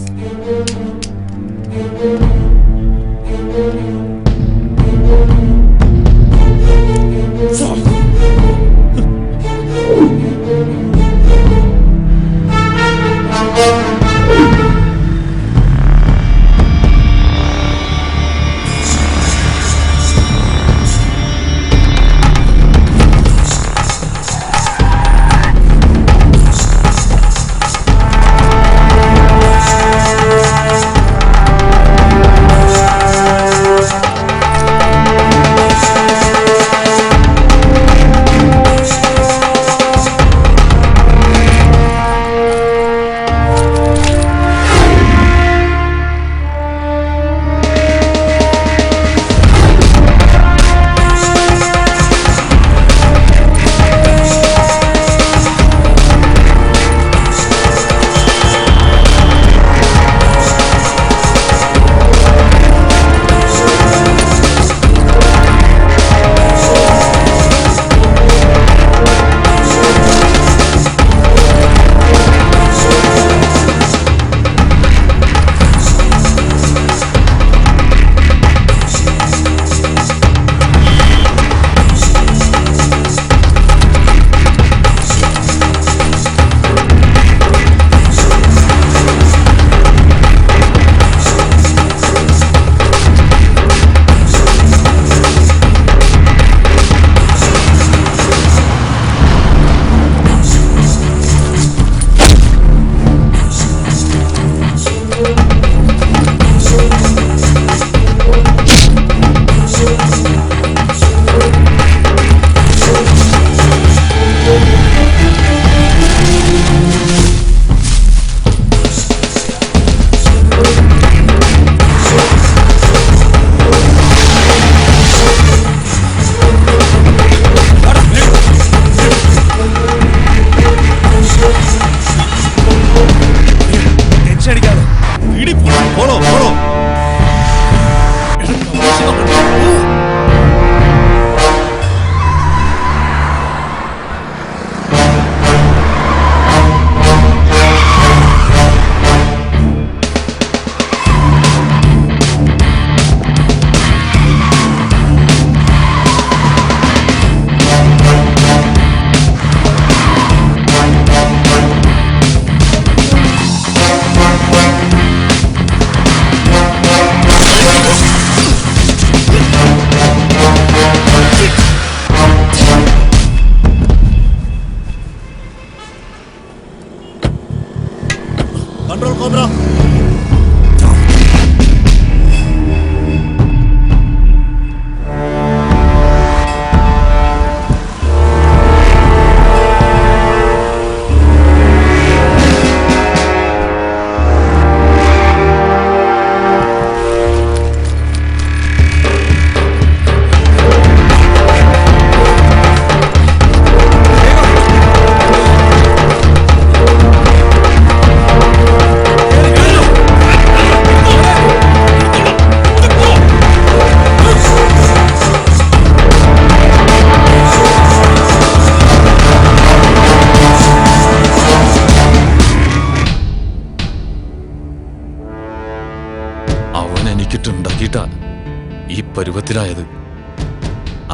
ഈ പരുവത്തിലായത്.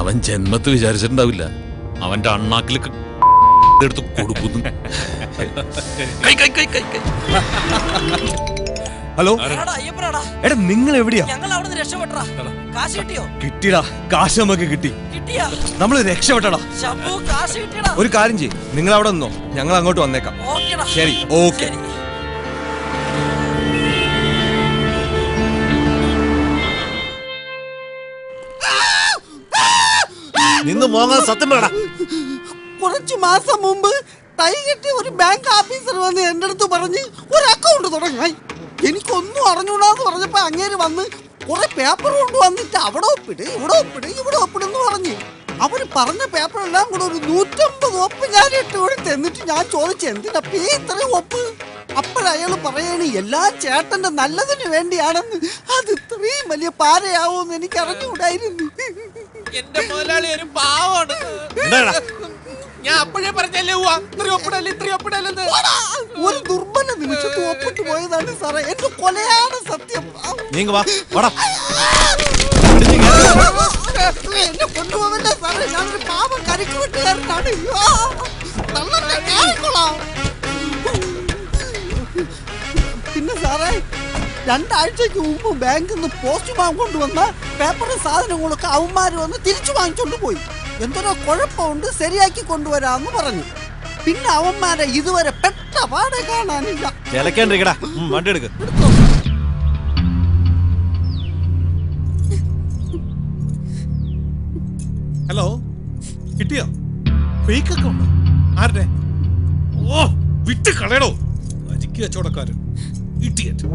അവൻ ജന്മത്ത് വിചാരിച്ചിട്ടുണ്ടാവില്ല അവന്റെ അണ്ണാക്കിലേക്ക് എടുത്ത് കൊടുക്കുന്നു. ഹലോ എടാ നിങ്ങൾ എവിടെയാ? കിട്ടിയടാ, കാശ് നമുക്ക് കിട്ടി. നമ്മൾ രക്ഷപ്പെട്ടടാ. ഒരു കാര്യം ചെയ്യ്, നിങ്ങൾ അവിടെ നിന്നോ, ഞങ്ങൾ അങ്ങോട്ട് വന്നേക്കാം. ശരി, ഓക്കെ. നിന്ന് മോങ്ങാൻ സത്യം വേണം. കുറച്ചു മാസം മുമ്പ് ടൈ കെട്ടി ഒരു ബാങ്ക് ഓഫീസർ വന്ന് എന്റെ അടുത്ത് പറഞ്ഞ് ഒരു അക്കൗണ്ട് തുടങ്ങാൻ. എനിക്കൊന്നും അറിഞ്ഞൂടാന്ന് പറഞ്ഞപ്പോ അങ്ങേര് വന്ന് കുറെ പേപ്പർ കൊണ്ടുവന്നിട്ട് അവിടെ ഒപ്പിട്, ഇവിടെ ഒപ്പിട്, ഇവിടെ ഒപ്പിടെന്ന് പറഞ്ഞ്. അവര് പറഞ്ഞ പേപ്പറെല്ലാം കൂടെ ഒരു 150 ഒപ്പ് ഞാൻ ഇട്ട് കൊടുത്ത്. എന്നിട്ട് ഞാൻ ചോദിച്ചു എന്തിനപ്പേ ഇത്രയും ഒപ്പ്? അപ്പോഴയാള് പറയാണ് എല്ലാം ചേട്ടന്റെ നല്ലതിന് വേണ്ടിയാണെന്ന്. അത് ഇത്രയും വലിയ പാരയാവൂന്ന് എനിക്ക് അറിഞ്ഞുകൂടായിരുന്നു. എന്റെ മുതലാളി ഒരു പാവാണ്. ഞാൻ അപ്പോഴേ പറഞ്ഞല്ലേ ഒരു ദുർബല നിമിഷത്ത് ഒപ്പിട്ട് പോയതാണ് സാറേ. എന്റെ കൊലയാണ് സത്യം. എന്നെ കൊണ്ടുപോകല്ലേ സാറേ, ഞാനൊരു പാവം കരിക്ക് വിട്ടുകാരനാണ്. പിന്നെ സാറേ, 2 ആഴ്ചക്ക് മുമ്പ് ബാങ്കിൽ നിന്ന് പോസ്റ്റ്മാൻ കൊണ്ടുവന്ന പേപ്പറും സാധനങ്ങളൊക്കെ അവന്മാര് വന്ന് തിരിച്ചു വാങ്ങിച്ചോണ്ട് പോയി. എന്തോരോ കുഴപ്പമുണ്ട്, ശരിയാക്കി കൊണ്ടുവരാന്ന് പറഞ്ഞു. പിന്നെ അവന്മാരെ ഇതുവരെ പെട്ട പാടെ കാണാനില്ല. വണ്ടി എടുക്ക. ഹലോ, കിട്ടിയോ? ഫേക്ക് അക്കൗണ്ട് ആരുടെ? ഓ, വിട്ട് കളയടോ, അരിക്ക് കച്ചവടക്കാരൻ. ഇഡിയറ്റ്.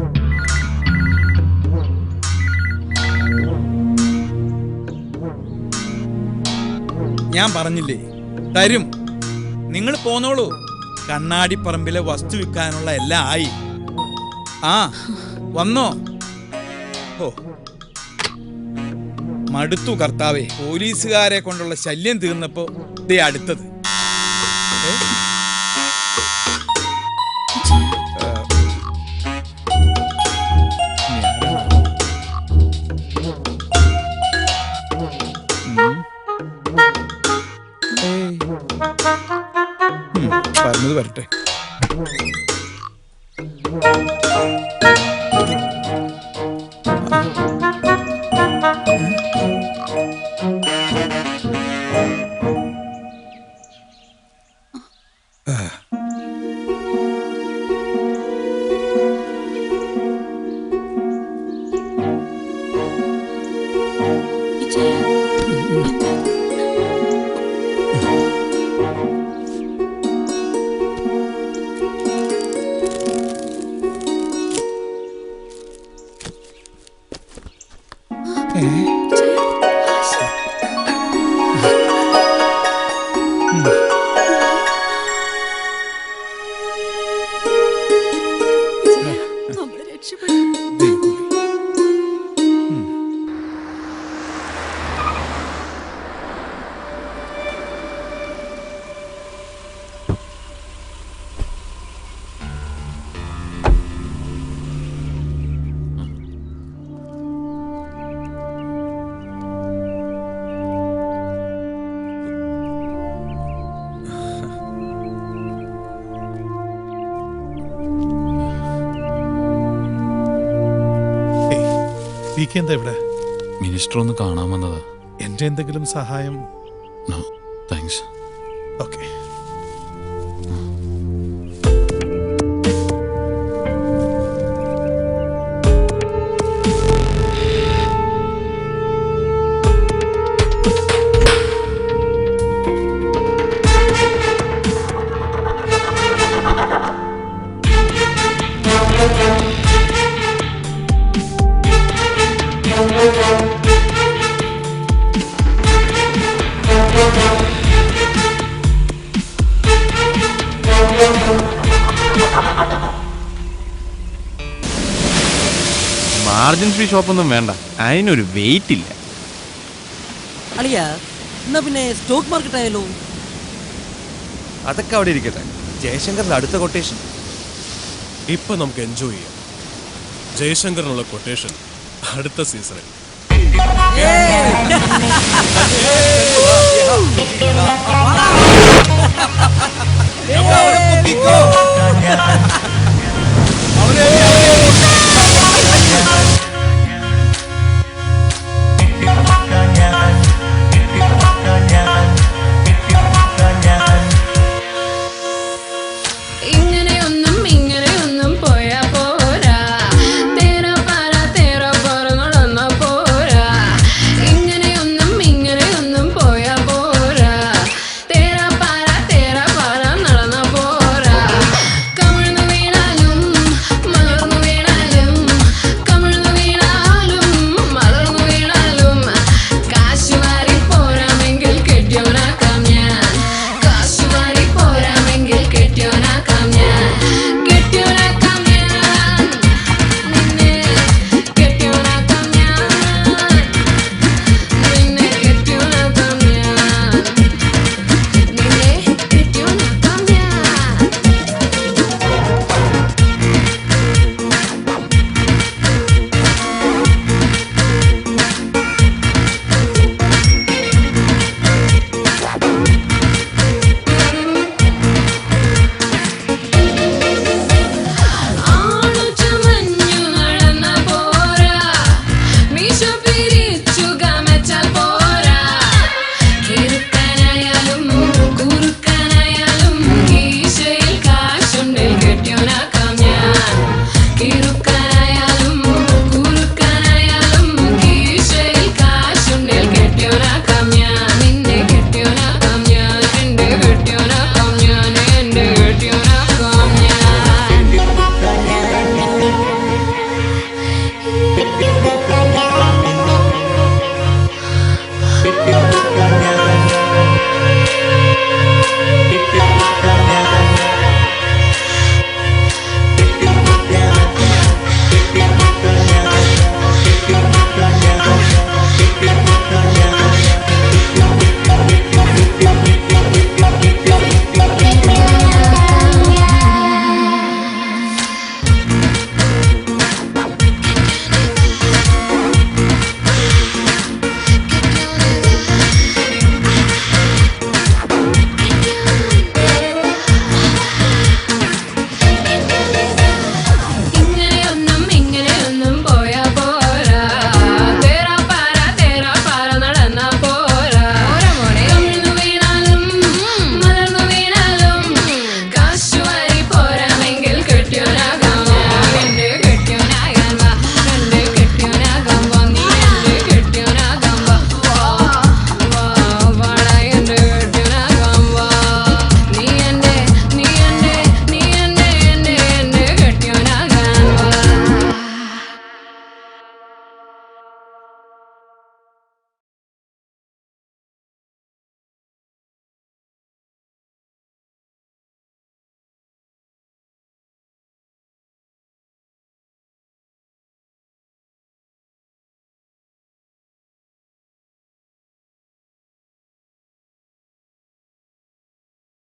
ഞാൻ പറഞ്ഞില്ലേ തരും, നിങ്ങൾ പോന്നോളൂ. കണ്ണാടിപ്പറമ്പിലെ വസ്തു വിൽക്കാനുള്ള എല്ലാം ആയി. ആ വന്നോ? ഓ മടുത്തു കർത്താവേ, പോലീസുകാരെ കൊണ്ടുള്ള ശല്യം തീർന്നപ്പോ ദേ അടുത്തത്. പറഞ്ഞത് വരട്ടെ. എന്താ ഇവിടെ? മിനിസ്റ്റർ ഒന്ന് കാണാൻ വന്നതാ. എന്റെ എന്തെങ്കിലും സഹായം? No thanks. Okay. Margin free ഷോപ്പൊന്നും വേണ്ട, അതിനൊരു വെയിറ്റ് ഇല്ല. അളിയാ, എന്നാ പിന്നെ സ്റ്റോക്ക് മാർക്കറ്റ് ആയാലോ? അതൊക്കെ അവിടെ ഇരിക്കട്ടെ. ജയശങ്കറിന്റെ അടുത്ത കൊട്ടേഷൻ ഇപ്പൊ നമുക്ക് എൻജോയ് ചെയ്യാം. ജയശങ്കറിനുള്ള കൊട്ടേഷൻ അടുത്ത സീസണിൽ.